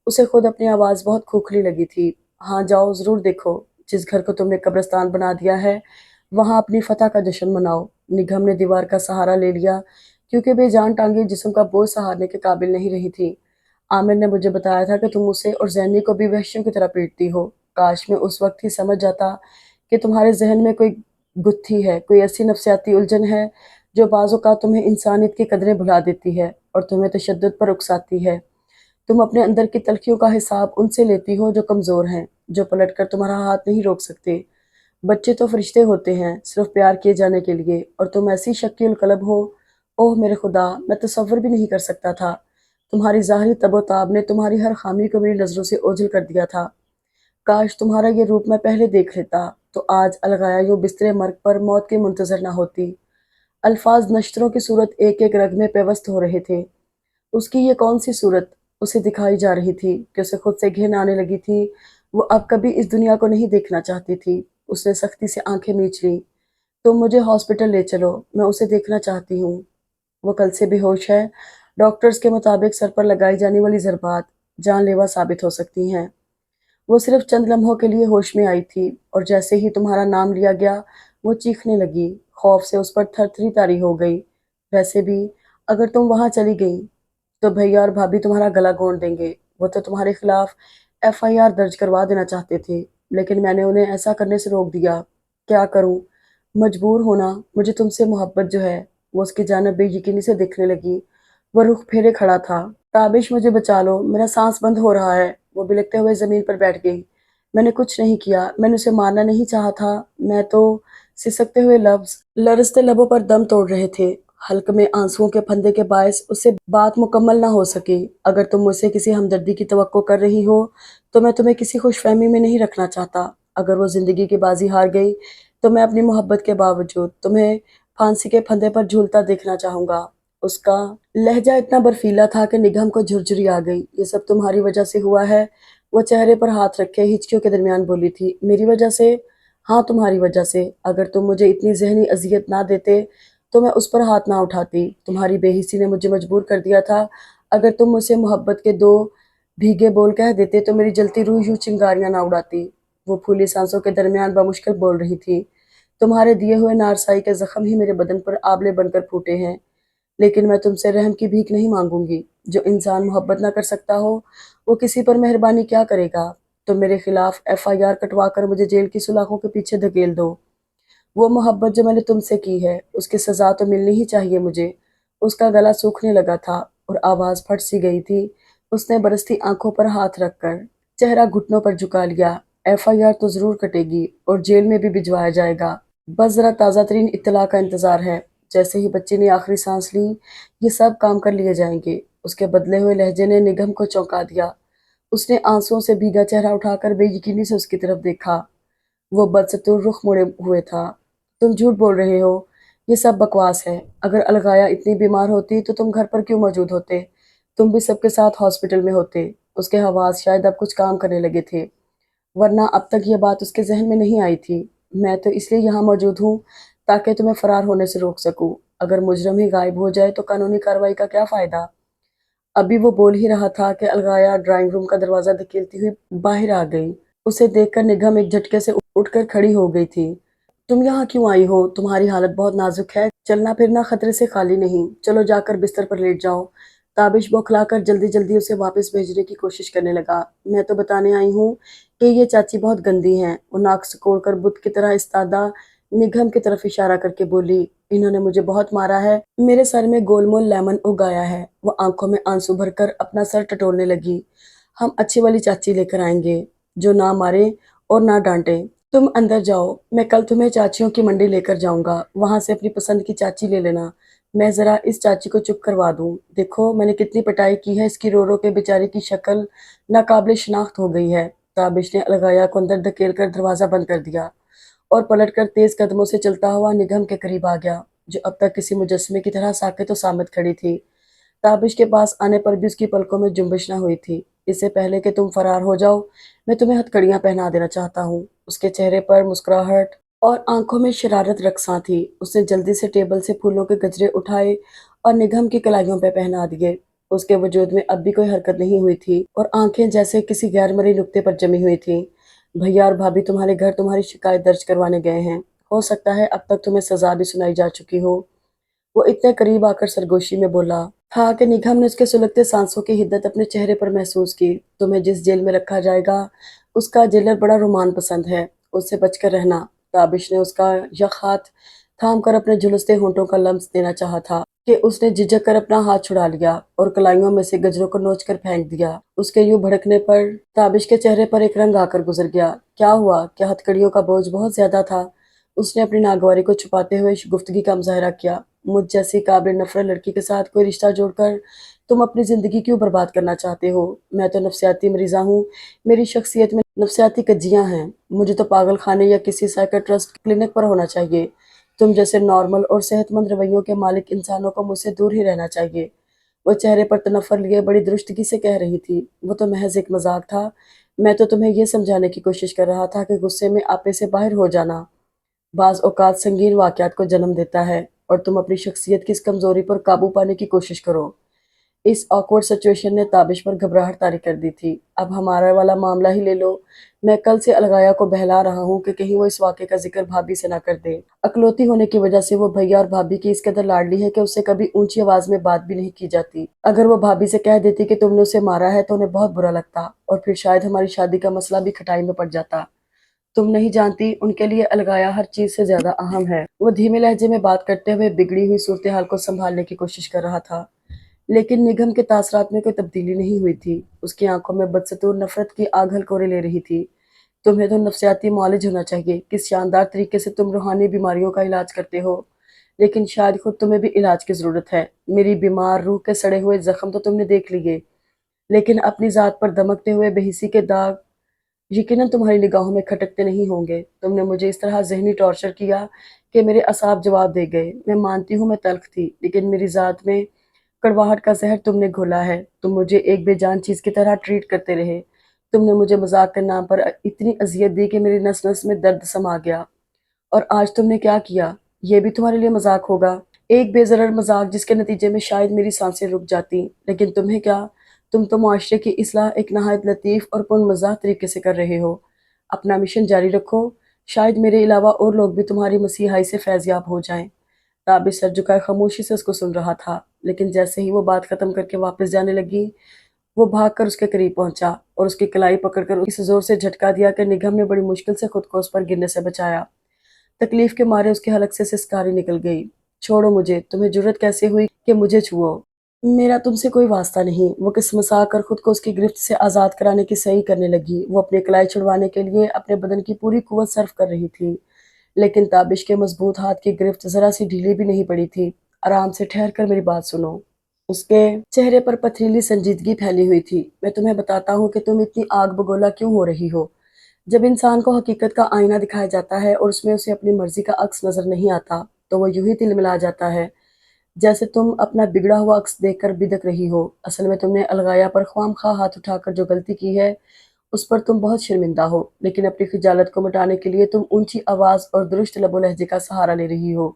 اسے خود اپنی آواز بہت کھوکھلی لگی تھی۔ ہاں جاؤ، ضرور دیکھو۔ جس گھر کو تم نے قبرستان بنا دیا ہے وہاں اپنی فتح کا جشن مناؤ۔ نگہم نے دیوار کا سہارا لے لیا کیونکہ بے جان ٹانگیں جسم کا بوجھ سہارنے کے قابل نہیں رہی تھی۔ عامر نے مجھے بتایا تھا کہ تم اسے اور زینی کو بھی وحشیوں کی طرح پیٹتی ہو۔ کاش میں اس وقت ہی سمجھ جاتا کہ تمہارے ذہن میں کوئی گتھی ہے، کوئی ایسی نفسیاتی الجھن ہے جو بعض اوقات تمہیں انسانیت کی قدریں بھلا دیتی ہے اور تمہیں تشدد پر اکساتی ہے۔ تم اپنے اندر کی تلخیوں کا حساب ان سے لیتی ہو جو کمزور ہیں، جو پلٹ کر تمہارا ہاتھ نہیں روک سکتے۔ بچے تو فرشتے ہوتے ہیں، صرف پیار کیے جانے کے لیے، اور تم ایسی شکی القلب ہو۔ اوہ میرے خدا، میں تصور بھی نہیں کر سکتا تھا۔ تمہاری ظاہری تب و تاب نے تمہاری ہر خامی کو میری نظروں سے اوجھل کر دیا تھا۔ کاش تمہارا یہ روپ میں پہلے دیکھ لیتا تو آج الغیا یوں بستر مرگ پر موت کے منتظر نہ ہوتی۔ الفاظ نشتروں کی صورت ایک ایک رگ میں پیوست ہو رہے تھے۔ اس کی یہ کون سی صورت اسے دکھائی جا رہی تھی کہ اسے خود سے گھن آنے لگی تھی۔ وہ اب کبھی اس دنیا کو نہیں دیکھنا چاہتی تھی۔ اس نے سختی سے آنکھیں میچ لیں۔ تم مجھے ہاسپٹل لے چلو، میں اسے دیکھنا چاہتی ہوں۔ وہ کل سے بے ہوش ہے۔ ڈاکٹرز کے مطابق سر پر لگائی جانے والی ضربات جان لیوا ثابت ہو سکتی ہیں۔ وہ صرف چند لمحوں کے لیے ہوش میں آئی تھی، اور جیسے ہی تمہارا نام لیا گیا وہ چیخنے لگی۔ خوف سے اس پر تھر تھری طاری ہو گئی۔ ویسے بھی اگر تم وہاں چلی گئی تو بھیا اور بھابھی تمہارا گلا گھونٹ دیں گے۔ وہ تو تمہارے خلاف FIR درج کروا دینا چاہتے تھے، لیکن میں نے انہیں ایسا کرنے سے روک دیا۔ کیا کروں؟ مجبور ہونا۔ مجھے تم سے محبت جو ہے۔ وہ اس کی جانب بے یقینی سے دیکھنے لگی۔ وہ رخ پھیرے کھڑا تھا۔ تابش مجھے بچا لو، میرا سانس بند ہو رہا ہے۔ وہ بلکتے ہوئے زمین پر بیٹھ گئی۔ میں نے کچھ نہیں کیا، میں نے اسے مارنا نہیں چاہا تھا، میں تو… سسکتے ہوئے لفظ لرزتے لبوں پر دم توڑ رہے تھے۔ حلق میں آنسوؤں کے پھندے کے باعث اس سے بات مکمل نہ ہو سکی۔ اگر تم مجھ سے کسی ہمدردی کی توقع کر رہی ہو تو میں تمہیں کسی خوش فہمی میں نہیں رکھنا چاہتا۔ اگر وہ زندگی کی بازی ہار گئی تو میں اپنی محبت کے باوجود تمہیں پھانسی کے پھندے پر جھولتا دیکھنا چاہوں گا۔ اس کا لہجہ اتنا برفیلا تھا کہ نگہم کو جھرجھری آ گئی۔ یہ سب تمہاری وجہ سے ہوا ہے۔ وہ چہرے پر ہاتھ رکھے ہچکیوں کے درمیان بولی تھی، میری وجہ سے؟ ہاں تمہاری وجہ سے۔ اگر تم مجھے اتنی ذہنی اذیت نہ دیتے تو میں اس پر ہاتھ نہ اٹھاتی۔ تمہاری بے حسی نے مجھے مجبور کر دیا تھا۔ اگر تم مجھ سے محبت کے دو بھیگے بول کہہ دیتے تو میری جلتی روح یوں چنگاریاں نہ اڑاتی۔ وہ پھولی سانسوں کے درمیان بمشکل بول رہی تھی، تمہارے دیے ہوئے نارسائی کے زخم ہی میرے بدن پر آبلے بن کر پھوٹے ہیں، لیکن میں تم سے رحم کی بھیک نہیں مانگوں گی۔ جو انسان محبت نہ کر سکتا ہو وہ کسی پر مہربانی کیا کرے گا؟ تم میرے خلاف ایف آئی آر کٹوا کر مجھے جیل کی سلاخوں کے پیچھے دھکیل دو۔ وہ محبت جو میں نے تم سے کی ہے اس کی سزا تو ملنی ہی چاہیے مجھے۔ اس کا گلا سوکھنے لگا تھا اور آواز پھٹ سی گئی تھی۔ اس نے برستی آنکھوں پر ہاتھ رکھ کر چہرہ گھٹنوں پر جھکا لیا۔ ایف آئی آر تو ضرور کٹے گی اور جیل میں بھی بھجوایا جائے گا، بس ذرا تازہ ترین اطلاع کا انتظار ہے۔ جیسے ہی بچے نے آخری سانس لی، یہ سب کام کر لیے جائیں گے۔ اس کے بدلے ہوئے لہجے نے نگہم کو چونکا دیا۔ اس نے آنسوؤں سے بھیگا چہرہ اٹھا کر بے یقینی سے اس کی طرف دیکھا۔ وہ بدستور رخ موڑے ہوئے تھا۔ تم جھوٹ بول رہے ہو، یہ سب بکواس ہے۔ اگر الغایا اتنی بیمار ہوتی تو تم گھر پر کیوں موجود ہوتے؟ تم بھی سب کے ساتھ ہاسپٹل میں ہوتے۔ اس کے حواس شاید اب کچھ کام کرنے لگے تھے، ورنہ اب تک یہ بات اس کے ذہن میں نہیں آئی تھی۔ میں تو اس لیے یہاں موجود ہوں تاکہ تمہیں فرار ہونے سے روک سکوں۔ اگر مجرم ہی غائب ہو جائے تو قانونی کارروائی کا کیا فائدہ؟ ابھی وہ بول ہی رہا تھا کہ الغایا ڈرائنگ روم کا دروازہ دھکیلتی ہوئی باہر آ گئی۔ اسے دیکھ کر نگہم ایک جھٹکے سے اٹھ کر کھڑی ہو گئی تھی۔ تم یہاں کیوں آئی ہو؟ تمہاری حالت بہت نازک ہے، چلنا پھرنا خطرے سے خالی نہیں۔ چلو جا کر بستر پر لیٹ جاؤ۔ تابش بوکھلا کر جلدی جلدی اسے واپس بھیجنے کی کوشش کرنے لگا۔ میں تو بتانے آئی ہوں کہ یہ چاچی بہت گندی ہیں۔ وہ ناک سکوڑ کر بت کی طرح استادہ نگہم کی طرف اشارہ کر کے بولی، انہوں نے مجھے بہت مارا ہے، میرے سر میں گول مول لیمن اگ آیا ہے۔ وہ آنکھوں میں آنسو بھر کر اپنا سر ٹٹولنے لگی۔ ہم اچھی والی چاچی لے کر آئیں گے جو نہ مارے اور نہ ڈانٹے۔ تم اندر جاؤ، میں کل تمہیں چاچیوں کی منڈی لے کر جاؤں گا، وہاں سے اپنی پسند کی چاچی لے لینا۔ میں ذرا اس چاچی کو چپ کروا دوں۔ دیکھو میں نے کتنی پٹائی کی ہے، اس کی رو رو کے بیچاری کی شکل ناقابل شناخت ہو گئی ہے۔ تابش نے الغایا کو اندر دھکیل کر دروازہ بند کر دیا اور پلٹ کر تیز قدموں سے چلتا ہوا نگہم کے قریب آ گیا، جو اب تک کسی مجسمے کی طرح ساکت و صامت کھڑی تھی۔ تابش کے پاس آنے پر بھی اس کی پلکوں میں جنبش نہ ہوئی تھی۔ اس سے پہلے کہ تم فرار ہو جاؤ، میں تمہیں ہتھکڑیاں پہنا دینا چاہتا ہوں۔ اس کے چہرے پر مسکراہٹ اور آنکھوں میں شرارت رقصاں تھی۔ اس نے جلدی سے ٹیبل سے پھولوں کے گجرے اٹھائے اور نگہم کی کلائیوں پہ پہنا دیے۔ اس کے وجود میں اب بھی کوئی حرکت نہیں ہوئی تھی اور آنکھیں جیسے کسی غیر مرئی نقطے پر جمی ہوئی تھیں۔ بھیا اور بھابھی تمہارے گھر تمہاری شکایت درج کروانے گئے ہیں، ہو سکتا ہے اب تک تمہیں سزا بھی سنائی جا چکی ہو۔ وہ اتنے قریب آ کر سرگوشی میں بولا تھا کہ نگہم نے اس کے سلگتے سانسوں کی حدت اپنے چہرے پر محسوس کی۔ تمہیں جس جیل میں رکھا جائے گا اس کا جیلر بڑا رومان پسند ہے، اس سے بچ کر رہنا۔ تابش نے اس کا یک ہاتھ تھام کر اپنے جھلستے ہونٹوں کا لمس دینا چاہا تھا کہ اس نے جھجک کر اپنا ہاتھ چھڑا لیا اور کلائیوں میں سے گجروں کو نوچ کر پھینک دیا۔ اس کے یوں بھڑکنے پر تابش کے چہرے پر ایک رنگ آ کر گزر گیا۔ کیا ہوا؟ کیا ہتھکڑیوں کا بوجھ بہت زیادہ تھا؟ اس نے اپنی ناگواری کو چھپاتے ہوئے گفتگی کا مظاہرہ کیا۔ مجھ جیسی قابل نفرت لڑکی کے ساتھ کوئی رشتہ جوڑ کر تم اپنی زندگی کیوں برباد کرنا چاہتے ہو؟ میں تو نفسیاتی مریضہ ہوں، میری شخصیت میں نفسیاتی کجیاں ہیں، مجھے تو پاگل خانے یا کسی سائیکیٹرسٹ کلینک پر ہونا چاہیے۔ تم جیسے نارمل اور صحت مند رویوں کے مالک انسانوں کو مجھ سے دور ہی رہنا چاہیے۔ وہ چہرے پر تنفر لیے بڑی درستگی سے کہہ رہی تھی، وہ تو محض ایک مذاق تھا۔ میں تو تمہیں یہ سمجھانے کی کوشش کر رہا تھا کہ غصے میں آپے سے باہر ہو جانا بعض اوقات سنگین واقعات کو جنم دیتا ہے اور تم اپنی شخصیت کی اس کمزوری پر قابو پانے کی کوشش کرو۔ اس آکورڈ سچویشن نے تابش پر گھبراہٹ طاری کر دی تھی۔ اب ہمارا والا معاملہ ہی لے لو، میں کل سے الغایا کو بہلا رہا ہوں کہ کہیں وہ اس واقعے کا ذکر بھابھی سے نہ کر دے۔ اکلوتی ہونے کی وجہ سے وہ بھیا اور بھابھی کی اس قدر لاڈلی ہے کہ اس سے کبھی اونچی آواز میں بات بھی نہیں کی جاتی۔ اگر وہ بھابھی سے کہہ دیتی کہ تم نے اسے مارا ہے تو انہیں بہت برا لگتا اور پھر شاید ہماری شادی کا مسئلہ بھی کھٹائی میں پڑ جاتا۔ تم نہیں جانتی، ان کے لیے الغایا ہر چیز سے زیادہ اہم ہے۔ وہ دھیمے لہجے میں بات کرتے ہوئے بگڑی ہوئی صورتحال کو سنبھالنے کی کوشش کر رہا تھا، لیکن نگہم کے تاثرات میں کوئی تبدیلی نہیں ہوئی تھی۔ اس کی آنکھوں میں بدستور نفرت کی آگ ہلکورے لے رہی تھی۔ تمہیں تو نفسیاتی معالج ہونا چاہیے، کس شاندار طریقے سے تم روحانی بیماریوں کا علاج کرتے ہو، لیکن شاید خود تمہیں بھی علاج کی ضرورت ہے۔ میری بیمار روح کے سڑے ہوئے زخم تو تم نے دیکھ لیے، لیکن اپنی ذات پر دمکتے ہوئے بے حسی کے داغ یقیناً تمہاری نگاہوں میں کھٹکتے نہیں ہوں گے۔ تم نے مجھے اس طرح ذہنی ٹارچر کیا کہ میرے اعصاب جواب دے گئے۔ میں مانتی ہوں میں تلخ تھی، لیکن میری ذات میں کڑواہٹ کا زہر تم نے گھولا ہے۔ تم مجھے ایک بے جان چیز کی طرح ٹریٹ کرتے رہے۔ تم نے مجھے مذاق کے نام پر اتنی اذیت دی کہ میری نس نس میں درد سما گیا، اور آج تم نے کیا کیا؟ یہ بھی تمہارے لیے مذاق ہوگا؟ ایک بے ضرر مذاق جس کے نتیجے میں شاید میری سانسیں رک جاتی، لیکن تمہیں کیا؟ تم تو معاشرے کی اصلاح ایک نہایت لطیف اور پر مزاح طریقے سے کر رہے ہو۔ اپنا مشن جاری رکھو، شاید میرے علاوہ اور لوگ بھی تمہاری مسیحائی سے فیض یاب ہو جائیں۔ تابش سر جھکائے خاموشی سے اس کو سن رہا تھا، لیکن جیسے ہی وہ بات ختم کر کے واپس جانے لگی، وہ بھاگ کر اس کے قریب پہنچا اور اس کی کلائی پکڑ کر اس زور سے جھٹکا دیا کہ نگہم نے بڑی مشکل سے خود کو اس پر گرنے سے بچایا۔ تکلیف کے مارے اس کے حلق سے سسکاری نکل گئی۔ چھوڑو مجھے، تمہیں جرت کیسے ہوئی کہ مجھے چھوؤ؟ میرا تم سے کوئی واسطہ نہیں۔ وہ کسمسا کر خود کو اس کی گرفت سے آزاد کرانے کی صحیح کرنے لگی۔ وہ اپنی کلائی چھڑوانے کے لیے اپنے بدن کی پوری قوت صرف کر رہی تھی، لیکن تابش کے مضبوط ہاتھ کی گرفت ذرا سی ڈھیلی بھی نہیں پڑی تھی۔ آرام سے ٹھہر کر میری بات سنو۔ اس کے چہرے پر پتھریلی سنجیدگی پھیلی ہوئی تھی۔ میں تمہیں بتاتا ہوں کہ تم اتنی آگ بگولا کیوں ہو رہی ہو۔ جب انسان کو حقیقت کا آئینہ دکھایا جاتا ہے اور اس میں اسے اپنی مرضی کا عکس نظر نہیں آتا، تو وہ یوں ہی تلملا جاتا ہے جیسے تم اپنا بگڑا ہوا عکس دیکھ کر بدک رہی ہو۔ اصل میں تم نے الغایا پر خواہ مخواہ ہاتھ اٹھا کر جو غلطی کی ہے، اس پر تم بہت شرمندہ ہو، لیکن اپنی خجالت کو مٹانے کے لیے تم اونچی آواز اور درست لب و لہجے کا سہارا لے رہی ہو۔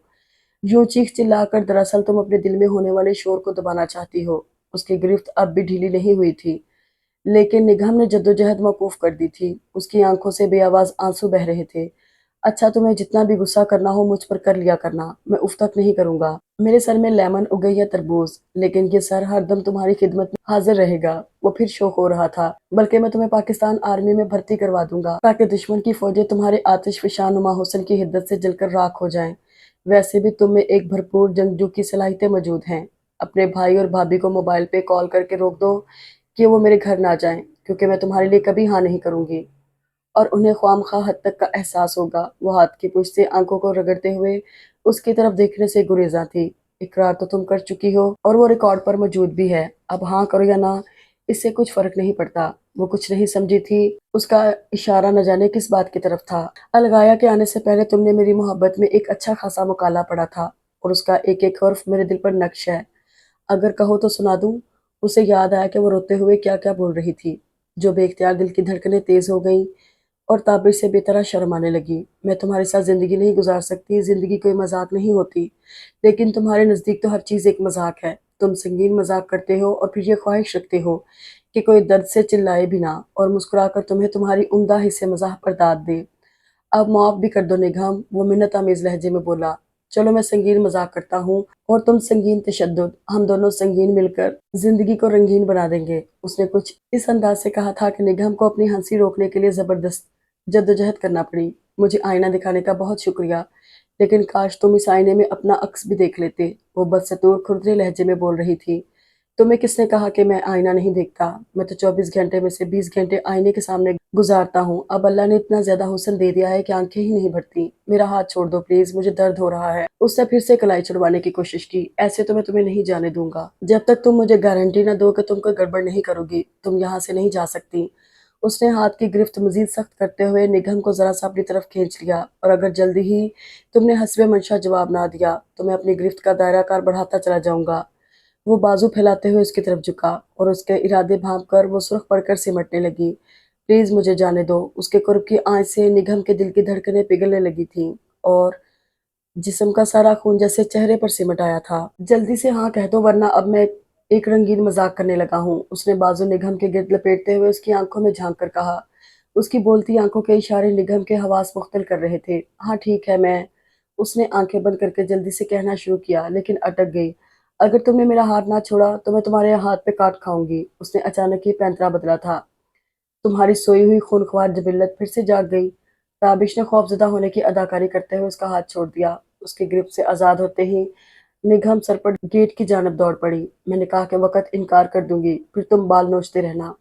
یوں چیخ چلا کر دراصل تم اپنے دل میں ہونے والے شور کو دبانا چاہتی ہو۔ اس کی گرفت اب بھی ڈھیلی نہیں ہوئی تھی، لیکن نگہم نے جدوجہد موقوف کر دی تھی۔ اس کی آنکھوں سے بے آواز آنسو بہہ رہے تھے۔ اچھا، تمہیں جتنا بھی غصہ کرنا ہو مجھ پر کر لیا کرنا، میں اف تک نہیں کروں گا۔ میرے سر میں لیمن اگئی یا تربوز، لیکن یہ سر ہر دم تمہاری خدمت میں حاضر رہے گا۔ وہ پھر شوق ہو رہا تھا۔ بلکہ میں تمہیں پاکستان آرمی میں بھرتی کروا دوں گا تاکہ دشمن کی فوجیں تمہارے آتش فشاں نما حسن کی حدت سے جل کر راکھ ہو جائیں۔ ویسے بھی تم میں ایک بھرپور جنگجو کی صلاحیتیں موجود ہیں۔ اپنے بھائی اور بھابھی کو موبائل پہ کال کر کے روک دو کہ وہ میرے گھر نہ جائیں، کیونکہ میں تمہارے لیے کبھی ہاں نہیں کروں گی، اور انہیں خواہ حد تک کا احساس ہوگا۔ وہ ہاتھ کی پشت سے آنکھوں کو رگڑتے ہوئے اس کی طرف دیکھنے سے گریزاں تھی۔ اقرار تو تم کر چکی ہو اور وہ ریکارڈ پر موجود بھی ہے۔ اب ہاں کرو یا نہ، اس سے کچھ فرق نہیں پڑتا۔ وہ کچھ نہیں سمجھی تھی۔ اس کا اشارہ نہ جانے کس بات کی طرف تھا۔ الغایا کے آنے سے پہلے تم نے میری محبت میں ایک اچھا خاصا مقالہ پڑھا تھا، اور اس کا ایک ایک حرف میرے دل پر نقش ہے۔ اگر کہو تو سنا دوں؟ اسے یاد آیا کہ وہ روتے ہوئے کیا کیا بول رہی تھی، جو بے اختیار دل کی دھڑکنیں تیز ہو گئیں اور تابش سے بے طرح شرم آنے لگی۔ میں تمہارے ساتھ زندگی نہیں گزار سکتی، زندگی کوئی مذاق نہیں ہوتی، لیکن تمہارے نزدیک تو ہر چیز ایک مذاق ہے۔ تم سنگین مذاق کرتے ہو اور پھر یہ خواہش رکھتے ہو کہ کوئی درد سے چلائے بھی نہ، اور مسکرا کر تمہیں تمہاری عمدہ حصے مزاح پر داد دے۔ اب معاف بھی کر دو نگہم، وہ منت آمیز لہجے میں بولا۔ چلو میں سنگین مذاق کرتا ہوں اور تم سنگین تشدد، ہم دونوں سنگین مل کر زندگی کو رنگین بنا دیں گے۔ اس نے کچھ اس انداز سے کہا تھا کہ نگہم کو اپنی ہنسی روکنے کے لیے زبردست جدوجہد کرنا پڑی۔ مجھے آئینہ دکھانے کا بہت شکریہ، لیکن کاش تم اس آئینے میں اپنا عکس بھی دیکھ لیتے۔ وہ بدستور کھردرے لہجے میں بول رہی تھی۔ تمہیں کس نے کہا کہ میں آئینہ نہیں دیکھتا؟ میں تو 24 گھنٹے میں سے 20 گھنٹے آئینے کے سامنے گزارتا ہوں۔ اب اللہ نے اتنا زیادہ حسن دے دیا ہے کہ آنکھیں ہی نہیں بھرتی۔ میرا ہاتھ چھوڑ دو پلیز، مجھے درد ہو رہا ہے۔ اس نے پھر سے کلائی چھڑوانے کی کوشش کی۔ ایسے تو میں تمہیں نہیں جانے دوں گا۔ جب تک تم مجھے گارنٹی نہ دو کہ تم کوئی گڑبڑ نہیں کرو گی، تم یہاں سے نہیں جا سکتی۔ اس نے ہاتھ کی گرفت مزید سخت کرتے ہوئے نگہم کو ذرا سا اپنی طرف کھینچ لیا، اور اگر جلدی ہی تم نے حسب منشا جواب نہ دیا تو میں اپنی گرفت کا دائرہ کار بڑھاتا چلا جاؤں گا۔ وہ بازو پھیلاتے ہوئے اس کی طرف جھکا، اور اس کے ارادے بھانپ کر وہ سرخ پڑ کر سمٹنے لگی۔ پلیز مجھے جانے دو۔ اس کے قرب کی آنچ سے نگہم کے دل کی دھڑکنیں پگھلنے لگی تھیں، اور جسم کا سارا خون جیسے چہرے پر سمٹ آیا تھا۔ جلدی سے ہاں کہہ دو، ورنہ اب میں ایک رنگین مذاق کرنے لگا ہوں۔ اس نے بازو نگہم کے گرد لپیٹتے ہوئے اس کی آنکھوں میں جھانک کر کہا۔ اس کی بولتی آنکھوں کے اشارے نگہم کے حواس مختل کر رہے تھے۔ ہاں ٹھیک ہے، میں… اس نے آنکھیں بند کر کے جلدی سے کہنا شروع کیا، لیکن اٹک گئی۔ اگر تم نے میرا ہاتھ نہ چھوڑا تو میں تمہارے ہاتھ پہ کاٹ کھاؤں گی۔ اس نے اچانک ہی پینترا بدلا تھا۔ تمہاری سوئی ہوئی خونخوار جبلت پھر سے جاگ گئی۔ تابش نے خوفزدہ ہونے کی اداکاری کرتے ہوئے اس کا ہاتھ چھوڑ دیا۔ اس کی گرفت سے آزاد ہوتے ہی نگہم سرپٹ گیٹ کی جانب دوڑ پڑی۔ میں نکاح کے وقت انکار کر دوں گی، پھر تم بال نوچتے رہنا۔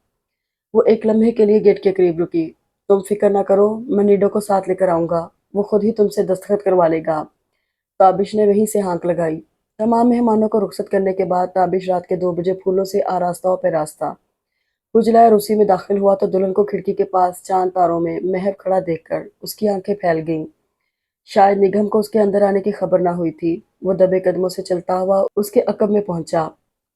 وہ ایک لمحے کے لیے گیٹ کے قریب رکی۔ تم فکر نہ کرو، میں نیڈو کو ساتھ لے کر آؤں گا، وہ خود ہی تم سے دستخط کروا لے گا۔ تابش نے وہیں سے ہانک لگائی۔ تمام مہمانوں کو رخصت کرنے کے بعد تابش رات کے 2 بجے پھولوں سے آراستہ و پیراستہ حجلہ روسی میں داخل ہوا تو دلہن کو کھڑکی کے پاس چاند تاروں میں محو کھڑا دیکھ کر اس کی آنکھیں پھیل گئیں۔ شاید نگہم کو اس کے اندر آنے کی خبر نہ ہوئی تھی۔ وہ دبے قدموں سے چلتا ہوا اس کے عقب میں پہنچا